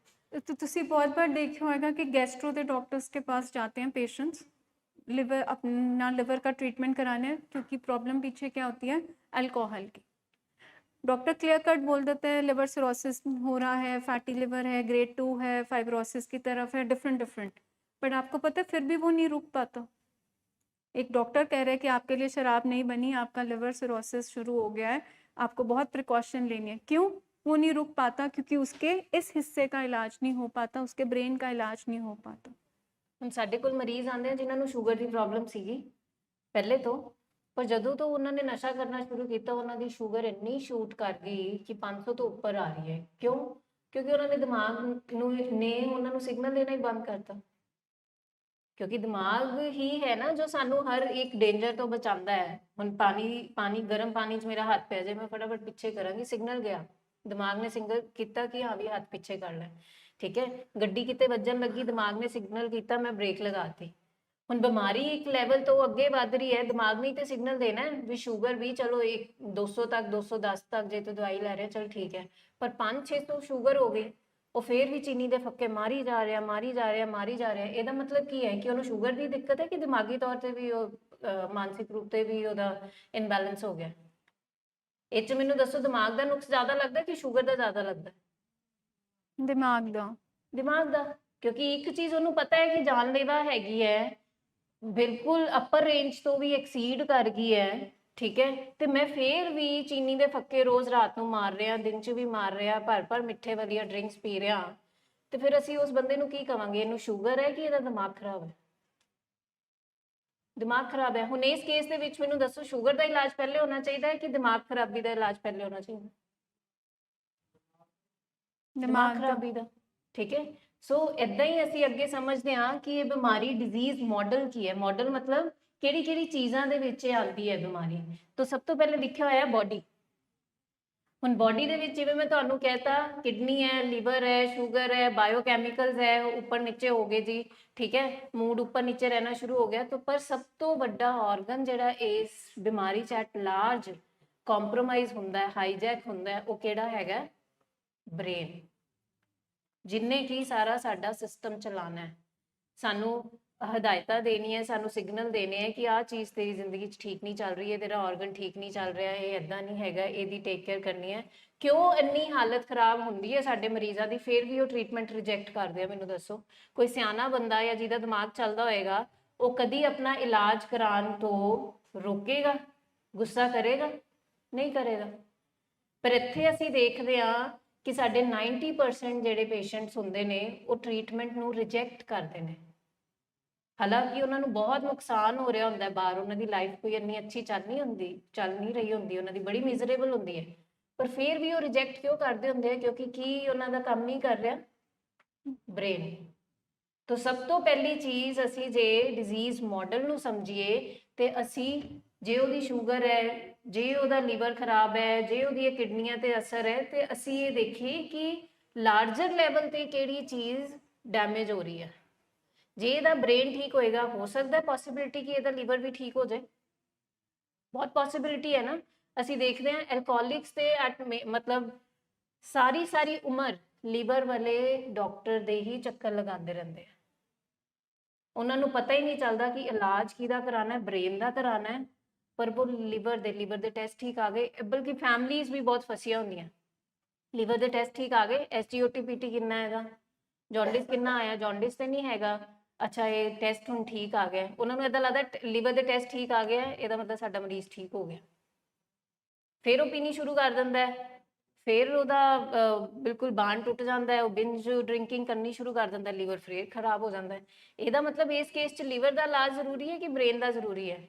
S1: तो तुसी बहुत बार देखा होगा कि गैस्ट्रो के डॉक्टर्स के पास जाते हैं पेशेंट्स लिवर, अपना लिवर का ट्रीटमेंट कराने, क्योंकि प्रॉब्लम पीछे क्या होती है? अल्कोहल की। डॉक्टर क्लियर कट बोल देते हैं लिवर सिरोसिस हो रहा है, फैटी लिवर है, ग्रेड 2 है, फाइब्रोसिस की तरफ है, डिफरेंट। बट आपको पता है फिर भी वो नहीं रुक पाता। एक डॉक्टर कह रहे हैं कि आपके लिए शराब नहीं बनी, आपका लिवर सिरोसिस शुरू हो गया है, आपको बहुत प्रिकॉशन लेनी है। क्यों वो नहीं रुक पाता? क्योंकि उसके इस हिस्से का इलाज नहीं हो पाता, उसके ब्रेन का इलाज नहीं हो पाता।
S2: ਹੁਣ ਸਾਡੇ ਕੋਲ ਮਰੀਜ਼ ਆਉਂਦੇ ਆ ਜਿਨ੍ਹਾਂ ਨੂੰ ਸ਼ੂਗਰ ਦੀ ਪ੍ਰੋਬਲਮ ਸੀਗੀ ਪਹਿਲੇ ਤੋਂ, ਪਰ ਜਦੋਂ ਤੋਂ ਉਹਨਾਂ ਨੇ ਨਸ਼ਾ ਕਰਨਾ ਸ਼ੁਰੂ ਕੀਤਾ, ਉਹਨਾਂ ਦੀ ਸ਼ੂਗਰ ਇੰਨੀ ਸ਼ੂਟ ਕਰ ਗਈ ਕਿ 500 ਤੋਂ ਉੱਪਰ ਆ ਰਹੀ ਹੈ। ਕਿਉਂ? ਕਿਉਂਕਿ ਉਹਨਾਂ ਦੇ ਦਿਮਾਗ ਨੂੰ ਉਹਨਾਂ ਨੂੰ ਸਿਗਨਲ ਦੇਣਾ ਹੀ ਬੰਦ ਕਰਤਾ। ਕਿਉਂਕਿ ਦਿਮਾਗ ਹੀ ਹੈ ਨਾ ਜੋ ਸਾਨੂੰ ਹਰ ਇੱਕ ਡੇਂਜਰ ਤੋਂ ਬਚਾਉਂਦਾ ਹੈ। ਹੁਣ ਪਾਣੀ ਗਰਮ ਪਾਣੀ 'ਚ ਮੇਰਾ ਹੱਥ ਪੈ ਜਾਏ, ਮੈਂ ਫਟਾਫਟ ਪਿੱਛੇ ਕਰਾਂਗੀ, ਸਿਗਨਲ ਗਿਆ, ਦਿਮਾਗ ਨੇ ਸਿਗਨਲ ਕੀਤਾ ਕਿ ਹਾਂ ਵੀ ਹੱਥ ਪਿੱਛੇ ਕਰ ਲੈ, ਠੀਕ ਹੈ। ਗੱਡੀ ਕਿਤੇ ਵੱਜਣ ਲੱਗੀ, ਦਿਮਾਗ ਨੇ ਸਿਗਨਲ ਕੀਤਾ, ਮੈਂ ਬ੍ਰੇਕ ਲਗਾਤੀ। ਹੁਣ ਬਿਮਾਰੀ ਇੱਕ ਲੈਵਲ ਤੋਂ ਅੱਗੇ ਵੱਧ ਰਹੀ ਹੈ, ਦਿਮਾਗ ਨੇ ਤੇ ਸਿਗਨਲ ਦੇਣਾ ਵੀ ਸ਼ੂਗਰ ਵੀ ਚਲੋ 200 ਤੱਕ, 210 ਤੱਕ ਜੇ ਤੂੰ ਦਵਾਈ ਲੈ ਰਿਹਾ ਚਲ ਠੀਕ ਹੈ, ਪਰ 500-600 ਸ਼ੂਗਰ ਹੋ ਗਈ, ਉਹ ਫੇਰ ਵੀ ਚੀਨੀ ਦੇ ਫੱਕੇ ਮਾਰੀ ਜਾ ਰਿਹਾ। ਇਹਦਾ ਮਤਲਬ ਕੀ ਹੈ ਕਿ ਉਹਨੂੰ ਸ਼ੂਗਰ ਦੀ ਦਿੱਕਤ ਹੈ ਕਿ ਦਿਮਾਗੀ ਤੌਰ ਤੇ ਵੀ ਉਹ ਮਾਨਸਿਕ ਰੂਪ ਤੇ ਵੀ ਉਹਦਾ ਇਨਬੈਲੈਂਸ ਹੋ ਗਿਆ। ਇਹ 'ਚ ਮੈਨੂੰ ਦੱਸੋ ਦਿਮਾਗ ਦਾ ਨੁਕਸ ਜ਼ਿਆਦਾ ਲੱਗਦਾ ਕਿ ਸ਼ੂਗਰ ਦਾ ਜ਼ਿਆਦਾ ਲੱਗਦਾ? ਦਿਮਾਗ ਦਾ। ਕਿਉਂਕਿ ਇੱਕ ਚੀਜ਼ ਉਹਨੂੰ ਪਤਾ ਹੈ ਕਿ ਜਾਨਲੇਵਾ ਹੈਗੀ ਹੈ, ਬਿਲਕੁਲ ਅਪਰ ਰੇਂਜ ਤੋਂ ਵੀ ਐਕਸੀਡ ਕਰ ਗਈ ਹੈ, ਠੀਕ ਹੈ, ਤੇ ਮੈਂ ਫੇਰ ਵੀ ਚੀਨੀ ਦੇ ਫੱਕੇ ਰੋਜ਼ ਰਾਤ ਨੂੰ ਮਾਰ ਰਿਹਾ, ਦਿਨ 'ਚ ਵੀ ਮਾਰ ਰਿਹਾ, ਭਰ ਮਿੱਠੇ ਵਾਲੀਆਂ ਡਰਿੰਕਸ ਪੀ ਰਿਹਾ, ਤੇ ਫਿਰ ਅਸੀਂ ਉਸ ਬੰਦੇ ਨੂੰ ਕੀ ਕਵਾਂਗੇ? ਇਹਨੂੰ ਸ਼ੂਗਰ ਹੈ ਕਿ ਇਹਦਾ ਦਿਮਾਗ ਖਰਾਬ ਹੈ? ਦਿਮਾਗ ਖਰਾਬ ਹੈ। ਹੁਣ ਇਸ ਕੇਸ ਦੇ ਵਿੱਚ ਮੈਨੂੰ ਦੱਸੋ, ਸ਼ੂਗਰ ਦਾ ਇਲਾਜ ਪਹਿਲੇ ਹੋਣਾ ਚਾਹੀਦਾ ਹੈ ਕਿ ਦਿਮਾਗ ਖਰਾਬੀ ਦਾ ਇਲਾਜ ਪਹਿਲੇ ਹੋਣਾ ਚਾਹੀਦਾ? ਦਿਮਾਗ ਖਰਾਬੀ ਦਾ, ਠੀਕ ਹੈ। ਸੋ ਇਦਾਂ ਹੀ ਅਸੀਂ ਅੱਗੇ ਸਮਝਦੇ ਹਾਂ ਕਿ ਇਹ ਬਿਮਾਰੀ ਡਿਜ਼ੀਜ਼ ਮਾਡਲ ਕੀ ਹੈ। ਮਾਡਲ ਮਤਲਬ ਕਿਹੜੀ ਕਿਹੜੀ ਚੀਜ਼ਾਂ ਦੇ ਵਿੱਚ ਇਹ ਆਉਂਦੀ ਹੈ ਬਿਮਾਰੀ। ਤਾਂ ਸਭ ਤੋਂ ਪਹਿਲੇ ਲਿਖਿਆ ਹੋਇਆ ਬੋਡੀ। ਹੁਣ ਬੋਡੀ ਦੇ ਵਿੱਚ ਜਿਵੇਂ ਮੈਂ ਤੁਹਾਨੂੰ ਕਹਿਤਾ, ਕਿਡਨੀ ਹੈ, ਲੀਵਰ ਹੈ, ਸ਼ੂਗਰ ਹੈ, ਬਾਇਓਕੈਮੀਕਲਸ ਹੈ, ਉੱਪਰ ਨੀਚੇ ਹੋ ਗਏ ਜੀ, ਠੀਕ ਹੈ, ਮੂਡ ਉੱਪਰ ਨੀਚੇ ਰਹਿਣਾ ਸ਼ੁਰੂ ਹੋ ਗਿਆ। ਤਾਂ ਪਰ ਸਭ ਤੋਂ ਵੱਡਾ ਆਰਗਨ ਜਿਹੜਾ ਇਸ ਬਿਮਾਰੀ 'ਚ ਐਟ ਲਾਰਜ ਕੰਪਰੋਮਾਈਜ਼ ਹੁੰਦਾ, ਹਾਈਜੈਕ ਹੁੰਦਾ, ਉਹ ਕਿਹੜਾ ਹੈਗਾ? ਬ੍ਰੇਨ, ਜਿੰਨੇ ਕੀ ਸਾਰਾ ਸਾਡਾ ਸਿਸਟਮ ਚਲਾਣਾ ਹੈ, ਸਾਨੂੰ ਹਦਾਇਤਾਂ ਦੇਣੀ ਹੈ, ਸਾਨੂੰ ਸਿਗਨਲ ਦੇਣੇ ਹੈ ਕਿ ਆਹ ਚੀਜ਼ ਤੇਰੀ ਜ਼ਿੰਦਗੀ 'ਚ ਠੀਕ ਨਹੀਂ ਚੱਲ ਰਹੀ ਹੈ, ਤੇਰਾ ਆਰਗਨ ਠੀਕ ਨਹੀਂ ਚੱਲ ਰਿਹਾ, ਇਹ ਇਦਾਂ ਨਹੀਂ ਹੈਗਾ, ਇਹਦੀ ਟੇਕ ਕੇਅਰ ਕਰਨੀ ਹੈ। ਕਿਉਂ ਇੰਨੀ ਹਾਲਤ ਖਰਾਬ ਹੁੰਦੀ ਹੈ ਸਾਡੇ ਮਰੀਜ਼ਾਂ ਦੀ, ਫਿਰ ਵੀ ਉਹ ਟ੍ਰੀਟਮੈਂਟ ਰਿਜੈਕਟ ਕਰਦੇ ਆ? ਮੈਨੂੰ ਦੱਸੋ, ਕੋਈ ਸਿਆਣਾ ਬੰਦਾ ਜਾਂ ਜਿਹਦਾ ਦਿਮਾਗ ਚੱਲਦਾ ਹੋਏਗਾ, ਉਹ ਕਦੀ ਆਪਣਾ ਇਲਾਜ ਕਰਾਉਣ ਤੋਂ ਰੋਕੇਗਾ? ਗੁੱਸਾ ਕਰੇਗਾ? ਨਹੀਂ ਕਰੇਗਾ। ਪਰ ਇੱਥੇ ਅਸੀਂ ਦੇਖਦੇ ਹਾਂ ਕਿ ਸਾਡੇ 90% ਜਿਹੜੇ ਪੇਸ਼ੈਂਟਸ ਹੁੰਦੇ ਨੇ ਉਹ ਟ੍ਰੀਟਮੈਂਟ ਨੂੰ ਰਿਜੈਕਟ ਕਰਦੇ ਨੇ। ਹਾਲਾਂਕਿ ਉਹਨਾਂ ਨੂੰ ਬਹੁਤ ਨੁਕਸਾਨ ਹੋ ਰਿਹਾ ਹੁੰਦਾ ਬਾਹਰ, ਉਹਨਾਂ ਦੀ ਲਾਈਫ ਕੋਈ ਇੰਨੀ ਅੱਛੀ ਚੱਲ ਨਹੀਂ ਰਹੀ ਹੁੰਦੀ, ਉਹਨਾਂ ਦੀ ਬੜੀ ਮਿਜ਼ਰੇਬਲ ਹੁੰਦੀ ਹੈ, ਪਰ ਫਿਰ ਵੀ ਉਹ ਰਿਜੈਕਟ ਕਿਉਂ ਕਰਦੇ ਹੁੰਦੇ ਆ? ਕਿਉਂਕਿ ਕੀ ਉਹਨਾਂ ਦਾ ਕੰਮ ਨਹੀਂ ਕਰ ਰਿਹਾ? ਬ੍ਰੇਨ। ਤਾਂ ਸਭ ਤੋਂ ਪਹਿਲੀ ਚੀਜ਼, ਅਸੀਂ ਜੇ ਡਿਜ਼ੀਜ਼ ਮਾਡਲ ਨੂੰ ਸਮਝੀਏ ਤੇ ਅਸੀਂ, ਜੇ ਉਹਦੀ ਸ਼ੂਗਰ ਹੈ, ਜੇ ਉਹਦਾ ਲੀਵਰ ਖਰਾਬ ਹੈ, ਜੇ ਉਹਦੀਆਂ ਕਿਡਨੀਆਂ ਤੇ ਅਸਰ ਹੈ, ਤੇ ਅਸੀਂ ਇਹ ਦੇਖੀਏ ਕਿ ਲਾਰਜਰ ਲੈਵਲ ਤੇ ਕਿਹੜੀ ਚੀਜ਼ ਡੈਮੇਜ ਹੋ ਰਹੀ ਹੈ। ਜੇ ਇਹਦਾ ਬ੍ਰੇਨ ਠੀਕ ਹੋਏਗਾ, ਹੋ ਸਕਦਾ ਪੋਸਿਬਿਲਿਟੀ ਕਿ ਇਹਦਾ ਲੀਵਰ ਵੀ ਠੀਕ ਹੋ ਜਾਏ, ਬਹੁਤ ਪੋਸਿਬਿਲਿਟੀ ਹੈ ਨਾ। ਅਸੀਂ ਦੇਖਦੇ ਹਾਂ ਐਲਕੋਹਲਿਕਸ ਤੇ ਮਤਲਬ ਸਾਰੀ ਉਮਰ ਲੀਵਰ ਵਾਲੇ ਡਾਕਟਰ ਦੇ ਹੀ ਚੱਕਰ ਲਗਾਉਂਦੇ ਰਹਿੰਦੇ ਆ। ਉਹਨਾਂ ਨੂੰ ਪਤਾ ਹੀ ਨਹੀਂ ਚੱਲਦਾ ਕਿ ਇਲਾਜ ਕਿਹਦਾ ਕਰਾਣਾ ਹੈ, ਬ੍ਰੇਨ ਦਾ ਕਰਾਣਾ ਹੈ, ਪਰ ਉਹ ਲੀਵਰ ਦੇ ਟੈਸਟ ਠੀਕ ਆ ਗਏ। ਬਲਕਿ ਫੈਮਲੀਜ਼ ਵੀ ਬਹੁਤ ਫਸੀਆਂ ਹੁੰਦੀਆਂ, ਲੀਵਰ ਦੇ ਟੈਸਟ ਠੀਕ ਆ ਗਏ, SGOT-PT ਕਿੰਨਾ ਹੈਗਾ, ਜੌਂਡਿਸ ਕਿੰਨਾ ਆਇਆ, ਜੌਂਡਿਸ ਤੇ ਨਹੀਂ ਹੈਗਾ, ਅੱਛਾ ਇਹ ਟੈਸਟ ਹੁਣ ਠੀਕ ਆ ਗਿਆ, ਉਹਨਾਂ ਨੂੰ ਇਦਾਂ ਲੱਗਦਾ ਲੀਵਰ ਦੇ ਟੈਸਟ ਠੀਕ ਆ ਗਿਆ, ਇਹਦਾ ਮਤਲਬ ਸਾਡਾ ਮਰੀਜ਼ ਠੀਕ ਹੋ ਗਿਆ। ਫਿਰ ਉਹ ਪੀਣੀ ਸ਼ੁਰੂ ਕਰ ਦਿੰਦਾ ਹੈ, ਫਿਰ ਉਹਦਾ ਬਿਲਕੁਲ ਬਾਂਹ ਟੁੱਟ ਜਾਂਦਾ ਹੈ, ਉਹ ਬਿੰਜ ਡਰਿੰਕਿੰਗ ਕਰਨੀ ਸ਼ੁਰੂ ਕਰ ਦਿੰਦਾ, ਲੀਵਰ ਫਿਰ ਖਰਾਬ ਹੋ ਜਾਂਦਾ ਹੈ। ਇਹਦਾ ਮਤਲਬ ਇਸ ਕੇਸ 'ਚ ਲੀਵਰ ਦਾ ਇਲਾਜ ਜ਼ਰੂਰੀ ਹੈ ਕਿ ਬ੍ਰੇਨ ਦਾ ਜ਼ਰੂਰੀ ਹੈ?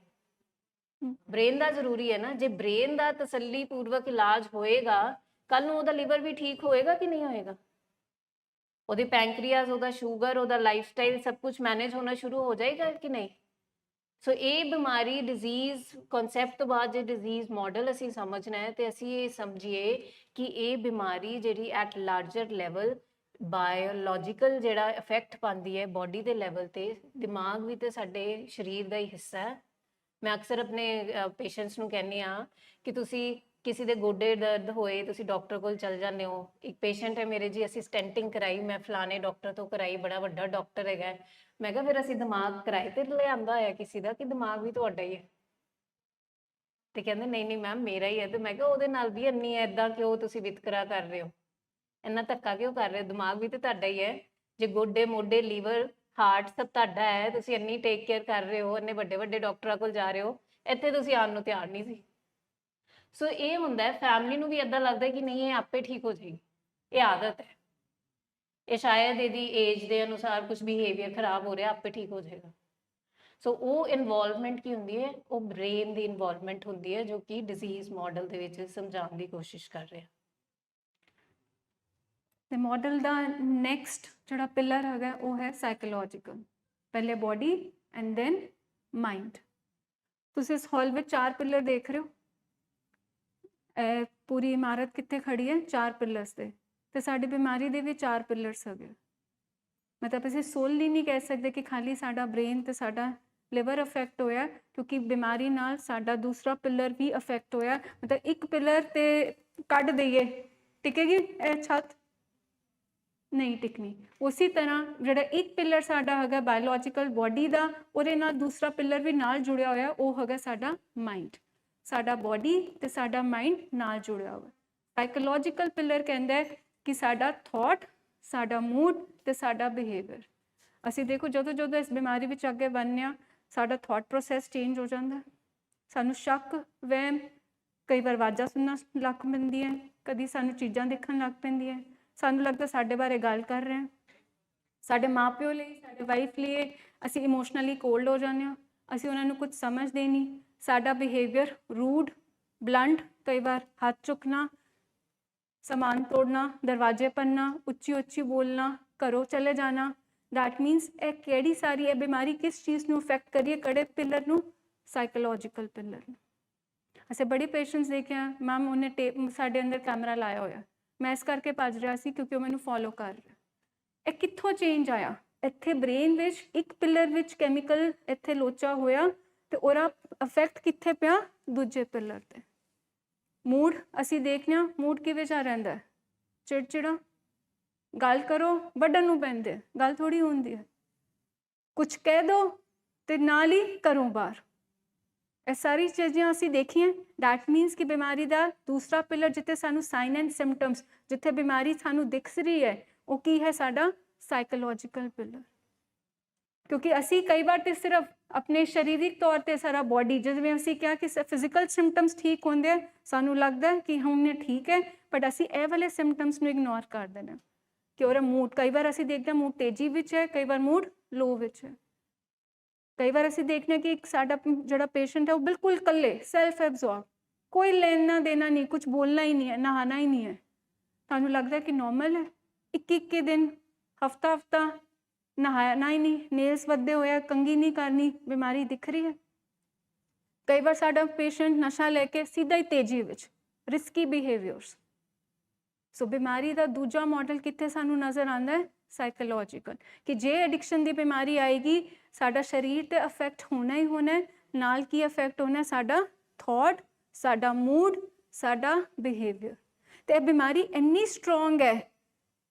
S2: ਬ੍ਰੇਨ ਦਾ ਜ਼ਰੂਰੀ ਹੈ ਨਾ। ਜੇ ਬ੍ਰੇਨ ਦਾ ਤਸੱਲੀ ਪੂਰਵਕ ਇਲਾਜ ਹੋਏਗਾ, ਕੱਲ ਨੂੰ ਉਹਦਾ ਲੀਵਰ ਵੀ ਠੀਕ ਹੋਏਗਾ ਕਿ ਨਹੀਂ ਹੋਏਗਾ? ਉਹਦੇ ਪੈਂਕਰੀਆਸ, ਉਹਦਾ ਸ਼ੂਗਰ, ਉਹਦਾ ਲਾਈਫਸਟਾਈਲ ਸਭ ਕੁਝ ਮੈਨੇਜ ਹੋਣਾ ਸ਼ੁਰੂ ਹੋ ਜਾਏਗਾ ਕਿ ਨਹੀਂ? ਸੋ ਇਹ ਬਿਮਾਰੀ ਡਿਜ਼ੀਜ਼ ਕਨਸੈਪਟ ਤੋਂ ਬਾਅਦ ਜੇ ਡਿਜ਼ੀਜ਼ ਮਾਡਲ ਅਸੀਂ ਸਮਝਣਾ ਹੈ, ਤੇ ਅਸੀਂ ਇਹ ਸਮਝੀਏ ਕਿ ਇਹ ਬਿਮਾਰੀ ਜਿਹੜੀ ਐਟ ਲਾਰਜਰ ਲੈਵਲ ਬਾਇਓਲੋਜੀਕਲ ਜਿਹੜਾ ਇਫੈਕਟ ਪਾਉਂਦੀ ਹੈ ਬੋਡੀ ਦੇ ਲੈਵਲ ਤੇ, ਦਿਮਾਗ ਵੀ ਤੇ ਸਾਡੇ ਸਰੀਰ ਦਾ ਹੀ ਹਿੱਸਾ ਹੈ। ਮੈਂ ਅਕਸਰ ਆਪਣੇ ਪੇਸ਼ੈਂਟਸ ਨੂੰ ਕਹਿੰਦੀ ਆ ਕਿ ਤੁਸੀਂ ਕਿਸੇ ਦੇ ਗੋਡੇ ਦਰਦ ਹੋਏ, ਤੁਸੀਂ ਡਾਕਟਰ ਕੋਲ ਚਲ ਜਾਂਦੇ ਹੋ। ਇੱਕ ਪੇਸ਼ੈਂਟ ਹੈ ਮੇਰੇ ਜੀ, ਅਸੀਂ ਸਟੈਂਟਿੰਗ ਕਰਾਈ, ਮੈਂ ਫਲਾਣੇ ਡਾਕਟਰ ਤੋਂ ਕਰਾਈ, ਬੜਾ ਵੱਡਾ ਡਾਕਟਰ ਹੈਗਾ। ਮੈਂ ਕਿਹਾ ਫਿਰ ਅਸੀਂ ਦਿਮਾਗ ਕਿਰਾਏ ਤੇ ਲਿਆਂਦਾ ਹੋਇਆ ਕਿਸੇ ਦਾ ਕਿ ਦਿਮਾਗ ਵੀ ਤੁਹਾਡਾ ਹੀ ਹੈ? ਤੇ ਕਹਿੰਦੇ ਨਹੀਂ ਨਹੀਂ ਮੈਮ ਮੇਰਾ ਹੀ ਹੈ। ਤੇ ਮੈਂ ਕਿਹਾ ਉਹਦੇ ਨਾਲ ਵੀ ਇੰਨੀ ਹੈ, ਏਦਾਂ ਕਿਉਂ ਤੁਸੀਂ ਵਿਤਕਰਾ ਕਰ ਰਹੇ ਹੋ, ਇੰਨਾ ਧੱਕਾ ਕਿਉਂ ਕਰ ਰਹੇ ਹੋ? ਦਿਮਾਗ ਵੀ ਤੇ ਤੁਹਾਡਾ ਹੀ ਹੈ। ਜੇ ਗੋਡੇ ਮੋਢੇ ਲੀਵਰ ਹਾਰਟ ਸਭ ਤੁਹਾਡਾ ਹੈ, ਤੁਸੀਂ ਇੰਨੀ ਟੇਕ ਕੇਅਰ ਕਰ ਰਹੇ ਹੋ, ਇੰਨੇ ਵੱਡੇ ਵੱਡੇ ਡਾਕਟਰਾਂ ਕੋਲ ਜਾ ਰਹੇ ਹੋ, ਇੱਥੇ ਤੁਸੀਂ ਆਉਣ ਨੂੰ ਤਿਆਰ ਨਹੀਂ ਸੀ। ਸੋ ਇਹ ਹੁੰਦਾ, ਫੈਮਿਲੀ ਨੂੰ ਵੀ ਏਦਾਂ ਲੱਗਦਾ ਕਿ ਨਹੀਂ ਇਹ ਆਪੇ ਠੀਕ ਹੋ ਜਾਏਗੀ, ਇਹ ਆਦਤ ਹੈ, ਇਹ ਸ਼ਾਇਦ ਇਹਦੀ ਏਜ ਦੇ ਅਨੁਸਾਰ ਕੁਝ ਬਿਹੇਵੀਅਰ ਖਰਾਬ ਹੋ ਰਿਹਾ, ਆਪੇ ਠੀਕ ਹੋ ਜਾਏਗਾ। ਸੋ ਉਹ ਇਨਵੋਲਵਮੈਂਟ ਕੀ ਹੁੰਦੀ ਹੈ? ਉਹ ਬ੍ਰੇਨ ਦੀ ਇਨਵੋਲਵਮੈਂਟ ਹੁੰਦੀ ਹੈ, ਜੋ ਕਿ ਡਿਜ਼ੀਜ਼ ਮਾਡਲ ਦੇ ਵਿੱਚ ਸਮਝਾਉਣ ਦੀ ਕੋਸ਼ਿਸ਼ ਕਰ ਰਿਹਾ।
S1: ਤੇ ਮਾਡਲ ਦਾ ਨੈਕਸਟ ਜਿਹੜਾ ਪਿਲਰ ਹੈਗਾ ਉਹ ਹੈ ਸਾਈਕੋਲੋਜੀਕਲ। ਪਹਿਲੇ ਬੋਡੀ ਐਂਡ ਦੈਨ ਮਾਈਂਡ। ਤੁਸੀਂ ਇਸ ਹਾਲ ਵਿੱਚ 4 ਪਿਲਰ ਦੇਖ ਰਹੇ ਹੋ, ਪੂਰੀ ਇਮਾਰਤ ਕਿੱਥੇ ਖੜੀ ਹੈ? 4 ਪਿਲਰਸ ਤੇ। ਤੇ ਸਾਡੀ ਬਿਮਾਰੀ ਦੇ ਵੀ 4 ਪਿਲਰਸ ਹੈਗੇ। ਮਤਲਬ ਅਸੀਂ ਸੋਲਲੀ ਨਹੀਂ ਕਹਿ ਸਕਦੇ ਕਿ ਖਾਲੀ ਸਾਡਾ ਬ੍ਰੇਨ ਤੇ ਸਾਡਾ ਲਿਵਰ ਅਫੈਕਟ ਹੋਇਆ, ਕਿਉਂਕਿ ਬਿਮਾਰੀ ਨਾਲ ਸਾਡਾ ਦੂਸਰਾ ਪਿਲਰ ਵੀ ਅਫੈਕਟ ਹੋਇਆ। ਮਤਲਬ ਇੱਕ ਪਿਲਰ ਤੇ ਕੱਢ ਦਈਏ, ਟਿਕੇਗੀ ਇਹ ਛੱਤ? ਨਹੀਂ ਟਿਕਣੀ। ਉਸੇ ਤਰ੍ਹਾਂ ਜਿਹੜਾ ਇੱਕ ਪਿਲਰ ਸਾਡਾ ਹੈਗਾ ਬਾਇਓਲੋਜੀਕਲ ਬੋਡੀ ਦਾ, ਉਹਦੇ ਨਾਲ ਦੂਸਰਾ ਪਿਲਰ ਵੀ ਨਾਲ ਜੁੜਿਆ ਹੋਇਆ, ਉਹ ਹੈਗਾ ਸਾਡਾ ਮਾਈਂਡ। ਸਾਡਾ ਬੋਡੀ ਤੇ ਸਾਡਾ ਮਾਈਂਡ ਨਾਲ ਜੁੜਿਆ ਹੋਇਆ। ਸਾਈਕੋਲੋਜੀਕਲ ਪਿਲਰ ਕਹਿੰਦਾ ਹੈ ਕਿ ਸਾਡਾ ਥਾਟ, ਸਾਡਾ ਮੂਡ ਤੇ ਸਾਡਾ ਬਿਹੇਵੀਅਰ। ਅਸੀਂ ਦੇਖੋ ਜਦੋਂ ਜਦੋਂ ਇਸ ਬਿਮਾਰੀ ਵਿੱਚ ਅੱਗੇ ਵਧਦੇ ਹਾਂ, ਸਾਡਾ ਥਾਟ ਪ੍ਰੋਸੈਸ ਚੇਂਜ ਹੋ ਜਾਂਦਾ, ਸਾਨੂੰ ਸ਼ੱਕ ਵਹਿਮ, ਕਈ ਵਾਰ ਆਵਾਜ਼ਾਂ ਸੁਣਨਾ ਲੱਗ ਪੈਂਦੀਆਂ, ਕਦੀ ਸਾਨੂੰ ਚੀਜ਼ਾਂ ਦੇਖਣ ਲੱਗ ਪੈਂਦੀਆਂ, ਸਾਨੂੰ ਲੱਗਦਾ ਸਾਡੇ ਬਾਰੇ ਗੱਲ ਕਰ ਰਹੇ ਆ। ਸਾਡੇ ਮਾਪਿਓ ਲਈ, ਸਾਡੇ ਵਾਈਫ ਲਈ ਅਸੀਂ ਇਮੋਸ਼ਨਲੀ ਕੋਲਡ ਹੋ ਜਾਂਦੇ ਹਾਂ, ਅਸੀਂ ਉਹਨਾਂ ਨੂੰ ਕੁਝ ਸਮਝਦੇ ਨਹੀਂ, ਸਾਡਾ ਬਿਹੇਵੀਅਰ ਰੂਡ, ਬਲੰਟ, ਕਈ ਵਾਰ ਹੱਥ ਚੁੱਕਣਾ, ਸਮਾਨ ਤੋੜਨਾ, ਦਰਵਾਜ਼ੇ ਭੰਨਣਾ, ਉੱਚੀ ਉੱਚੀ ਬੋਲਣਾ, ਘਰੋਂ ਚਲੇ ਜਾਣਾ। ਦੈਟ ਮੀਨਸ ਇਹ ਕਿਹੜੀ ਸਾਰੀ ਇਹ ਬਿਮਾਰੀ ਕਿਸ ਚੀਜ਼ ਨੂੰ ਇਫੈਕਟ ਕਰੀਏ, ਕਿਹੜੇ ਪਿਲਰ ਨੂੰ? ਸਾਈਕੋਲੋਜੀਕਲ ਪਿਲਰ ਨੂੰ। ਅਸੀਂ ਬੜੀ ਪੇਸ਼ੈਂਟਸ ਦੇਖਿਆ, ਮੈਮ ਉਹਨੇ ਸਾਡੇ ਅੰਦਰ ਕੈਮਰਾ ਲਾਇਆ ਹੋਇਆ, ਮੈਂ ਇਸ ਕਰਕੇ ਭੱਜ ਰਿਹਾ ਸੀ ਕਿਉਂਕਿ ਉਹ ਮੈਨੂੰ ਫੋਲੋ ਕਰ ਰਿਹਾ। ਇਹ ਕਿੱਥੋਂ ਚੇਂਜ ਆਇਆ? ਇੱਥੇ ਬ੍ਰੇਨ ਵਿੱਚ ਇੱਕ ਪਿਲਰ ਵਿੱਚ ਕੈਮੀਕਲ ਇੱਥੇ ਲੋਚਾ ਹੋਇਆ ਤੇ ਉਹਦਾ ਇਫੈਕਟ ਕਿੱਥੇ ਪਿਆ? ਦੂਜੇ ਪਿਲਰ ਤੇ। ਮੂਡ ਅਸੀਂ ਦੇਖਦੇ ਹਾਂ, ਮੂਡ ਕਿਵੇਂ ਜਾ ਰਹਿੰਦਾ? ਚਿੜਚਿੜਾ, ਗੱਲ ਕਰੋ ਵੱਢਣ ਨੂੰ ਪੈਂਦੇ, ਗੱਲ ਥੋੜੀ ਹੁੰਦੀ ਹੈ। ਕੁਛ ਕਹਿ ਦੋ ਤੇ ਨਾਲ ਹੀ ਘਰੋਂ ਬਾਹਰ। ਇਹ ਸਾਰੀ ਚੀਜ਼ਾਂ ਅਸੀਂ ਦੇਖੀਆਂ। ਡੈਟ ਮੀਨਸ ਕਿ ਬਿਮਾਰੀ ਦਾ ਦੂਸਰਾ ਪਿਲਰ ਜਿੱਥੇ ਸਾਨੂੰ ਸਾਈਨ ਐਂਡ ਸਿੰਪਟਮਸ, ਜਿੱਥੇ ਬਿਮਾਰੀ ਸਾਨੂੰ ਦਿਖ ਰਹੀ ਹੈ, ਉਹ ਕੀ ਹੈ? ਸਾਡਾ ਸਾਈਕੋਲੋਜੀਕਲ ਪਿਲਰ। ਕਿਉਂਕਿ ਅਸੀਂ ਕਈ ਵਾਰ ਤੇ ਸਿਰਫ ਆਪਣੇ ਸਰੀਰਕ ਤੌਰ ਤੇ ਸਾਰਾ ਬੋਡੀ, ਜਿਵੇਂ ਅਸੀਂ ਕਿਹਾ ਕਿ ਫਿਜ਼ੀਕਲ ਸਿੰਪਟਮਸ ਠੀਕ ਹੁੰਦੇ ਆ, ਸਾਨੂੰ ਲੱਗਦਾ ਕਿ ਹੁਣ ਇਹ ਠੀਕ ਹੈ, ਬਟ ਅਸੀਂ ਇਹ ਵਾਲੇ ਸਿੰਪਟਮਸ ਨੂੰ ਇਗਨੋਰ ਕਰ ਦਿੰਦੇ ਹਾਂ। ਕਿ ਉਹਦਾ ਮੂਡ, ਕਈ ਵਾਰ ਅਸੀਂ ਦੇਖਦੇ ਹਾਂ ਮੂਡ ਤੇਜ਼ੀ ਵਿੱਚ ਹੈ, ਕਈ ਵਾਰ ਮੂਡ ਲੋ ਵਿੱਚ ਹੈ। ਕਈ ਵਾਰ ਅਸੀਂ ਦੇਖਦੇ ਹਾਂ ਕਿ ਇੱਕ ਸਾਡਾ ਜਿਹੜਾ ਪੇਸ਼ੈਂਟ ਹੈ ਉਹ ਬਿਲਕੁਲ ਇਕੱਲੇ, ਸੈਲਫ ਐਬਜ਼ੋਰਬ, ਕੋਈ ਲੈਣਾ ਦੇਣਾ ਨਹੀਂ, ਕੁਝ ਬੋਲਣਾ ਹੀ ਨਹੀਂ ਹੈ, ਨਹਾਣਾ ਹੀ ਨਹੀਂ ਹੈ। ਤੁਹਾਨੂੰ ਲੱਗਦਾ ਕਿ ਨੋਰਮਲ ਹੈ? 21 ਦਿਨ, ਹਫਤਾ ਨਹਾਣਾ ਹੀ ਨਹੀਂ, ਨੇਲਸ ਵੱਧੇ ਹੋਇਆ, ਕੰਘੀ ਨਹੀਂ ਕਰਨੀ, ਬਿਮਾਰੀ ਦਿਖ ਰਹੀ ਹੈ। ਕਈ ਵਾਰ ਸਾਡਾ ਪੇਸ਼ੈਂਟ ਨਸ਼ਾ ਲੈ ਕੇ ਸਿੱਧਾ ਹੀ ਤੇਜ਼ੀ ਵਿੱਚ, ਰਿਸਕੀ ਬਿਹੇਵੀਅਰਸ। ਸੋ ਬਿਮਾਰੀ ਦਾ ਦੂਜਾ ਮਾਡਲ ਕਿੱਥੇ ਸਾਨੂੰ ਨਜ਼ਰ ਆਉਂਦਾ ਹੈ? ਸਾਈਕੋਲੋਜੀਕਲ। ਕਿ ਜੇ ਐਡਿਕਸ਼ਨ ਦੀ ਬਿਮਾਰੀ ਆਏਗੀ, ਸਾਡਾ ਸਰੀਰ ਤੇ ਅਫੈਕਟ ਹੋਣਾ ਹੀ ਹੋਣਾ, ਨਾਲ ਕੀ ਅਫੈਕਟ ਹੋਣਾ? ਸਾਡਾ ਥਾਟ, ਸਾਡਾ ਮੂਡ, ਸਾਡਾ ਬਿਹੇਵੀਅਰ। ਤੇ ਇਹ ਬਿਮਾਰੀ ਇੰਨੀ ਸਟਰੋਂਗ ਹੈ,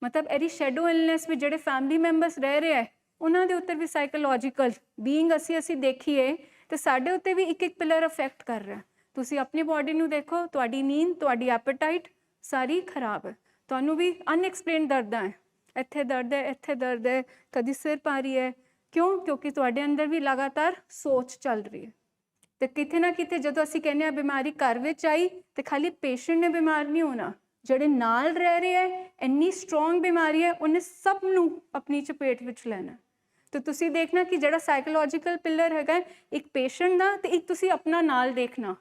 S1: ਮਤਲਬ ਇਹਦੀ ਸ਼ੈਡੋ ਇਲਨੈਸ ਵੀ ਜਿਹੜੇ ਫੈਮਿਲੀ ਮੈਂਬਰਸ ਰਹਿ ਰਹੇ ਹੈ, ਉਹਨਾਂ ਦੇ ਉੱਤੇ ਵੀ ਸਾਈਕੋਲੋਜੀਕਲ ਬੀਇੰਗ ਅਸੀਂ ਦੇਖੀਏ ਤੇ ਸਾਡੇ ਉੱਤੇ ਵੀ ਇੱਕ ਇੱਕ ਪਿਲਰ ਅਫੈਕਟ ਕਰ ਰਿਹਾ। ਤੁਸੀਂ ਆਪਣੀ ਬੋਡੀ ਨੂੰ ਦੇਖੋ, ਤੁਹਾਡੀ ਨੀਂਦ, ਤੁਹਾਡੀ ਐਪੇਟਾਈਟ ਸਾਰੀ ਖਰਾਬ ਹੈ। ਤੁਹਾਨੂੰ ਵੀ ਅਨਐਕਸਪਲੇਨਡ ਦਰਦਾਂ ਹੈ, ਇੱਥੇ ਦਰਦ ਹੈ, ਇੱਥੇ ਦਰਦ ਹੈ, ਕਦੀ ਸਿਰ ਭਾਰੀ ਹੈ। ਕਿਉਂ? ਕਿਉਂਕਿ ਤੁਹਾਡੇ ਅੰਦਰ ਵੀ ਲਗਾਤਾਰ ਸੋਚ ਚੱਲ ਰਹੀ ਹੈ। ਤੇ ਕਿਤੇ ਨਾ ਕਿਤੇ ਜਦੋਂ ਅਸੀਂ ਕਹਿੰਦੇ ਹਾਂ ਬਿਮਾਰੀ ਘਰ ਵਿੱਚ ਆਈ, ਤੇ ਖਾਲੀ ਪੇਸ਼ੈਂਟ ਨੇ ਬਿਮਾਰ ਨਹੀਂ ਹੋਣਾ, ਜਿਹੜੇ ਨਾਲ ਰਹਿ ਰਹੇ ਹੈ, ਇੰਨੀ ਸਟਰੋਂਗ ਬਿਮਾਰੀ ਹੈ, ਉਹਨੇ ਸਭ ਨੂੰ ਆਪਣੀ ਚਪੇਟ ਵਿੱਚ ਲੈਣਾ। ਤੇ ਤੁਸੀਂ ਦੇਖਣਾ ਕਿ ਜਿਹੜਾ ਸਾਈਕੋਲੋਜੀਕਲ ਪਿਲਰ ਹੈਗਾ, ਇੱਕ ਪੇਸ਼ੈਂਟ ਦਾ ਤੇ ਇੱਕ ਤੁਸੀਂ ਆਪਣਾ ਨਾਲ ਦੇਖਣਾ।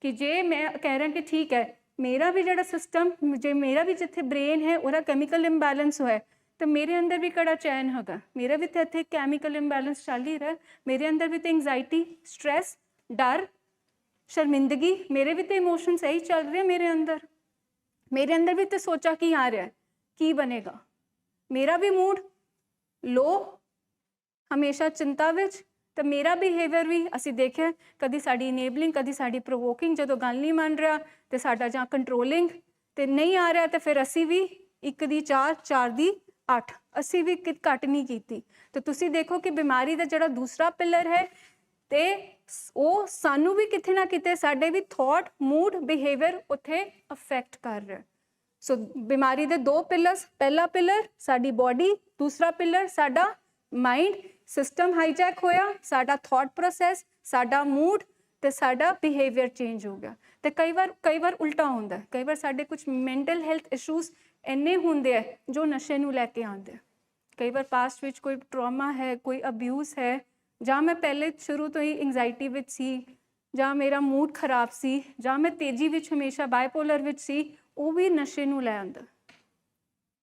S1: ਕਿ ਜੇ ਮੈਂ ਕਹਿ ਰਿਹਾ ਕਿ ਠੀਕ ਹੈ, ਮੇਰਾ ਵੀ ਜਿਹੜਾ ਸਿਸਟਮ, ਜੇ ਮੇਰਾ ਵੀ ਜਿੱਥੇ ਬ੍ਰੇਨ ਹੈ ਉਹਦਾ ਕੈਮੀਕਲ ਇੰਬੈਲੈਂਸ ਹੋਇਆ, ਤੇ ਮੇਰੇ ਅੰਦਰ ਵੀ ਕਿਹੜਾ ਚੈਨ ਹੈਗਾ? ਮੇਰਾ ਵੀ ਤਾਂ ਇੱਥੇ ਕੈਮੀਕਲ ਇੰਬੈਲੈਂਸ ਚੱਲ ਹੀ ਰਿਹਾ। ਮੇਰੇ ਅੰਦਰ ਵੀ ਤਾਂ ਐਂਗਜ਼ਾਇਟੀ, ਸਟ੍ਰੈਸ, ਡਰ, ਸ਼ਰਮਿੰਦਗੀ, ਮੇਰੇ ਵੀ ਤਾਂ ਇਮੋਸ਼ਨਸ ਇਹੀ ਚੱਲ ਰਹੇ ਮੇਰੇ ਅੰਦਰ। ਮੇਰੇ ਅੰਦਰ ਵੀ ਤਾਂ ਸੋਚਾਂ ਕੀ ਆ ਰਿਹਾ, ਕੀ ਬਣੇਗਾ। ਮੇਰਾ ਵੀ ਮੂਡ ਲੋ, ਹਮੇਸ਼ਾ ਚਿੰਤਾ ਵਿੱਚ, ਤੇ ਮੇਰਾ ਬਿਹੇਵੀਅਰ ਵੀ ਅਸੀਂ ਦੇਖਿਆ ਕਦੀ ਸਾਡੀ ਇਨੇਬਲਿੰਗ, ਕਦੀ ਸਾਡੀ ਪ੍ਰੋਵੋਕਿੰਗ। ਜਦੋਂ ਗੱਲ ਨਹੀਂ ਮੰਨ ਰਿਹਾ ਤੇ ਸਾਡਾ ਜਾਂ ਕੰਟਰੋਲਿੰਗ, ਤੇ ਨਹੀਂ ਆ ਰਿਹਾ ਤੇ ਫਿਰ ਅਸੀਂ ਵੀ 1 ਦੀ 4, 4 ਦੀ 8, ਅਸੀਂ ਵੀ ਘੱਟ ਨਹੀਂ ਕੀਤੀ। ਤੇ ਤੁਸੀਂ ਦੇਖੋ ਕਿ ਬਿਮਾਰੀ ਦਾ ਜਿਹੜਾ ਦੂਸਰਾ ਪਿਲਰ ਹੈ, ਤੇ ਉਹ ਸਾਨੂੰ ਵੀ ਕਿਤੇ ਨਾ ਕਿਤੇ ਸਾਡੇ ਵੀ ਥਾਟ, ਮੂਡ, ਬਿਹੇਵੀਅਰ ਉੱਥੇ ਅਫੈਕਟ ਕਰ ਰਿਹਾ। ਸੋ ਬਿਮਾਰੀ ਦੇ 2 ਪਿਲਰਸ, ਪਹਿਲਾ ਪਿਲਰ ਸਾਡੀ ਬੋਡੀ, ਦੂਸਰਾ ਪਿਲਰ ਸਾਡਾ ਮਾਈਂਡ। ਸਿਸਟਮ ਹਾਈਜੈਕ ਹੋਇਆ, ਸਾਡਾ ਥਾਟ ਪ੍ਰੋਸੈਸ, ਸਾਡਾ ਮੂਡ ਤੇ ਸਾਡਾ ਬਿਹੇਵੀਅਰ ਚੇਂਜ ਹੋ ਗਿਆ। ਤੇ ਕਈ ਵਾਰ ਉਲਟਾ ਹੁੰਦਾ, ਕਈ ਵਾਰ ਸਾਡੇ ਕੁਝ ਮੈਂਟਲ ਹੈਲਥ ਇਸ਼ੂਜ਼ ਇੰਨੇ ਹੁੰਦੇ ਆ ਜੋ ਨਸ਼ੇ ਨੂੰ ਲੈ ਕੇ ਆਉਂਦੇ। ਕਈ ਵਾਰ ਪਾਸਟ ਵਿੱਚ ਕੋਈ ਟਰਾਮਾ ਹੈ, ਕੋਈ ਅਬਿਊਜ਼ ਹੈ, ਜਾਂ ਮੈਂ ਪਹਿਲੇ ਸ਼ੁਰੂ ਤੋਂ ਹੀ ਐਂਗਜ਼ਾਇਟੀ ਵਿੱਚ ਸੀ, ਜਾਂ ਮੇਰਾ ਮੂਡ ਖਰਾਬ ਸੀ, ਜਾਂ ਮੈਂ ਤੇਜ਼ੀ ਵਿੱਚ ਹਮੇਸ਼ਾ ਬਾਈਪੋਲਰ ਵਿੱਚ ਸੀ, ਉਹ ਵੀ ਨਸ਼ੇ ਨੂੰ ਲੈ ਆਉਂਦਾ।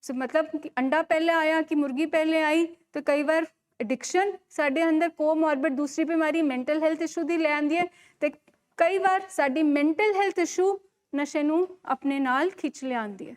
S1: ਸੋ ਮਤਲਬ ਕਿ ਅੰਡਾ ਪਹਿਲੇ ਆਇਆ ਕਿ ਮੁਰਗੀ ਪਹਿਲੇ ਆਈ। ਤੇ ਕਈ ਵਾਰ ਐਡਿਕਸ਼ਨ ਸਾਡੇ ਅੰਦਰ ਕੋਮੋਰਬਿਡ ਦੂਸਰੀ ਬਿਮਾਰੀ ਮੈਂਟਲ ਹੈਲਥ ਇਸ਼ੂ ਦੀ ਲੈ ਆਉਂਦੀ ਹੈ, ਤੇ ਕਈ ਵਾਰ ਸਾਡੀ ਮੈਂਟਲ ਹੈਲਥ ਇਸ਼ੂ ਨਸ਼ੇ ਨੂੰ ਆਪਣੇ ਨਾਲ ਖਿੱਚ ਲਿਆਉਂਦੀ ਹੈ।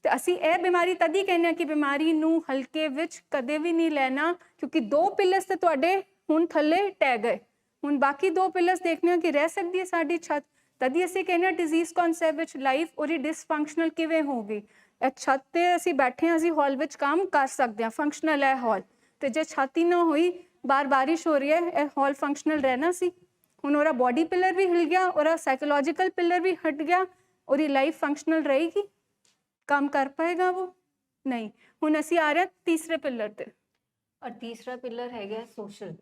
S1: ਤੇ ਅਸੀਂ ਇਹ ਬਿਮਾਰੀ ਤਦ ਹੀ ਕਹਿੰਦੇ ਹਾਂ ਕਿ ਬਿਮਾਰੀ ਨੂੰ ਹਲਕੇ ਵਿੱਚ ਕਦੇ ਵੀ ਨਹੀਂ ਲੈਣਾ, ਕਿਉਂਕਿ 2 ਪਿਲਰਸ ਤੇ ਤੁਹਾਡੇ ਹੁਣ ਥੱਲੇ ਟਹਿ ਗਏ। ਹੁਣ ਬਾਕੀ 2 ਪਿਲਰਸ ਦੇਖਣੇ ਆ ਕਿ ਰਹਿ ਸਕਦੀ ਹੈ ਸਾਡੀ ਛੱਤ। ਤਦ ਹੀ ਅਸੀਂ ਕਹਿੰਦੇ ਹਾਂ ਡਿਜ਼ੀਜ਼ ਕਨਸੈਪਟ ਵਿੱਚ ਲਾਈਫ ਉਹਦੀ ਡਿਸਫੰਕਸ਼ਨਲ ਕਿਵੇਂ ਹੋ ਗਈ। ਇਹ ਛੱਤ ਤੇ ਅਸੀਂ ਬੈਠੇ ਹਾਂ, ਅਸੀਂ ਹਾਲ ਵਿੱਚ ਕੰਮ ਕਰ ਸਕਦੇ ਹਾਂ, ਫੰਕਸ਼ਨਲ ਹੈ ਹਾਲ। ਤੇ ਜੇ ਛੱਤ ਹੀ ਨਾ ਹੋਈ, ਬਾਹਰ ਬਾਰਿਸ਼ ਹੋ ਰਹੀ ਹੈ, ਇਹ ਹਾਲ ਫੰਕਸ਼ਨਲ ਰਹਿਣਾ ਸੀ? ਹੁਣ ਉਹਦਾ ਬੋਡੀ ਪਿਲਰ ਵੀ ਹਿਲ ਗਿਆ, ਉਹਦਾ ਸਾਈਕੋਲੋਜੀਕਲ ਪਿਲਰ ਵੀ ਹਟ ਗਿਆ, ਉਹਦੀ ਲਾਈਫ ਫੰਕਸ਼ਨਲ ਰਹੇਗੀ? ਕੰਮ ਕਰ ਪਾਏਗਾ ਉਹ? ਨਹੀਂ। ਹੁਣ ਅਸੀਂ ਆ ਰਹੇ ਤੀਸਰੇ ਪਿਲਰ ਤੇ।
S2: ਔਰ ਤੀਸਰਾ ਪਿਲਰ ਹੈਗਾ social.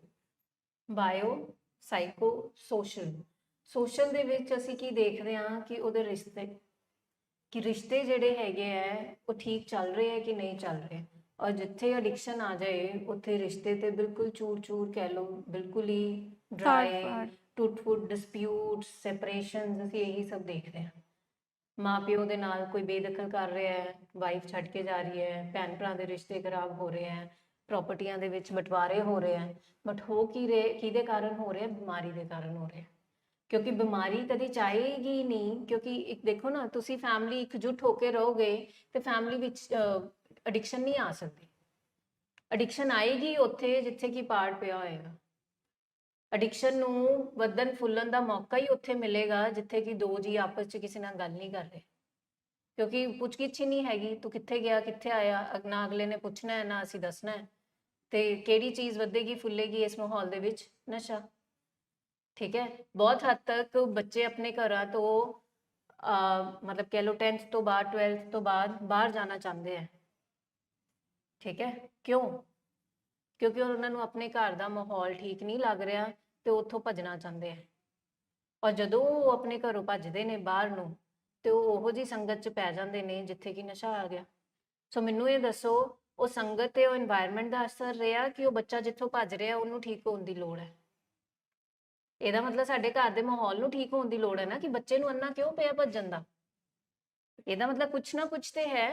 S2: Bio, psycho, social. Social ਦੇ ਵਿੱਚ ਅਸੀਂ ਕੀ ਦੇਖਦੇ ਹਾਂ ਕਿ ਉਹਦੇ ਰਿਸ਼ਤੇ, ਕਿ ਰਿਸ਼ਤੇ ਜਿਹੜੇ ਹੈਗੇ ਆ ਉਹ ਠੀਕ ਚੱਲ ਰਹੇ ਹੈ ਕਿ ਨਹੀਂ ਚੱਲ ਰਹੇ। ਔਰ ਜਿੱਥੇ ਐਡਿਕਸ਼ਨ ਆ ਜਾਏ ਉੱਥੇ ਰਿਸ਼ਤੇ ਤੇ ਬਿਲਕੁਲ ਚੂਰ ਚੂਰ ਕਹਿ ਲਓ, ਬਿਲਕੁਲ ਹੀ ਡਰਾਈ,
S1: ਫਾੜ
S2: ਟੁੱਟ ਫੁੱਟ, ਡਿਸਪਿਊਟ, ਸੈਪਰੇਸ਼ਨਸ, ਅਸੀਂ ਇਹੀ ਸਭ ਦੇਖਦੇ ਹਾਂ। ਮਾਂ ਪਿਓ ਦੇ ਨਾਲ ਕੋਈ ਬੇਦਖਲ ਕਰ ਰਿਹਾ ਹੈ, ਵਾਈਫ ਛੱਡ ਕੇ ਜਾ ਰਹੀ ਹੈ, ਭੈਣ ਭਰਾ ਦੇ ਰਿਸ਼ਤੇ ਖਰਾਬ ਹੋ ਰਹੇ ਹੈ, ਪ੍ਰਾਪਰਟੀਆਂ ਦੇ ਵਿੱਚ ਬਟਵਾਰੇ ਹੋ ਰਹੇ ਹੈ। ਬਟ ਹੋ ਕੀ ਰਹੇ, ਕਿਹਦੇ ਕਾਰਨ ਹੋ ਰਿਹਾ? ਬਿਮਾਰੀ ਦੇ ਕਾਰਨ ਹੋ ਰਿਹਾ। ਕਿਉਂਕਿ ਬਿਮਾਰੀ ਕਦੀ ਚਾਹੇਗੀ ਨਹੀਂ, ਕਿਉਂਕਿ ਇੱਕ ਦੇਖੋ ਨਾ, ਤੁਸੀਂ ਫੈਮਿਲੀ ਇਕਜੁੱਟ ਹੋ ਕੇ ਰਹੋਗੇ ਤੇ ਫੈਮਿਲੀ ਵਿੱਚ ਐਡਿਕਸ਼ਨ ਨਹੀਂ ਆ ਸਕਦੀ। ਐਡਿਕਸ਼ਨ ਆਏਗੀ ਉੱਥੇ ਜਿੱਥੇ ਕਿ ਪਾੜ ਪਿਆ ਹੋਏਗਾ। ਐਡਿਕਸ਼ਨ ਨੂੰ ਵਧਣ ਫੁੱਲਣ ਦਾ ਮੌਕਾ ਹੀ ਉੱਥੇ ਮਿਲੇਗਾ ਜਿੱਥੇ ਕਿ ਦੋ ਜੀ ਆਪਸ 'ਚ ਕਿਸੇ ਨਾਲ ਗੱਲ ਨਹੀਂ ਕਰ ਰਹੇ, ਕਿਉਂਕਿ ਪੁੱਛਗਿੱਛ ਹੀ ਨਹੀਂ ਹੈਗੀ, ਤੂੰ ਕਿੱਥੇ ਗਿਆ, ਕਿੱਥੇ ਆਇਆ, ਨਾ ਅਗਲੇ ਨੇ ਪੁੱਛਣਾ ਹੈ ਨਾ ਅਸੀਂ ਦੱਸਣਾ ਹੈ। ਤੇ ਕਿਹੜੀ ਚੀਜ਼ ਵਧੇਗੀ ਫੁੱਲੇਗੀ ਇਸ ਮਾਹੌਲ ਦੇ ਵਿੱਚ? ਨਸ਼ਾ। ਠੀਕ ਹੈ, ਬਹੁਤ ਹੱਦ ਤੱਕ ਬੱਚੇ ਆਪਣੇ ਘਰਾਂ ਤੋਂ ਮਤਲਬ ਕਹਿ ਲਓ 10th ਤੋਂ ਬਾਅਦ 12th ਤੋਂ ਬਾਅਦ ਬਾਹਰ ਜਾਣਾ ਚਾਹੁੰਦੇ ਹੈ। ਠੀਕ ਹੈ, ਕਿਉਂ? ਕਿਉਂਕਿ ਉਹਨਾਂ ਨੂੰ ਆਪਣੇ ਘਰ ਦਾ ਮਾਹੌਲ ਠੀਕ ਨਹੀਂ ਲੱਗ ਰਿਹਾ ਤੇ ਉੱਥੋਂ ਭੱਜਣਾ ਚਾਹੁੰਦੇ ਆ। ਔਰ ਜਦੋਂ ਉਹ ਆਪਣੇ ਘਰੋਂ ਭੱਜਦੇ ਨੇ ਬਾਹਰ ਨੂੰ ਤੇ ਉਹ ਉਹੋ ਜਿਹੀ ਸੰਗਤ 'ਚ ਪੈ ਜਾਂਦੇ ਨੇ ਜਿੱਥੇ ਕਿ ਨਸ਼ਾ ਆ ਗਿਆ। ਸੋ ਮੈਨੂੰ ਇਹ ਦੱਸੋ, ਉਹ ਸੰਗਤ ਤੇ ਉਹ এনवायरमेंट ਦਾ ਅਸਰ ਰਿਹਾ ਕਿ ਉਹ ਬੱਚਾ ਜਿੱਥੋਂ ਭੱਜ ਰਿਹਾ ਉਹਨੂੰ ਠੀਕ ਹੋਣ ਦੀ ਲੋੜ ਹੈ? ਇਹਦਾ ਮਤਲਬ ਸਾਡੇ ਘਰ ਦੇ ਮਾਹੌਲ ਨੂੰ ਠੀਕ ਹੋਣ ਦੀ ਲੋੜ ਹੈ ਨਾ, ਕਿ ਬੱਚੇ ਨੂੰ ਅੰਨਾ ਕਿਉਂ ਪਿਆ ਭੱਜਣ ਦਾ? ਇਹਦਾ ਮਤਲਬ ਕੁਛ ਨਾ ਕੁਛ ਤੇ ਹੈ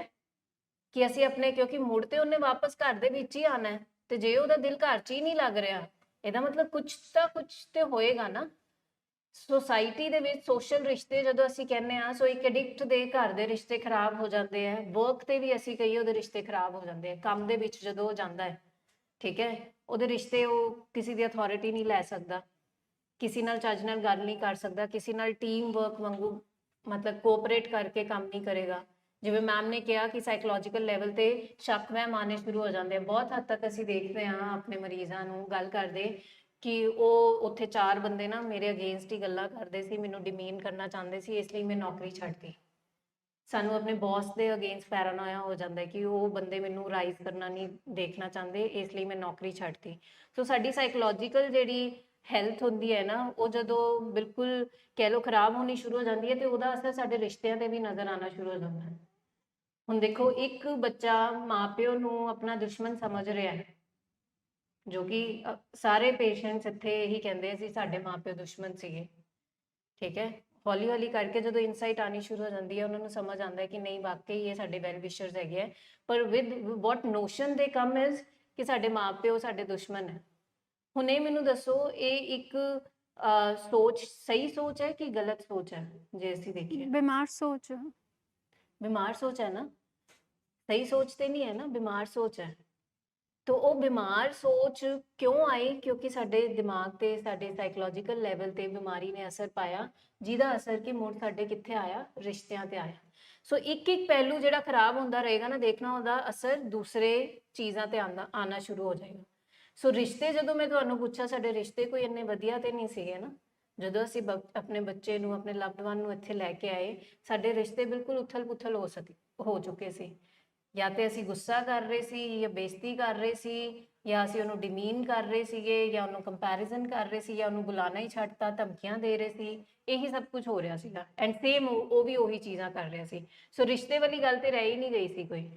S2: ਕਿ ਅਸੀਂ ਆਪਣੇ, ਕਿਉਂਕਿ ਮੁੜ ਤੇ ਉਹਨੇ ਵਾਪਸ ਘਰ ਦੇ ਵਿੱਚ ਹੀ ਆਣਾ ਹੈ, ਤੇ ਜੇ ਉਹਦਾ ਦਿਲ ਘਰ 'ਚ ਹੀ ਨਹੀਂ ਲੱਗ ਰਿਹਾ, ਇਹਦਾ ਮਤਲਬ ਕੁਛ ਤਾਂ ਕੁਛ ਤੇ ਹੋਏਗਾ ਨਾ। ਸੋਸਾਇਟੀ ਦੇ ਵਿੱਚ ਸੋਸ਼ਲ ਰਿਸ਼ਤੇ ਜਦੋਂ ਅਸੀਂ ਕਹਿੰਦੇ ਆ, ਸੋ ਇੱਕ ਐਡਿਕਟ ਦੇ ਘਰ ਦੇ ਰਿਸ਼ਤੇ ਖਰਾਬ ਹੋ ਜਾਂਦੇ ਆ, ਵਰਕ ਤੇ ਵੀ ਅਸੀਂ ਕਹੀਏ ਉਹਦੇ ਰਿਸ਼ਤੇ ਖਰਾਬ ਹੋ ਜਾਂਦੇ ਆ, ਕੰਮ ਦੇ ਵਿੱਚ ਜਦੋਂ ਉਹ ਜਾਂਦਾ ਹੈ, ਠੀਕ ਹੈ, ਉਹਦੇ ਰਿਸ਼ਤੇ, ਉਹ ਕਿਸੇ ਦੀ ਅਥਾਰਟੀ ਨਹੀਂ ਲੈ ਸਕਦਾ, ਕਿਸੇ ਨਾਲ ਚੱਜ ਨਾਲ ਗੱਲ ਨਹੀਂ ਕਰ ਸਕਦਾ, ਕਿਸੇ ਨਾਲ ਟੀਮ ਵਰਕ ਵਾਂਗੂ ਮਤਲਬ ਕੋਆਪਰੇਟ ਕਰਕੇ ਕੰਮ ਨਹੀਂ ਕਰੇਗਾ। ਜਿਵੇਂ ਮੈਮ ਨੇ ਕਿਹਾ ਕਿ ਸਾਈਕੋਲੋਜੀਕਲ ਲੈਵਲ ਤੇ ਸ਼ੱਕ ਵਹਿਮ ਆਉਣੇ ਸ਼ੁਰੂ ਹੋ ਜਾਂਦੇ ਆ। ਬਹੁਤ ਹੱਦ ਤੱਕ ਅਸੀਂ ਦੇਖਦੇ ਹਾਂ ਆਪਣੇ ਮਰੀਜ਼ਾਂ ਨੂੰ ਗੱਲ ਕਰਦੇ ਕਿ ਉਹ ਉੱਥੇ 4 ਬੰਦੇ ਨਾ ਮੇਰੇ ਅਗੇਂਸਟ ਹੀ ਗੱਲਾਂ ਕਰਦੇ ਸੀ, ਮੈਨੂੰ ਡਿਮੀਨ ਕਰਨਾ ਚਾਹੁੰਦੇ ਸੀ, ਇਸ ਲਈ ਮੈਂ ਨੌਕਰੀ ਛੱਡਤੀ। ਸਾਨੂੰ ਆਪਣੇ ਬੌਸ ਦੇ ਅਗੇਂਸਟ ਪੈਰਾਨੋਇਆ ਹੋ ਜਾਂਦਾ ਹੈ ਕਿ ਉਹ ਬੰਦੇ ਮੈਨੂੰ ਰਾਈਜ਼ ਕਰਨਾ ਨਹੀਂ ਦੇਖਣਾ ਚਾਹੁੰਦੇ, ਇਸ ਲਈ ਮੈਂ ਨੌਕਰੀ ਛੱਡਤੀ। ਸੋ ਸਾਡੀ ਸਾਈਕੋਲੋਜੀਕਲ ਜਿਹੜੀ ਹੈਲਥ ਹੁੰਦੀ ਹੈ ਨਾ, ਉਹ ਜਦੋਂ ਬਿਲਕੁਲ ਕਹਿ ਲਓ ਖਰਾਬ ਹੋਣੀ ਸ਼ੁਰੂ ਹੋ ਜਾਂਦੀ ਹੈ ਤੇ ਉਹਦਾ ਅਸਰ ਸਾਡੇ ਰਿਸ਼ਤਿਆਂ ਤੇ ਵੀ ਨਜ਼ਰ ਆਉਣਾ ਸ਼ੁਰੂ ਹੋ ਜਾਂਦਾ ਹੈ। ਹੁਣ ਦੇਖੋ, ਇੱਕ ਬੱਚਾ ਮਾਪਿਓ ਨੂੰ ਆਪਣਾ ਦੁਸ਼ਮਣ ਸਮਝ ਰਿਹਾ ਹੈ, ਜੋ ਕਿ ਸਾਰੇ ਪੇਸ਼ੈਂਟਸ ਇੱਥੇ ਇਹੀ ਕਹਿੰਦੇ ਸੀ ਸਾਡੇ ਮਾਪਿਓ ਦੁਸ਼ਮਣ ਸੀਗੇ। ਠੀਕ ਹੈ, ਹੌਲੀ ਹੌਲੀ ਕਰਕੇ ਜਦੋਂ ਇਨਸਾਈਟ ਆਣੀ ਸ਼ੁਰੂ ਹੋ ਜਾਂਦੀ ਹੈ, ਉਹਨਾਂ ਨੂੰ ਸਮਝ ਆਉਂਦਾ ਹੈ ਕਿ ਨਹੀਂ, ਵਾਕਈ ਇਹ ਸਾਡੇ ਵੈਲ ਵਿਸ਼ਰਸ ਹੈਗੇ ਆ, ਪਰ ਵਿਦ ਵਾਟ ਨੋਸ਼ਨ ਦੇ ਕਮ ਇਜ਼ ਕਿ ਸਾਡੇ ਮਾਪਿਓ ਸਾਡੇ ਦੁਸ਼ਮਣ ਹੈ। ਹੁਣ ਇਹ ਮੈਨੂੰ ਦੱਸੋ, ਇਹ ਇੱਕ ਸੋਚ, ਸਹੀ ਸੋਚ ਹੈ ਕਿ ਗਲਤ ਸੋਚ ਹੈ? ਜੇ ਅਸੀਂ ਦੇਖੀਏ,
S1: ਬਿਮਾਰ ਸੋਚ।
S2: ਬਿਮਾਰ ਸੋਚ ਹੈ ਨਾ, ਸਹੀ ਸੋਚ ਤੇ ਨਹੀਂ ਹੈ ਨਾ, ਬਿਮਾਰ ਸੋਚ ਹੈ। तो वो बीमार सोच क्यों आई? क्योंकि साडे दिमाग ते साडे साइकोलॉजिकल लेवल ते बीमारी ने असर पाया, जिहदा असर कि मुड़ साडे कित्थे आया? रिश्तियां ते आया। सो एक एक पहलू जिहड़ा खराब हुंदा रहेगा ना, देखना उहदा असर दूसरे चीज़ां ते आना शुरू हो जाएगा। सो रिश्ते, जदों मैं तुहानूं पुछा साडे रिश्ते कोई इन्ने वधिया ते नहीं सीगे ना, ਜਦੋਂ ਅਸੀਂ ਆਪਣੇ ਬੱਚੇ ਨੂੰ, ਆਪਣੇ ਲਵਡ ਵਨ ਨੂੰ ਇੱਥੇ ਲੈ ਕੇ ਆਏ, ਸਾਡੇ ਰਿਸ਼ਤੇ ਬਿਲਕੁਲ ਉਥਲ ਪੁਥਲ ਹੋ ਚੁੱਕੇ ਸੀ। ਜਾਂ ਤੇ ਅਸੀਂ ਗੁੱਸਾ ਕਰ ਰਹੇ ਸੀ, ਜਾਂ ਬੇਇੱਜ਼ਤੀ ਕਰ ਰਹੇ ਸੀ, ਜਾਂ ਅਸੀਂ ਉਹਨੂੰ ਡਿਮੀਨ ਕਰ ਰਹੇ ਸੀਗੇ, ਜਾਂ ਉਹਨੂੰ ਕੰਪੈਰੀਜ਼ਨ ਕਰ ਰਹੇ ਸੀ, ਜਾਂ ਉਹਨੂੰ ਬੁਲਾਣਾ ਹੀ ਛੱਡਤਾ, ਧਮਕੀਆਂ ਦੇ ਰਹੇ ਸੀ। ਇਹੀ ਸਭ ਕੁਝ ਹੋ ਰਿਹਾ ਸੀਗਾ, ਐਂਡ ਸੇਮ ਉਹ ਵੀ ਉਹੀ ਚੀਜ਼ਾਂ ਕਰ ਰਿਹਾ ਸੀ। ਸੋ ਰਿਸ਼ਤੇ ਵਾਲੀ ਗੱਲ ਤੇ ਰਹਿ ਹੀ ਨਹੀਂ ਗਈ ਸੀ ਕੋਈ।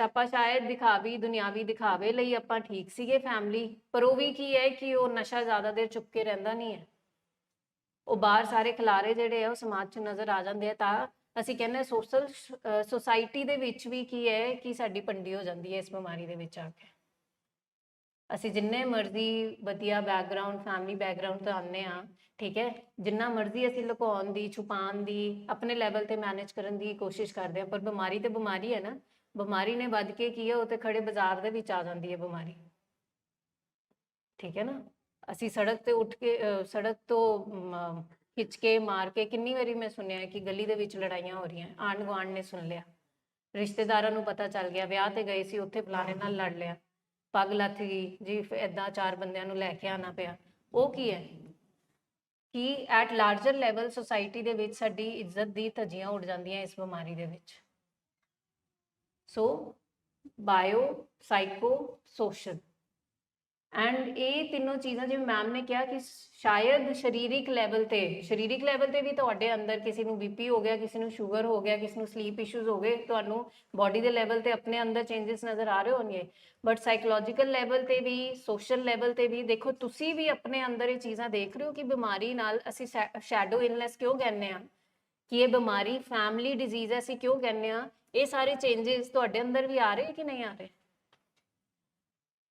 S2: ਆਪਾਂ ਸ਼ਾਇਦ ਦਿਖਾਵੀ, ਦੁਨਿਆਵੀ ਦਿਖਾਵੇ ਲਈ ਆਪਾਂ ਠੀਕ ਸੀਗੇ ਫੈਮਿਲੀ, ਪਰ ਉਹ ਵੀ ਕੀ ਹੈ ਕਿ ਉਹ ਨਸ਼ਾ ਜ਼ਿਆਦਾ ਦੇਰ ਚੁੱਕ ਕੇ ਰਹਿੰਦਾ ਨਹੀਂ ਹੈ। ਉਹ ਬਾਹਰ ਸਾਰੇ ਖਿਲਾਰੇ ਜਿਹੜੇ ਆ ਉਹ ਸਮਾਜ 'ਚ ਨਜ਼ਰ ਆ ਜਾਂਦੇ ਆ। ਤਾਂ ਅਸੀਂ ਕਹਿੰਦੇ ਸੋਸ਼ਲ ਸੋਸਾਇਟੀ ਦੇ ਵਿੱਚ ਵੀ ਕੀ ਹੈ ਕਿ ਸਾਡੀ ਪੰਡੀ ਹੋ ਜਾਂਦੀ ਹੈ ਇਸ ਬਿਮਾਰੀ ਦੇ ਵਿੱਚ ਆ ਕੇ। ਅਸੀਂ ਜਿੰਨੇ ਮਰਜ਼ੀ ਵਧੀਆ ਬੈਕਗਰਾਉਂਡ, ਫੈਮਿਲੀ ਬੈਕਗਰਾਉਂਡ ਤੋਂ ਆਉਂਦੇ ਹਾਂ, ਠੀਕ ਹੈ, ਜਿੰਨਾ ਮਰਜ਼ੀ ਅਸੀਂ ਲੁਕਾਉਣ ਦੀ, ਛੁਪਾਉਣ ਦੀ, ਆਪਣੇ ਲੈਵਲ ਤੇ ਮੈਨੇਜ ਕਰਨ ਦੀ ਕੋਸ਼ਿਸ਼ ਕਰਦੇ ਹਾਂ, ਪਰ ਬਿਮਾਰੀ ਤੇ ਬਿਮਾਰੀ ਹੈ ਨਾ। ਬਿਮਾਰੀ ਨੇ ਵੱਧ ਕੇ ਕੀ ਹੈ, ਉਹ ਤੇ ਖੜੇ ਬਾਜ਼ਾਰ ਦੇ ਵਿੱਚ ਆ ਜਾਂਦੀ ਹੈ ਬਿਮਾਰੀ। ਠੀਕ ਹੈ ਨਾ, ਅਸੀਂ ਸੜਕ ਤੇ ਉੱਠ ਕੇ, ਸੜਕ ਤੋਂ ਖਿੱਚ ਕੇ ਮਾਰ ਕੇ, ਕਿੰਨੀ ਵਾਰੀ ਮੈਂ ਸੁਣਿਆ ਕਿ ਗਲੀ ਦੇ ਵਿੱਚ ਲੜਾਈਆਂ ਹੋ ਰਹੀਆਂ, ਆਂਢ ਗੁਆਂਢ ਨੇ ਸੁਣ ਲਿਆ, ਰਿਸ਼ਤੇਦਾਰਾਂ ਨੂੰ ਪਤਾ ਚੱਲ ਗਿਆ, ਵਿਆਹ ਤੇ ਗਏ ਸੀ ਉੱਥੇ ਫਲਾਣੇ ਨਾਲ ਲੜ ਲਿਆ, ਪੱਗ ਲੱਥ ਗਈ ਜੀ, ਏਦਾਂ 4 ਬੰਦਿਆਂ ਨੂੰ ਲੈ ਕੇ ਆਣਾ ਪਿਆ। ਉਹ ਕੀ ਹੈ ਕਿ ਐਟ ਲਾਰਜਰ ਲੈਵਲ ਸੋਸਾਇਟੀ ਦੇ ਵਿੱਚ ਸਾਡੀ ਇੱਜ਼ਤ ਦੀ ਧੱਜੀਆਂ ਉੱਡ ਜਾਂਦੀਆਂ ਇਸ ਬਿਮਾਰੀ ਦੇ ਵਿੱਚ। ਸੋ ਬਾਇਓ, ਸਾਈਕੋ, ਸੋਸ਼ਲ, ਐਂਡ ਇਹ ਤਿੰਨੋਂ ਚੀਜ਼ਾਂ ਜਿਵੇਂ ਮੈਮ ਨੇ ਕਿਹਾ ਕਿ ਸ਼ਾਇਦ ਸਰੀਰਿਕ ਲੈਵਲ ਤੇ ਵੀ ਤੁਹਾਡੇ ਅੰਦਰ ਕਿਸੇ ਨੂੰ ਬੀਪੀ ਹੋ ਗਿਆ, ਕਿਸੇ ਨੂੰ ਸ਼ੂਗਰ ਹੋ ਗਿਆ, ਕਿਸੇ ਨੂੰ ਸਲੀਪ ਇਸ਼ੂਜ਼ ਹੋ ਗਏ, ਤੁਹਾਨੂੰ ਬਾਡੀ ਦੇ ਲੈਵਲ ਤੇ ਆਪਣੇ ਅੰਦਰ ਚੇਂजेस ਨਜ਼ਰ ਆ ਰਹੇ ਹੋਣਗੇ, ਬਟ ਸਾਈਕੋਲੋਜੀਕਲ ਲੈਵਲ ਤੇ ਵੀ, ਸੋਸ਼ਲ ਲੈਵਲ ਤੇ ਵੀ ਦੇਖੋ, ਤੁਸੀਂ ਵੀ ਆਪਣੇ ਅੰਦਰ ਇਹ ਚੀਜ਼ਾਂ ਦੇਖ ਰਹੇ ਹੋ ਕਿ ਬਿਮਾਰੀ ਨਾਲ ਅਸੀਂ ਸ਼ੈਡੋ ਇਲਨੈਸ ਕਿਉਂ ਕਹਿੰਦੇ ਆ, ਕਿ ਇਹ ਬਿਮਾਰੀ ਫੈਮਿਲੀ ਡਿਜ਼ੀਜ਼ ਹੈ, ਅਸੀਂ ਕਿਉਂ ਕਹਿੰਦੇ ਆ, ਇਹ ਸਾਰੇ ਚੇਂजेस ਤੁਹਾਡੇ ਅੰਦਰ ਵੀ ਆ ਰਹੇ ਕਿ ਨਹੀਂ ਆ ਰਹੇ?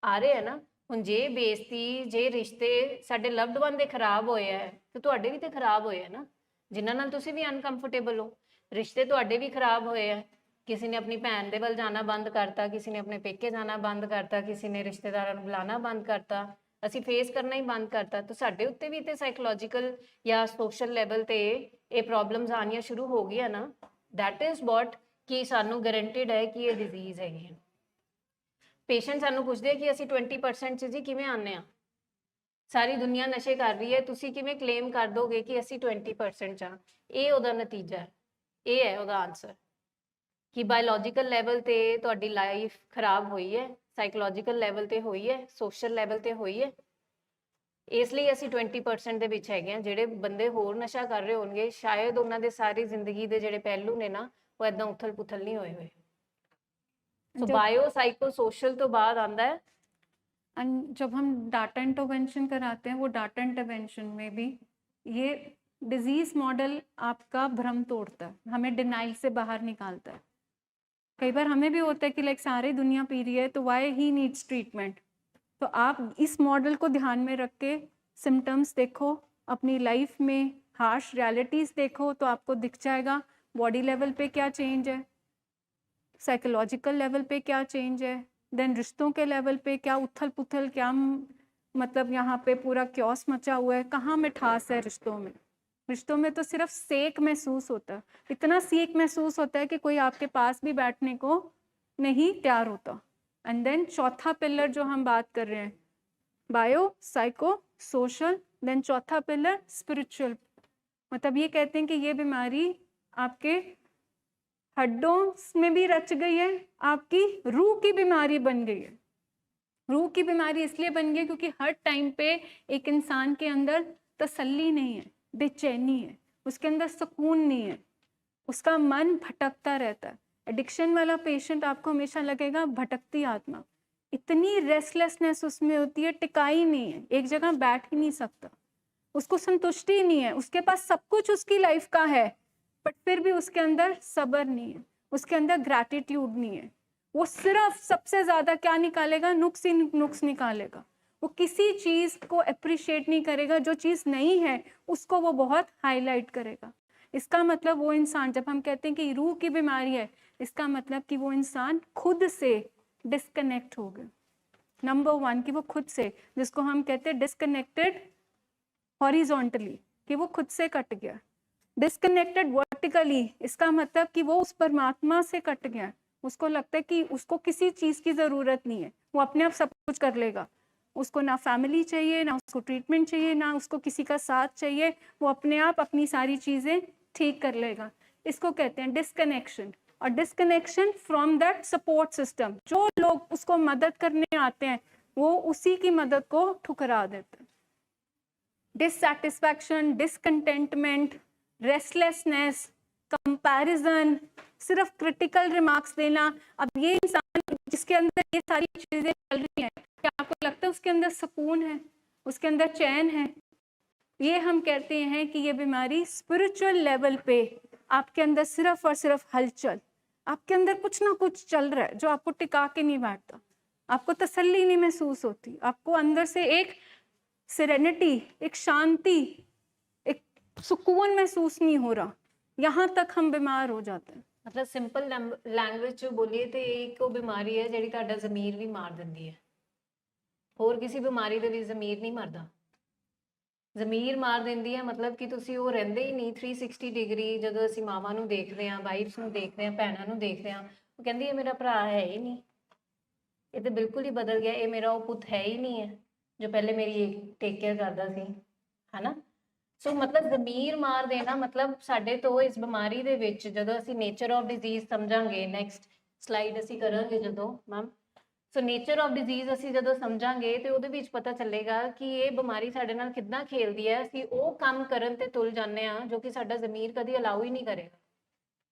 S2: ਆ ਰਹੇ ਹੈ ਨਾ। ਹੁਣ ਜੇ ਬੇਇੱਜ਼ਤੀ, ਜੇ ਰਿਸ਼ਤੇ ਸਾਡੇ ਲਵਡ ਵਨ ਦੇ ਖਰਾਬ ਹੋਏ ਹੈ ਤੇ ਤੁਹਾਡੇ ਵੀ ਤੇ ਖਰਾਬ ਹੋਏ ਹੈ ਨਾ, ਜਿਨ੍ਹਾਂ ਨਾਲ ਤੁਸੀਂ ਵੀ ਅਨਕੰਫਰਟੇਬਲ ਹੋ, ਰਿਸ਼ਤੇ ਤੁਹਾਡੇ ਵੀ ਖਰਾਬ ਹੋਏ ਹੈ। ਕਿਸੇ ਨੇ ਆਪਣੀ ਭੈਣ ਦੇ ਵੱਲ ਜਾਣਾ ਬੰਦ ਕਰਤਾ, ਕਿਸੇ ਨੇ ਆਪਣੇ ਪੇਕੇ ਜਾਣਾ ਬੰਦ ਕਰਤਾ, ਕਿਸੇ ਨੇ ਰਿਸ਼ਤੇਦਾਰਾਂ ਨੂੰ ਬੁਲਾਉਣਾ ਬੰਦ ਕਰਤਾ, ਅਸੀਂ ਫੇਸ ਕਰਨਾ ਹੀ ਬੰਦ ਕਰਤਾ, ਤਾਂ ਸਾਡੇ ਉੱਤੇ ਵੀ ਤੇ ਸਾਈਕੋਲੋਜੀਕਲ ਜਾਂ ਸੋਸ਼ਲ ਲੈਵਲ ਤੇ ਇਹ ਪ੍ਰੋਬਲਮਸ ਆਉਣੀਆਂ ਸ਼ੁਰੂ ਹੋ ਗਈਆਂ ਨਾ। ਦੈਟ ਇਜ਼ ਵਾਟ ਕਿ ਸਾਨੂੰ ਗਰੰਟਿਡ ਹੈ ਕਿ ਇਹ ਡਿਜ਼ੀਜ਼ ਹੈਗੀ ਹੈ। ਪੇਸ਼ੈਂਟ ਸਾਨੂੰ ਪੁੱਛਦੇ ਆ ਕਿ ਅਸੀਂ 20% 'ਚ ਜੀ ਕਿਵੇਂ ਆਉਂਦੇ ਆ, ਸਾਰੀ ਦੁਨੀਆ ਨਸ਼ੇ ਕਰ ਰਹੀ ਹੈ, ਤੁਸੀਂ ਕਿਵੇਂ ਕਲੇਮ ਕਰ ਦੋਗੇ ਕਿ ਅਸੀਂ 20% 'ਚ ਆ? ਇਹ ਉਹਦਾ ਨਤੀਜਾ ਹੈ, ਇਹ ਹੈ ਉਹਦਾ ਆਨਸਰ, ਕਿ ਬਾਇਓਲੋਜੀਕਲ ਲੈਵਲ ਤੇ ਤੁਹਾਡੀ ਲਾਈਫ ਖਰਾਬ ਹੋਈ ਹੈ, ਸਾਈਕੋਲੋਜੀਕਲ ਲੈਵਲ ਤੇ ਹੋਈ ਹੈ, ਸੋਸ਼ਲ ਲੈਵਲ ਤੇ ਹੋਈ ਹੈ। ਇਸ ਲਈ ਅਸੀਂ 20% ਦੇ ਵਿੱਚ ਹੈਗੇ ਆ। ਜਿਹੜੇ ਬੰਦੇ ਹੋਰ ਨਸ਼ਾ ਕਰ ਰਹੇ ਹੋਣਗੇ, ਸ਼ਾਇਦ ਉਹਨਾਂ ਦੇ ਸਾਰੀ ਜ਼ਿੰਦਗੀ ਦੇ ਜਿਹੜੇ ਪਹਿਲੂ ਨੇ ਨਾ, ਉਹ ਏਦਾਂ ਉਥਲ ਪੁਥਲ ਨਹੀਂ ਹੋਏ ਹੋਏ। तो बायो साइको सोशल तो बाद आता है।
S1: एंड जब हम डाटा इंटरवेंशन कराते हैं, वो डाटा इंटरवेंशन में भी ये डिजीज मॉडल आपका भ्रम तोड़ता है, हमें डिनाइल से बाहर निकालता है। कई बार हमें भी होता है कि लाइक सारी दुनिया पी रही है तो वाई ही नीड्स ट्रीटमेंट। तो आप इस मॉडल को ध्यान में रख के सिम्टम्स देखो, अपनी लाइफ में हार्श रियलिटीज़ देखो, तो आपको दिख जाएगा बॉडी लेवल पे क्या चेंज है, साइकोलॉजिकल लेवल पे क्या चेंज है, देन रिश्तों के लेवल पे क्या उथल पुथल, क्या मतलब यहाँ पे पूरा क्योस मचा हुआ है, कहाँ मिठास है रिश्तों में। रिश्तों में तो सिर्फ सेक महसूस होता है, इतना सेक महसूस होता है कि कोई आपके पास भी बैठने को नहीं तैयार होता। एंड देन चौथा पिलर जो हम बात कर रहे हैं, बायो साइको सोशल, देन चौथा पिलर स्पिरिचुअल। मतलब ये कहते हैं कि ये बीमारी आपके हड्डों में भी रच गई है, आपकी रूह की बीमारी बन गई है। रूह की बीमारी इसलिए बन गई क्योंकि हर टाइम पे एक इंसान के अंदर तसल्ली नहीं है, बेचैनी है, उसके अंदर सुकून नहीं है, उसका मन भटकता रहता है। एडिक्शन वाला पेशेंट आपको हमेशा लगेगा भटकती आत्मा, इतनी रेस्टलेसनेस उसमें होती है, टिकाई नहीं है, एक जगह बैठ ही नहीं सकता, उसको संतुष्टि नहीं है, उसके पास सब कुछ उसकी लाइफ का है, बट फिर भी उसके अंदर सब्र नहीं है, उसके अंदर ग्रैटिट्यूड नहीं है। वो सिर्फ सबसे ज़्यादा क्या निकालेगा, नुक्स ही नुक्स निकालेगा। वो किसी चीज़ को अप्रिशिएट नहीं करेगा, जो चीज़ नहीं है उसको वो बहुत हाईलाइट करेगा। इसका मतलब वो इंसान, जब हम कहते हैं कि रूह की बीमारी है, इसका मतलब कि वो इंसान खुद से डिस्कनेक्ट हो गया। नंबर 1 कि वो खुद से, जिसको हम कहते हैं डिस्कनेक्टेड हॉरिजॉन्टली, कि वो खुद से कट गया। डिस्कनेक्टेड वर्टिकली, इसका मतलब कि वो उस परमात्मा से कट गया, उसको लगता है कि उसको किसी चीज़ की ज़रूरत नहीं है, वो अपने आप सब कुछ कर लेगा, उसको ना फैमिली चाहिए, ना उसको ट्रीटमेंट चाहिए, ना उसको किसी का साथ चाहिए, वो अपने आप अपनी सारी चीज़ें ठीक कर लेगा। इसको कहते हैं डिस्कनेक्शन। और disconnection from that support system, जो लोग उसको मदद करने आते हैं वो उसी की मदद को ठुकरा देते हैं। डिससैटिस्फैक्शन, डिसकंटेंटमेंट, रेस्टलेसनेस, कंपैरिजन, सिर्फ क्रिटिकल रिमार्क्स देना। अब ये इंसान जिसके अंदर ये सारी चीज़ें चल रही हैं, क्या आपको लगता है उसके अंदर सुकून है, उसके अंदर चैन है? ये हम कहते हैं कि ये बीमारी स्पिरिचुअल लेवल पे आपके अंदर सिर्फ और सिर्फ हलचल, आपके अंदर कुछ ना कुछ चल रहा है जो आपको टिका के नहीं बैठता, आपको तसल्ली नहीं महसूस होती, आपको अंदर से एक सेरेनिटी, एक शांति, एक सुकून महसूस नहीं हो रहा। यहाँ तक हम बीमार हो जाते हैं।
S2: मतलब सिंपल लैंग्वेज ਚ ਬੋਲੀਏ ਤੇ ਇੱਕ ਉਹ ਬਿਮਾਰੀ ਹੈ ਜਿਹੜੀ ਤੁਹਾਡਾ ਜ਼ਮੀਰ ਵੀ ਮਾਰ ਦਿੰਦੀ ਹੈ। ਹੋਰ ਕਿਸੇ ਬਿਮਾਰੀ ਦੇ ਵੀ ਜ਼ਮੀਰ ਨਹੀਂ ਮਰਦਾ, ਜ਼ਮੀਰ ਮਾਰ ਦਿੰਦੀ ਹੈ। ਮਤਲਬ ਕਿ ਤੁਸੀਂ ਉਹ ਰਹਿੰਦੇ ਹੀ ਨਹੀਂ 360 ਡਿਗਰੀ। ਜਦੋਂ ਅਸੀਂ ਮਾਵਾਂ ਨੂੰ ਦੇਖਦੇ ਹਾਂ, ਵਾਈਫਸ ਨੂੰ ਦੇਖਦੇ ਹਾਂ, ਭੈਣਾਂ ਨੂੰ ਦੇਖਦੇ ਹਾਂ, ਉਹ ਕਹਿੰਦੀ ਇਹ ਮੇਰਾ ਭਰਾ ਹੈ ਹੀ ਨਹੀਂ, ਇਹ ਤੇ ਬਿਲਕੁਲ ਹੀ ਬਦਲ ਗਿਆ, ਇਹ ਮੇਰਾ ਉਹ ਪੁੱਤ ਹੈ ਹੀ ਨਹੀਂ ਹੈ ਜੋ ਪਹਿਲੇ ਮੇਰੀ ਟੇਕ ਕੇਅਰ ਕਰਦਾ ਸੀ, ਹਨਾ। ਸੋ ਮਤਲਬ ਜ਼ਮੀਰ ਮਾਰ ਦੇਣਾ, ਮਤਲਬ ਸਾਡੇ ਤੋਂ ਇਸ ਬਿਮਾਰੀ ਦੇ ਵਿੱਚ ਜਦੋਂ ਅਸੀਂ ਨੇਚਰ ਆਫ ਡਿਜ਼ੀਜ਼ ਸਮਝਾਂਗੇ, ਨੈਕਸਟ ਸਲਾਈਡ ਅਸੀਂ ਕਰਾਂਗੇ ਜਦੋਂ ma'am. So nature of disease ਅਸੀਂ ਜਦੋਂ ਸਮਝਾਂਗੇ ਤੇ ਉਹਦੇ ਵਿੱਚ ਪਤਾ ਚੱਲੇਗਾ ਕਿ ਇਹ ਬਿਮਾਰੀ ਸਾਡੇ ਨਾਲ ਕਿੱਦਾਂ ਖੇਲਦੀ ਹੈ। ਅਸੀਂ ਉਹ ਕੰਮ ਕਰਨ ਤੇ ਤੁਲ ਜਾਂਦੇ ਆ ਜੋ ਕਿ ਸਾਡਾ ਜ਼ਮੀਰ ਕਦੀ ਅਲਾਉ ਹੀ ਨਹੀਂ ਕਰੇਗਾ।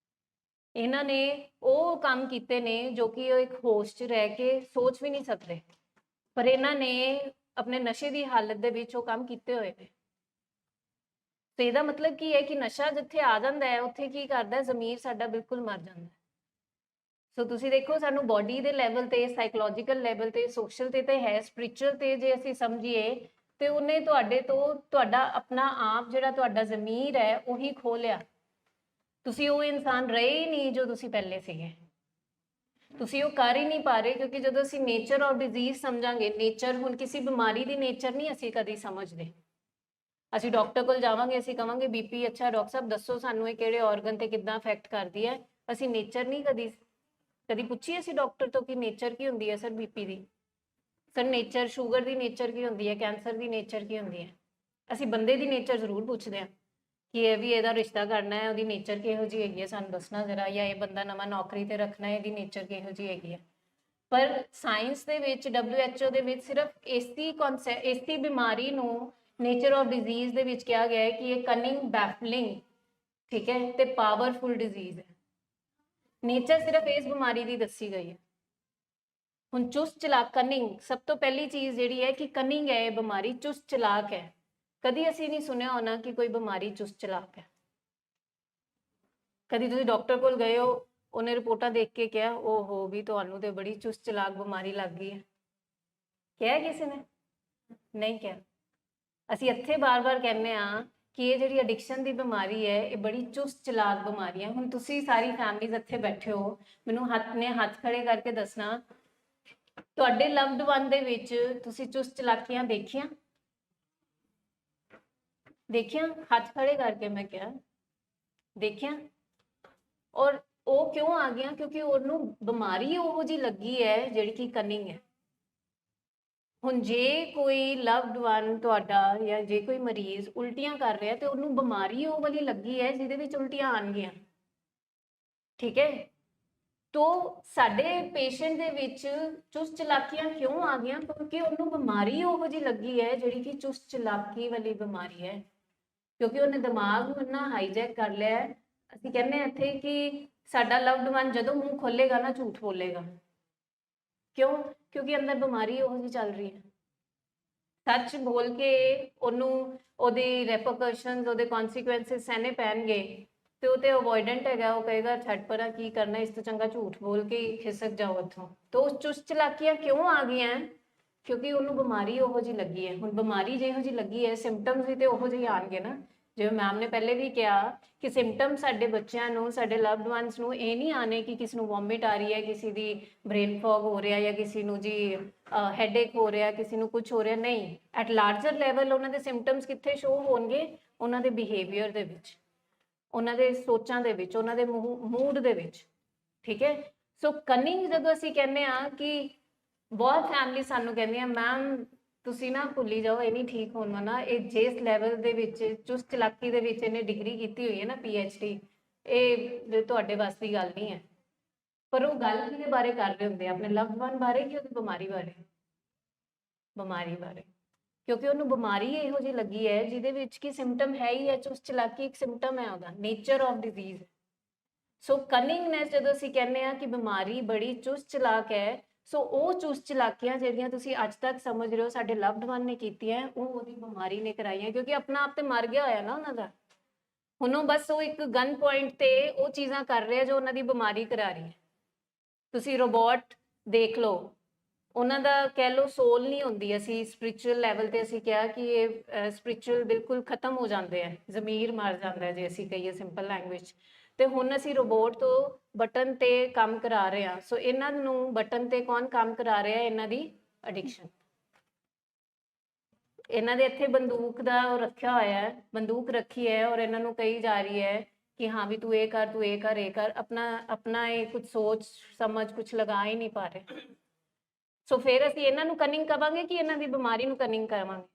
S2: ਇਹਨਾਂ ਨੇ ਉਹ ਕੰਮ ਕੀਤੇ ਨੇ ਜੋ ਕਿ ਉਹ ਇੱਕ ਹੋਸ਼ 'ਚ ਰਹਿ ਕੇ ਸੋਚ ਵੀ ਨਹੀਂ ਸਕਦੇ, ਪਰ ਇਹਨਾਂ ਨੇ ਆਪਣੇ ਨਸ਼ੇ ਦੀ ਹਾਲਤ ਦੇ ਵਿੱਚ ਉਹ ਕੰਮ ਕੀਤੇ ਹੋਏ ਨੇ। ਤੇ ਇਹਦਾ ਮਤਲਬ ਕੀ ਹੈ ਕਿ ਨਸ਼ਾ ਜਿੱਥੇ ਆ ਜਾਂਦਾ ਹੈ ਉੱਥੇ ਕੀ ਕਰਦਾ, ਜ਼ਮੀਰ ਸਾਡਾ ਬਿਲਕੁਲ ਮਰ ਜਾਂਦਾ। ਸੋ ਤੁਸੀਂ ਦੇਖੋ, ਸਾਨੂੰ ਬੋਡੀ ਦੇ ਲੈਵਲ ਤੇ, ਸਾਈਕੋਲੋਜੀਕਲ ਲੈਵਲ ਤੇ, ਸੋਸ਼ਲ ਤੇ ਹੈ, ਸਪਿਰਿਚੁਅਲ ਤੇ ਜੇ ਅਸੀਂ ਸਮਝੀਏ ਤੇ ਉਹਨੇ ਤੁਹਾਡੇ ਤੋਂ ਤੁਹਾਡਾ ਆਪਣਾ ਆਪ ਜਿਹੜਾ ਤੁਹਾਡਾ ਜ਼ਮੀਰ ਹੈ ਉਹੀ ਖੋਹ ਲਿਆ। ਤੁਸੀਂ ਉਹ ਇਨਸਾਨ ਰਹੇ ਹੀ ਨਹੀਂ ਜੋ ਤੁਸੀਂ ਪਹਿਲੇ ਸੀਗੇ। ਤੁਸੀਂ ਉਹ ਕਰ ਹੀ ਨਹੀਂ ਪਾ ਰਹੇ, ਕਿਉਂਕਿ ਜਦੋਂ ਅਸੀਂ ਨੇਚਰ ਆਫ ਡਿਜ਼ੀਜ਼ ਸਮਝਾਂਗੇ, ਨੇਚਰ ਹੁਣ ਕਿਸੇ ਬਿਮਾਰੀ ਦੀ ਨੇਚਰ ਨਹੀਂ ਅਸੀਂ ਕਦੀ ਸਮਝਦੇ। ਅਸੀਂ ਡਾਕਟਰ ਕੋਲ ਜਾਵਾਂਗੇ, ਅਸੀਂ ਕਵਾਂਗੇ ਬੀਪੀ, ਅੱਛਾ ਡਾਕਟਰ ਸਾਹਿਬ ਦੱਸੋ ਸਾਨੂੰ ਇਹ ਕਿਹੜੇ ਆਰਗਨ ਤੇ ਕਿੱਦਾਂ ਅਫੈਕਟ ਕਰਦੀ ਹੈ। ਅਸੀਂ ਨੇਚਰ ਨਹੀਂ ਕਦੀ ਪੁੱਛੀ ਅਸੀਂ ਡਾਕਟਰ ਤੋਂ ਕਿ ਨੇਚਰ ਕੀ ਹੁੰਦੀ ਹੈ ਸਰ ਬੀਪੀ ਦੀ, ਸਰ ਨੇਚਰ ਸ਼ੂਗਰ ਦੀ ਨੇਚਰ ਕੀ ਹੁੰਦੀ ਹੈ, ਕੈਂਸਰ ਦੀ ਨੇਚਰ ਕੀ ਹੁੰਦੀ ਹੈ। ਅਸੀਂ ਬੰਦੇ ਦੀ ਨੇਚਰ ਜ਼ਰੂਰ ਪੁੱਛਦੇ ਹਾਂ ਕਿ ਇਹ ਵੀ ਇਹਦਾ ਰਿਸ਼ਤਾ ਕਰਨਾ ਹੈ, ਉਹਦੀ ਨੇਚਰ ਕਿਹੋ ਜਿਹੀ ਹੈਗੀ ਹੈ ਸਾਨੂੰ ਦੱਸਣਾ ਜ਼ਰਾ, ਜਾਂ ਇਹ ਬੰਦਾ ਨਵਾਂ ਨੌਕਰੀ ਤੇ ਰੱਖਣਾ ਹੈ, ਇਹਦੀ ਨੇਚਰ ਕਿਹੋ ਜਿਹੀ ਹੈਗੀ ਹੈ। ਪਰ ਸਾਇੰਸ ਦੇ ਵਿੱਚ, WHO ਦੇ ਵਿੱਚ ਸਿਰਫ ਇਸੀ ਬਿਮਾਰੀ ਨੂੰ ਨੇਚਰ ਆਫ ਡਿਜ਼ੀਜ਼ ਦੇ ਵਿੱਚ ਕਿਹਾ ਗਿਆ ਹੈ ਕਿ ਇਹ ਕਨਿੰਗ, ਬੈਫਲਿੰਗ, ਠੀਕ ਹੈ, ਤੇ ਪਾਵਰਫੁਲ ਡਿਜ਼ੀਜ਼ ਹੈ। ਨੇਚਰ ਸਿਰਫ ਇਸ ਬਿਮਾਰੀ ਦੀ ਦੱਸੀ ਗਈ ਹੈ। ਹੁਣ ਚੁਸਤ ਚਲਾਕ, ਕਨਿੰਗ, ਸਭ ਤੋਂ ਪਹਿਲੀ ਚੀਜ਼ ਜਿਹੜੀ ਹੈ ਕਿ ਕਨਿੰਗ ਹੈ, ਇਹ ਬਿਮਾਰੀ ਚੁਸਤ ਚਲਾਕ ਹੈ। ਕਦੀ ਅਸੀਂ ਨਹੀਂ ਸੁਣਿਆ ਹੋਣਾ ਕਿ ਕੋਈ ਬਿਮਾਰੀ ਚੁਸਤ ਚਲਾਕ ਹੈ। ਕਦੀ ਤੁਸੀਂ ਡਾਕਟਰ ਕੋਲ ਗਏ ਹੋ, ਉਹਨੇ ਰਿਪੋਰਟਾਂ ਦੇਖ ਕੇ ਕਿਹਾ ਓਹੋ ਵੀ ਤੁਹਾਨੂੰ ਤੇ ਬੜੀ ਚੁਸਤ ਚਲਾਕ ਬਿਮਾਰੀ ਲੱਗ ਗਈ ਹੈ, ਕਿਹਾ ਕਿਸੇ ਨੇ? ਨਹੀਂ ਕਿਹਾ। ਅਸੀਂ ਇੱਥੇ ਬਾਰ-ਬਾਰ ਕਹਿੰਦੇ ਆ ਕਿ ਇਹ ਜਿਹੜੀ ਐਡਿਕਸ਼ਨ ਦੀ ਬਿਮਾਰੀ ਹੈ ਇਹ ਬੜੀ ਚੁਸਤ ਚਲਾਕ ਬਿਮਾਰੀ ਹੈ। ਹੁਣ ਤੁਸੀਂ ਸਾਰੀ ਫੈਮਿਲੀਜ਼ ਇੱਥੇ ਬੈਠੇ ਹੋ, ਮੈਨੂੰ ਹੱਥ ਖੜੇ ਕਰਕੇ ਦੱਸਣਾ, ਤੁਹਾਡੇ ਲਵਡ ਵਨ ਦੇ ਵਿੱਚ ਤੁਸੀਂ ਚੁਸਤ ਚਲਾਕੀਆਂ ਦੇਖੀਆਂ? ਹੱਥ ਖੜੇ ਕਰਕੇ ਮੈਂ ਕਿਹਾ ਦੇਖਿਆ। ਔਰ ਉਹ ਕਿਉਂ ਆ ਗਿਆ? ਕਿਉਂਕਿ ਉਹਨੂੰ ਬਿਮਾਰੀ ਉਹੋ ਜਿਹੀ ਲੱਗੀ ਹੈ ਜਿਹੜੀ ਕਿ ਕਨਿੰਗ ਹੈ। ਹੁਣ ਜੇ ਕੋਈ ਲਵਡ ਵਨ ਤੁਹਾਡਾ ਜਾਂ ਜੇ ਕੋਈ ਮਰੀਜ਼ ਉਲਟੀਆਂ ਕਰ ਰਿਹਾ ਤੇ ਉਹਨੂੰ ਬਿਮਾਰੀ ਉਹ ਵਾਲੀ ਲੱਗੀ ਹੈ ਜਿਹਦੇ ਵਿੱਚ ਉਲਟੀਆਂ ਆਣਗੀਆਂ, ਠੀਕ ਹੈ। ਤੋ ਸਾਡੇ ਪੇਸ਼ੈਂਟ ਦੇ ਵਿੱਚ ਚੁਸਤ ਚਲਾਕੀਆਂ ਕਿਉਂ ਆ ਗਈਆਂ? ਕਿਉਂਕਿ ਉਹਨੂੰ ਬਿਮਾਰੀ ਉਹੋ ਜਿਹੀ ਲੱਗੀ ਹੈ ਜਿਹੜੀ ਕਿ ਚੁਸਤ ਚਲਾਕੀ ਵਾਲੀ ਬਿਮਾਰੀ ਹੈ, ਕਿਉਂਕਿ ਉਹਨੇ ਦਿਮਾਗ ਨੂੰ ਇੰਨਾ ਹਾਈਜੈਕ ਕਰ ਲਿਆ ਹੈ। ਅਸੀਂ ਕਹਿੰਦੇ ਹਾਂ ਇੱਥੇ ਕਿ ਸਾਡਾ ਲਵਡ ਵਨ ਜਦੋਂ ਮੂੰਹ ਖੋਲੇਗਾ ਨਾ ਝੂਠ ਬੋਲੇਗਾ। ਕਿਉਂ? ਕਿਉਂਕਿ ਅੰਦਰ ਬਿਮਾਰੀ ਉਹੋ ਜਿਹੀ ਚੱਲ ਰਹੀ ਹੈ। ਸੱਚ ਬੋਲ ਕੇ ਉਹਨੂੰ ਉਹਦੇ ਰੈਪਰਕਸ਼ਨਸ, ਉਹਦੇ ਕਨਸੀਕੁਐਂਸਿਸ ਸਹਿਣੇ ਪੈਣਗੇ ਤੇ ਉਹ ਤੇ ਅਵੋਇਡੈਂਟ ਹੈਗਾ, ਉਹ ਕਹੇਗਾ ਛੱਡ ਪਰਾਂ, ਕੀ ਕਰਨਾ, ਇਸ ਤੋਂ ਚੰਗਾ ਝੂਠ ਬੋਲ ਕੇ ਖਿਸਕ ਜਾਓ ਇੱਥੋਂ। ਤਾਂ ਉਹ ਚੁਸਤ ਚਲਾਕੀਆਂ ਕਿਉਂ ਆ ਗਈਆਂ? ਕਿਉਂਕਿ ਉਹਨੂੰ ਬਿਮਾਰੀ ਉਹੋ ਜਿਹੀ ਲੱਗੀ ਹੈ। ਹੁਣ ਬਿਮਾਰੀ ਜਿਹੋ ਜਿਹੀ ਲੱਗੀ ਹੈ, ਸਿੰਪਟਮਸ ਵੀ ਤੇ ਉਹੋ ਜਿਹੇ ਆਣਗੇ ਨਾ। ਜਿਵੇਂ ਮੈਮ ਨੇ ਪਹਿਲੇ ਵੀ ਕਿਹਾ ਕਿ ਸਿੰਪਟਮ ਸਾਡੇ ਬੱਚਿਆਂ ਨੂੰ, ਸਾਡੇ ਲਵਡ ਵਨਸ ਨੂੰ ਇਹ ਨਹੀਂ ਆਣੇ ਕਿ ਕਿਸੇ ਨੂੰ ਵੋਮਿਟ ਆ ਰਹੀ ਹੈ, ਕਿਸੇ ਦੀ ਬ੍ਰੇਨ ਫੌਗ ਹੋ ਰਿਹਾ, ਜਾਂ ਕਿਸੇ ਨੂੰ ਜੀ ਹੈਡੇਕ ਹੋ ਰਿਹਾ, ਕਿਸੇ ਨੂੰ ਕੁਝ ਹੋ ਰਿਹਾ। ਨਹੀਂ, ਐਟ ਲਾਰਜਰ ਲੈਵਲ ਉਹਨਾਂ ਦੇ ਸਿੰਪਟਮਸ ਕਿੱਥੇ ਸ਼ੋ ਹੋਣਗੇ? ਉਹਨਾਂ ਦੇ ਬਿਹੇਵੀਅਰ ਦੇ ਵਿੱਚ, ਉਹਨਾਂ ਦੇ ਸੋਚਾਂ ਦੇ ਵਿੱਚ, ਉਹਨਾਂ ਦੇ ਮੂਡ ਦੇ ਵਿੱਚ, ਠੀਕ ਹੈ। ਸੋ ਕਨਿੰਗ ਜਦੋਂ ਅਸੀਂ ਕਹਿੰਦੇ ਆ ਕਿ ਬਹੁਤ ਫੈਮਿਲੀ ਸਾਨੂੰ ਕਹਿੰਦੀਆਂ ਮੈਮ ਤੁਸੀਂ ਨਾ ਭੁੱਲੀ ਜਾਓ, ਇਹ ਨਹੀਂ ਠੀਕ ਹੋਣਾ ਨਾ, ਇਹ ਜਿਸ ਲੈਵਲ ਦੇ ਵਿੱਚ ਚੁਸਤ ਚਲਾਕੀ ਦੇ ਵਿੱਚ ਇਹਨੇ ਡਿਗਰੀ ਕੀਤੀ ਹੋਈ ਹੈ ਨਾ, PhD, ਇਹ ਤੁਹਾਡੇ ਵੱਸ ਦੀ ਗੱਲ ਨਹੀਂ ਹੈ। ਪਰ ਉਹ ਗੱਲ ਕਿਹਦੇ ਬਾਰੇ ਕਰ ਰਹੇ ਹੁੰਦੇ? ਆਪਣੇ ਲਵਡ ਵਨ ਬਾਰੇ ਕਿ ਉਹਦੀ ਬਿਮਾਰੀ ਬਾਰੇ? ਬਿਮਾਰੀ ਬਾਰੇ। ਕਿਉਂਕਿ ਉਹਨੂੰ ਬਿਮਾਰੀ ਇਹੋ ਜਿਹੀ ਲੱਗੀ ਹੈ ਜਿਹਦੇ ਵਿੱਚ ਕਿ ਸਿੰਪਟਮ ਹੈ ਹੀ ਹੈ ਚੁਸਤ ਚਲਾਕੀ, ਇੱਕ ਸਿੰਪਟਮ ਹੈ ਉਹਦਾ, ਨੇਚਰ ਆਫ ਡਿਜ਼ੀਜ਼। ਸੋ ਕਨਿੰਗਨੈਸ ਜਦੋਂ ਅਸੀਂ ਕਹਿੰਦੇ ਆ ਕਿ ਬਿਮਾਰੀ ਬੜੀ ਚੁਸਤ ਚਲਾਕ ਹੈ, ਸੋ ਉਹ ਚੁਸਤ ਚਲਾਕੀਆਂ ਜਿਹੜੀਆਂ ਤੁਸੀਂ ਅੱਜ ਤੱਕ ਸਮਝ ਰਹੇ ਹੋ ਸਾਡੇ ਲਵਡ ਵਨ ਨੇ ਕੀਤੀਆਂ, ਉਹ ਉਹਦੀ ਬਿਮਾਰੀ ਨੇ ਕਰਾਈਆਂ। ਕਿਉਂਕਿ ਆਪਣਾ ਆਪ ਤੇ ਮਰ ਗਿਆ ਹੋਇਆ ਨਾ ਉਹਨਾਂ ਦਾ। ਹੁਣ ਉਹ ਬਸ ਉਹ ਇੱਕ ਗਨ ਪੁਆਇੰਟ ਤੇ ਉਹ ਚੀਜ਼ਾਂ ਕਰ ਰਿਹਾ ਜੋ ਉਹਨਾਂ ਦੀ ਬਿਮਾਰੀ ਕਰਾ ਰਹੀ ਹੈ। ਤੁਸੀਂ ਰੋਬੋਟ ਦੇਖ ਲਓ, ਉਹਨਾਂ ਦਾ ਕਹਿ ਲਓ ਸੋਲ ਨਹੀਂ ਹੁੰਦੀ। ਅਸੀਂ ਸਪਿਰਿਚੁਅਲ ਲੈਵਲ ਤੇ ਅਸੀਂ ਕਿਹਾ ਕਿ ਇਹ ਸਪਿਰਿਚੁਅਲ ਬਿਲਕੁਲ ਖਤਮ ਹੋ ਜਾਂਦੇ ਆ, ਜ਼ਮੀਰ ਮਰ ਜਾਂਦਾ ਜੇ ਅਸੀਂ ਕਹੀਏ ਸਿੰਪਲ ਲੈਂਗੁਏਜ। ਤੇ ਹੁਣ ਅਸੀਂ ਰੋਬੋਟ ਤੋਂ ਬਟਨ ਤੇ ਕੰਮ ਕਰਾ ਰਹੇ ਹਾਂ। ਸੋ ਇਹਨਾਂ ਨੂੰ ਬਟਨ ਤੇ ਕੌਣ ਕੰਮ ਕਰਾ ਰਿਹਾ? ਇਹਨਾਂ ਦੀ ਐਡਿਕਸ਼ਨ। ਇਹਨਾਂ ਦੇ ਇੱਥੇ ਬੰਦੂਕ ਦਾ ਉਹ ਰੱਖਿਆ ਹੋਇਆ ਹੈ, ਬੰਦੂਕ ਰੱਖੀ ਹੈ, ਔਰ ਇਹਨਾਂ ਨੂੰ ਕਹੀ ਜਾ ਰਹੀ ਹੈ ਕਿ ਹਾਂ ਵੀ ਤੂੰ ਇਹ ਕਰ, ਤੂੰ ਇਹ ਕਰ, ਇਹ ਕਰ। ਆਪਣਾ ਇਹ ਕੁਝ ਸੋਚ ਸਮਝ ਕੁਝ ਲਗਾ ਹੀ ਨਹੀਂ ਪਾ ਰਹੇ। ਸੋ ਫਿਰ ਅਸੀਂ ਇਹਨਾਂ ਨੂੰ ਕਨਿੰਗ ਕਵਾਂਗੇ ਕਿ ਇਹਨਾਂ ਦੀ ਬਿਮਾਰੀ ਨੂੰ ਕਨਿੰਗ ਕਰਾਵਾਂਗੇ?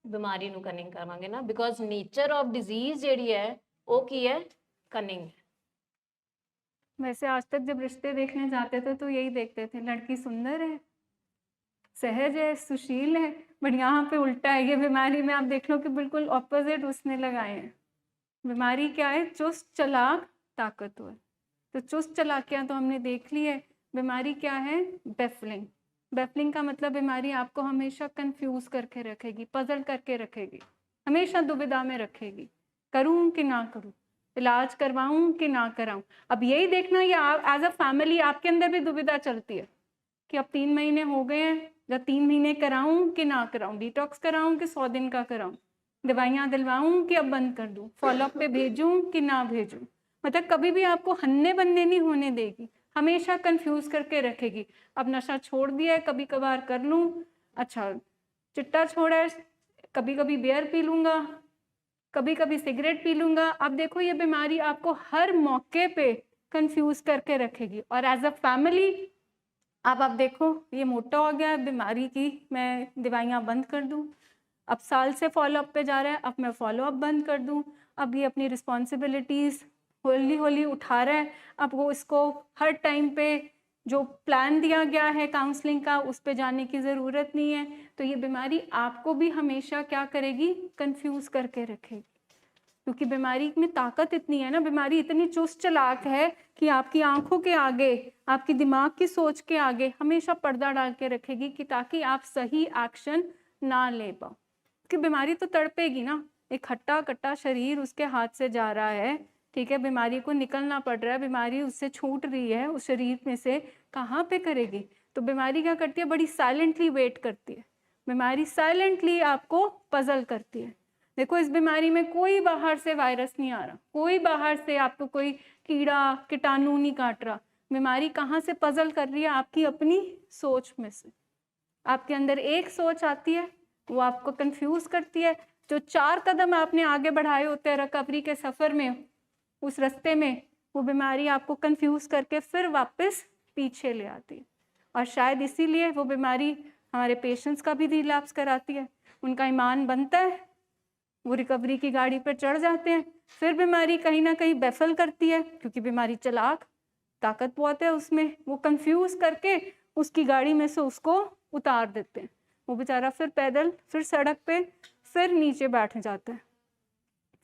S2: ਬਿਮਾਰੀ ਨੂੰ ਕਨਿੰਗ ਕਰਾਵਾਂਗੇ ਨਾ, ਬਿਕੋਜ਼ ਨੇਚਰ ਆਫ ਡਿਜ਼ੀਜ਼ ਜਿਹੜੀ ਹੈ ਉਹ ਕੀ ਹੈ? ਕਨਿੰਗ।
S1: वैसे आज तक जब रिश्ते देखने जाते थे तो यही देखते थे, लड़की सुंदर है, सहज है, सुशील है, बट यहाँ पे उल्टा है। ये बीमारी में आप देख लो कि बिल्कुल ऑपोजिट उसने लगाए हैं। बीमारी क्या है? चुस्त, चालाक, ताकतवर। तो चुस्त चालाकियाँ तो हमने देख ली है। बीमारी क्या है? बेफलिंग। बेफलिंग का मतलब बीमारी आपको हमेशा कंफ्यूज करके रखेगी, पजल करके रखेगी, हमेशा दुविधा में रखेगी, करूं कि ना करूं, इलाज करवाऊं कि ना कराऊं। अब यही देखना, ये एज अ फैमिली आपके अंदर भी दुविधा चलती है कि अब 3 महीने हो गए हैं, या 3 महीने कराऊं कि ना कराऊं, डिटॉक्स कराऊं कि 100 दिन का कराऊं, दवाइयाँ दिलवाऊं कि अब बंद कर दूं, फॉलोअप पे भेजूं कि ना भेजूं। मतलब कभी भी आपको हन्ने बन्ने नहीं होने देगी, हमेशा कंफ्यूज करके रखेगी। अब नशा छोड़ दिया है, कभी कभार कर लूं, अच्छा चिट्टा छोड़ा है, कभी कभी बियर पी लूंगा, कभी कभी सिगरेट पी लूंगा। अब देखो ये बीमारी आपको हर मौके पे कंफ्यूज करके रखेगी। और एज अ फैमिली अब आप देखो ये मोटा हो गया है, बीमारी की मैं दवाइयाँ बंद कर दूं, अब साल से फॉलोअप पे जा रहा है, अब मैं फॉलोअप बंद कर दूं, अब ये अपनी रिस्पॉन्सिबिलिटीज़ होली होली उठा रहा है, अब वो इसको हर टाइम पे जो प्लान दिया गया है काउंसलिंग का उस पे जाने की ज़रूरत नहीं है। तो ये बीमारी आपको भी हमेशा क्या करेगी? कंफ्यूज करके रखेगी। क्योंकि बीमारी में ताकत इतनी है ना, बीमारी इतनी चुस्त चालाक है कि आपकी आंखों के आगे, आपकी दिमाग की सोच के आगे हमेशा पर्दा डाल के रखेगी कि ताकि आप सही एक्शन ना ले पाओ। कि बीमारी तो तड़पेगी ना, एक हट्टा कट्टा शरीर उसके हाथ से जा रहा है, ठीक है, बीमारी को निकलना पड़ रहा है, बीमारी उससे छूट रही है, उस शरीर में से कहाँ पे करेगी? तो बीमारी क्या करती है? बड़ी साइलेंटली वेट करती है, बीमारी साइलेंटली आपको पजल करती है। देखो इस बीमारी में कोई बाहर से वायरस नहीं आ रहा, कोई बाहर से आपको कोई कीड़ा कीटाणु नहीं काट रहा। बीमारी कहाँ से पजल कर रही है? आपकी अपनी सोच में से। आपके अंदर एक सोच आती है, वो आपको कंफ्यूज करती है। जो 4 कदम आपने आगे बढ़ाए होते हैं रिकवरी के सफर में, उस रास्ते में वो बीमारी आपको कंफ्यूज करके फिर वापस पीछे ले आती है। और शायद इसीलिए वो बीमारी हमारे पेशेंट्स का भी रिलैप्स कराती है। उनका ईमान बनता है, वो रिकवरी की गाड़ी पर चढ़ जाते हैं, फिर बीमारी कहीं ना कहीं बेफल करती है, क्योंकि बीमारी चालाक, ताकत बहुत है उसमें, वो कंफ्यूज करके उसकी गाड़ी में से उसको उतार देते हैं। वो बेचारा फिर पैदल, फिर सड़क पे, फिर नीचे बैठ जाता है,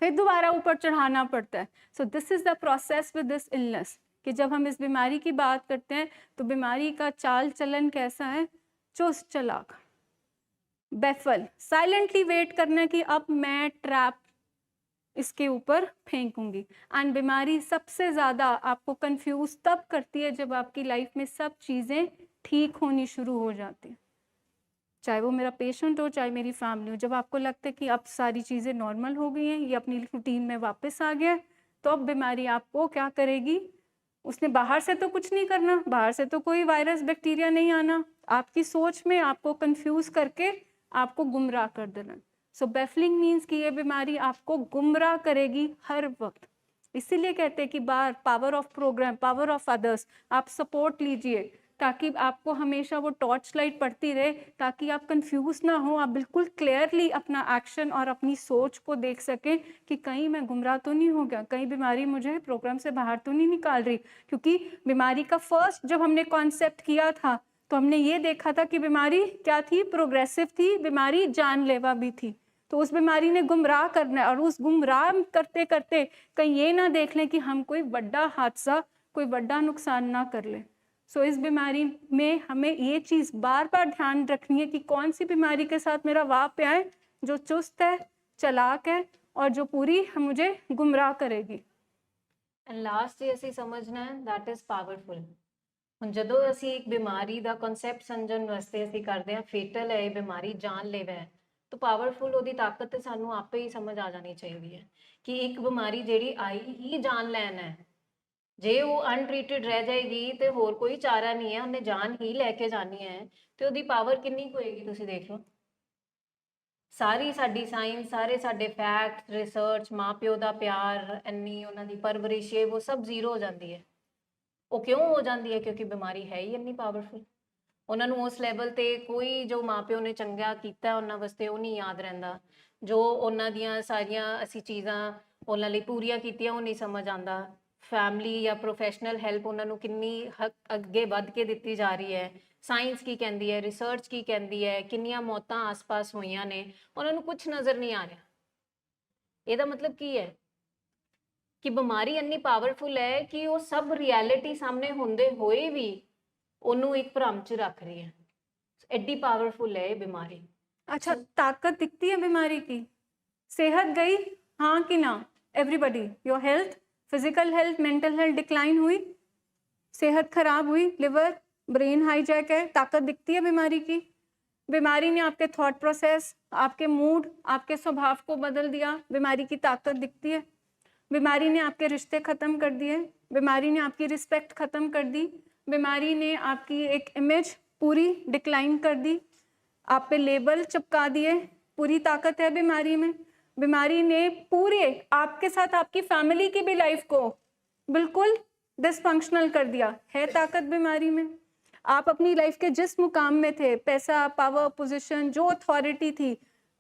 S1: फिर दोबारा ऊपर चढ़ाना पड़ता है। So this is the process with this illness, कि जब हम इस बीमारी की बात करते हैं तो बीमारी का चाल चलन कैसा है? चुस्त चालाक, बेफल, साइलेंटली वेट करना कि अब मैं ट्रैप इसके ऊपर फेंकूंगी। एंड बीमारी सबसे ज़्यादा आपको कंफ्यूज तब करती है जब आपकी लाइफ में सब चीज़ें ठीक होनी शुरू हो जाती हैं, चाहे वो मेरा पेशेंट हो, चाहे मेरी फैमिली हो। जब आपको लगता है कि अब सारी चीज़ें नॉर्मल हो गई हैं, ये अपनी रूटीन में वापस आ गया, तो अब बीमारी आपको क्या करेगी? उसने बाहर से तो कुछ नहीं करना, बाहर से तो कोई वायरस बैक्टीरिया नहीं आना, आपकी सोच में आपको कंफ्यूज करके आपको गुमराह कर देना। सो बेफलिंग मीन्स कि ये बीमारी आपको गुमराह करेगी हर वक्त। इसीलिए कहते हैं कि बार power of program, power of others, आप सपोर्ट लीजिए ताकि आपको हमेशा वो टॉर्च लाइट पड़ती रहे, ताकि आप कंफ्यूज ना हो, आप बिल्कुल क्लियरली अपना एक्शन और अपनी सोच को देख सकें कि कहीं मैं गुमराह तो नहीं हो गया, कहीं बीमारी मुझे प्रोग्राम से बाहर तो नहीं निकाल रही। क्योंकि बीमारी का फर्स्ट जब हमने कॉन्सेप्ट किया था तो हमने ये देखा था कि बीमारी क्या थी? प्रोग्रेसिव थी, बीमारी जानलेवा भी थी। तो उस बीमारी ने गुमराह करना है, और उस गुमराह करते करते कहीं ये ना देख लें कि हम कोई बड़ा हादसा, कोई बड़ा नुकसान ना कर लें। सो इस बीमारी में हमें ये चीज़ बार बार ध्यान रखनी है कि कौन सी बीमारी के साथ मेरा वाह पे आए, जो चुस्त है, चालाक है, और जो पूरी मुझे गुमराह करेगी।
S2: ਐਂਡ ਲਾਸਟ ਜੇ ਅਸੀਂ ਸਮਝਣਾ ਹੈ that is powerful। ਹੁਣ ਜਦੋਂ ਅਸੀਂ ਇੱਕ ਬਿਮਾਰੀ ਦਾ ਕਨਸੈਪਟ ਸਮਝਣ ਵਾਸਤੇ ਅਸੀਂ ਕਰਦੇ ਹਾਂ ਫੇਟਲ ਹੈ ਇਹ ਬਿਮਾਰੀ, ਜਾਨਲੇਵਾ ਹੈ, ਤਾਂ ਪਾਵਰਫੁਲ ਉਹਦੀ ਤਾਕਤ ਤੇ ਸਾਨੂੰ ਆਪੇ ਹੀ ਸਮਝ ਆ ਜਾਣੀ ਚਾਹੀਦੀ ਹੈ ਕਿ ਇੱਕ ਬਿਮਾਰੀ ਜਿਹੜੀ ਆਈ ਹੀ ਜਾਨ ਲੈਣ ਹੈ, ਜੇ ਉਹ ਅਨਟ੍ਰੀਟਡ ਰਹਿ ਜਾਏਗੀ ਤੇ ਹੋਰ ਕੋਈ ਚਾਰਾ ਨਹੀਂ ਹੈ, ਉਹਨੇ ਜਾਨ ਹੀ ਲੈ ਕੇ ਜਾਣੀ ਹੈ, ਤੇ ਉਹਦੀ ਪਾਵਰ ਕਿੰਨੀ ਕੁ ਹੋਏਗੀ ਤੁਸੀਂ ਦੇਖ ਲਓ। ਸਾਰੀ ਸਾਡੀ ਸਾਇੰਸ, ਸਾਰੇ ਸਾਡੇ ਫੈਕਟ, ਰਿਸਰਚ, ਮਾਂ ਪਿਓ ਦਾ ਪਿਆਰ, ਇੰਨੀ ਉਹਨਾਂ ਦੀ ਪਰਵਰਿਸ਼, ਉਹ ਸਭ ਜ਼ੀਰੋ ਹੋ ਜਾਂਦੀ ਹੈ। ਉਹ ਕਿਉਂ ਹੋ ਜਾਂਦੀ ਹੈ? ਕਿਉਂਕਿ ਬਿਮਾਰੀ ਹੈ ਹੀ ਇੰਨੀ ਪਾਵਰਫੁਲ। ਉਹਨਾਂ ਨੂੰ ਉਸ ਲੈਵਲ ਤੇ ਕੋਈ ਜੋ ਮਾਂ ਪਿਓ ਨੇ ਚੰਗਾ ਕੀਤਾ ਉਹਨਾਂ ਵਾਸਤੇ ਉਹ ਨਹੀਂ ਯਾਦ ਰਹਿੰਦਾ, ਜੋ ਉਹਨਾਂ ਦੀਆਂ ਸਾਰੀਆਂ ਅਸੀਂ ਚੀਜ਼ਾਂ ਉਹਨਾਂ ਲਈ ਪੂਰੀਆਂ ਕੀਤੀਆਂ ਉਹ ਨਹੀਂ ਸਮਝ ਆਉਂਦਾ। ਫੈਮਿਲੀ ਜਾਂ ਪ੍ਰੋਫੈਸ਼ਨਲ ਹੈਲਪ ਉਹਨਾਂ ਨੂੰ ਕਿੰਨੀ ਅੱਗੇ ਵੱਧ ਕੇ ਦਿੱਤੀ ਜਾ ਰਹੀ ਹੈ, ਸਾਇੰਸ ਕੀ ਕਹਿੰਦੀ ਹੈ, ਰਿਸਰਚ ਕੀ ਕਹਿੰਦੀ ਹੈ, ਕਿੰਨੀਆਂ ਮੌਤਾਂ ਆਸ-ਪਾਸ ਹੋਈਆਂ ਨੇ, ਉਹਨਾਂ ਨੂੰ ਕੁਝ ਨਜ਼ਰ ਨਹੀਂ ਆ ਰਿਹਾ। ਇਹਦਾ ਮਤਲਬ ਕੀ ਹੈ ਕਿ ਬਿਮਾਰੀ ਇੰਨੀ ਪਾਵਰਫੁਲ ਹੈ ਕਿ ਉਹ ਸਭ ਰਿਐਲਿਟੀ ਸਾਹਮਣੇ ਹੁੰਦੇ ਹੋਏ ਵੀ ਉਹਨੂੰ ਇੱਕ ਭਰਮ 'ਚ ਰੱਖ ਰਹੀ ਹੈ। ਐਡੀ ਪਾਵਰਫੁल है ये बीमारी।
S1: अच्छा, ताकत दिखती है बीमारी की? सेहत गई हाँ कि ना? Everybody, your health, physical health, mental health decline हुई, सेहत खराब हुई, लिवर ब्रेन हाईजैक है, ताकत दिखती है बीमारी की? बीमारी ने आपके थॉट प्रोसेस, आपके मूड, आपके स्वभाव को बदल दिया, बीमारी की ताकत दिखती है। बीमारी ने आपके रिश्ते ख़त्म कर दिए, बीमारी ने आपकी रिस्पेक्ट ख़त्म कर दी, बीमारी ने आपकी एक इमेज पूरी डिक्लाइन कर दी, आप पे लेबल चिपका दिए, पूरी ताकत है बीमारी में। बीमारी ने पूरे आपके साथ आपकी फैमिली की भी लाइफ को बिल्कुल डिसफंक्शनल कर दिया। है ताकत बीमारी में? आप अपनी लाइफ के जिस मुकाम में थे, पैसा, पावर, पोजीशन, जो अथॉरिटी थी,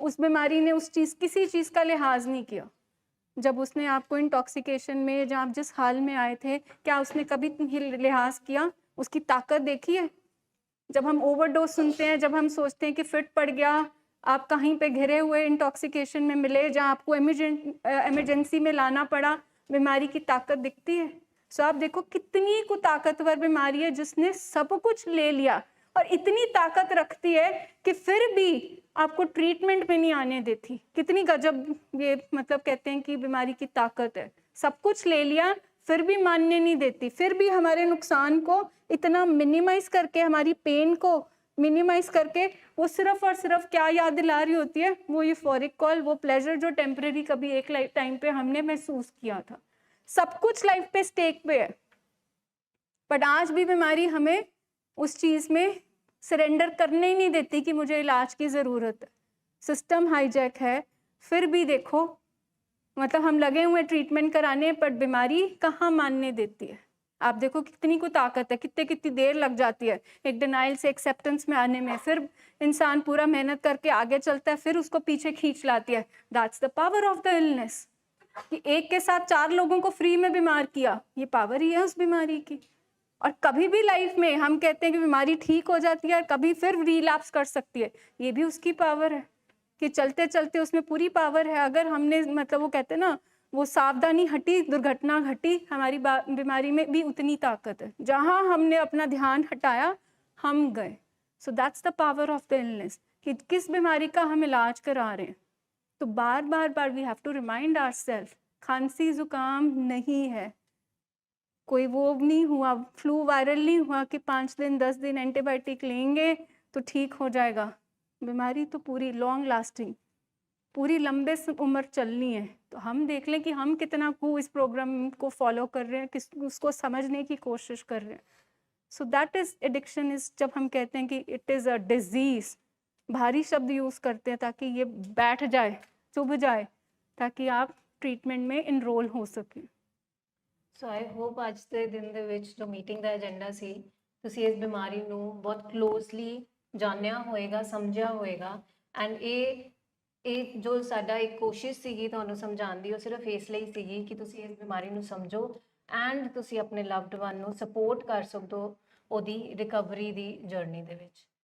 S1: उस बीमारी ने उस चीज़, किसी चीज़ का लिहाज नहीं किया। जब उसने आपको इंटॉक्सिकेशन में, जब आप जिस हाल में आए थे, क्या उसने कभी लिहाज किया? उसकी ताकत देखी है? जब हम ओवरडोज सुनते हैं, जब हम सोचते हैं कि फिट पड़ गया, आप कहीं पे घिरे हुए इंटॉक्सिकेशन में मिले, जहाँ आपको इमरजेंसी में लाना पड़ा, बीमारी की ताकत दिखती है? सो आप देखो कितनी को ताकतवर बीमारी है जिसने सब कुछ ले लिया और इतनी ताकत रखती है कि फिर भी आपको ट्रीटमेंट में नहीं आने देती। कितनी गजब ये, मतलब कहते हैं कि बीमारी की ताकत है। सब कुछ ले लिया फिर भी मानने नहीं देती, फिर भी हमारे नुकसान को इतना मिनिमाइज करके, हमारी पेन को मिनिमाइज करके, वो सिर्फ और सिर्फ क्या याद दिला रही होती है? वो यूफोरिक कॉल, वो प्लेजर जो टेम्परेरी कभी एक लाइफ टाइम पे हमने महसूस किया था। सब कुछ लाइफ पे स्टेक पे है, बट आज भी बीमारी हमें उस चीज़ में सरेंडर करने ही नहीं देती कि मुझे इलाज की ज़रूरत है। सिस्टम हाईजैक है, फिर भी देखो, मतलब हम लगे हुए ट्रीटमेंट कराने, पर बीमारी कहाँ मानने देती है। आप देखो कितनी को ताकत है, कितनी देर लग जाती है एक डिनाइल से एक्सेप्टेंस में आने में, फिर इंसान पूरा मेहनत करके आगे चलता है, फिर उसको पीछे खींच लाती है। That's the power of the illness, कि एक के साथ 4 लोगों को फ्री में बीमार किया, ये पावर ही है उस बीमारी की। और कभी भी लाइफ में हम कहते हैं कि बीमारी ठीक हो जाती है, कभी फिर रिलैप्स कर सकती है, ये भी उसकी पावर है कि चलते चलते उसमें पूरी पावर है। अगर हमने, मतलब वो कहते हैं ना, वो सावधानी हटी, दुर्घटना घटी, हमारी बीमारी में भी उतनी ताकत है। जहाँ हमने अपना ध्यान हटाया, हम गए। So that's the power of the illness, कि किस बीमारी का हम इलाज करा रहे हैं। तो बार बार we have to remind ourself, खांसी जुकाम नहीं है, कोई वो नहीं हुआ, फ्लू वायरल नहीं हुआ कि 5 दिन 10 दिन एंटीबायोटिक लेंगे तो ठीक हो जाएगा। बीमारी तो पूरी लॉन्ग लास्टिंग, पूरी लंबे उम्र चलनी है। तो हम देख लें कि हम कितना को इस प्रोग्राम को फॉलो कर रहे हैं, किस उसको समझने की कोशिश कर रहे हैं। So that is addiction is, जब हम कहते हैं कि इट इज़ अ डिजीज़, भारी शब्द यूज़ करते हैं ताकि ये बैठ जाए, चुभ जाए, ताकि आप ट्रीटमेंट में इनरोल हो सकें।
S2: ਸੋ ਆਈ ਹੋਪ ਅੱਜ ਦੇ ਦਿਨ ਦੇ ਵਿੱਚ ਜੋ ਮੀਟਿੰਗ ਦਾ ਏਜੰਡਾ ਸੀ, ਤੁਸੀਂ ਇਸ ਬਿਮਾਰੀ ਨੂੰ ਬਹੁਤ ਕਲੋਜ਼ਲੀ ਜਾਣਿਆ ਹੋਏਗਾ, ਸਮਝਿਆ ਹੋਏਗਾ। ਐਂਡ ਇਹ ਜੋ ਸਾਡਾ ਇੱਕ ਕੋਸ਼ਿਸ਼ ਸੀਗੀ ਤੁਹਾਨੂੰ ਸਮਝਾਉਣ ਦੀ, ਉਹ ਸਿਰਫ ਇਸ ਲਈ ਸੀਗੀ ਕਿ ਤੁਸੀਂ ਇਸ ਬਿਮਾਰੀ ਨੂੰ ਸਮਝੋ ਐਂਡ ਤੁਸੀਂ ਆਪਣੇ ਲਵਡ ਵਨ ਨੂੰ ਸਪੋਰਟ ਕਰ ਸਕੋ ਉਹਦੀ ਰਿਕਵਰੀ ਦੀ ਜਰਨੀ ਦੇ ਵਿੱਚ।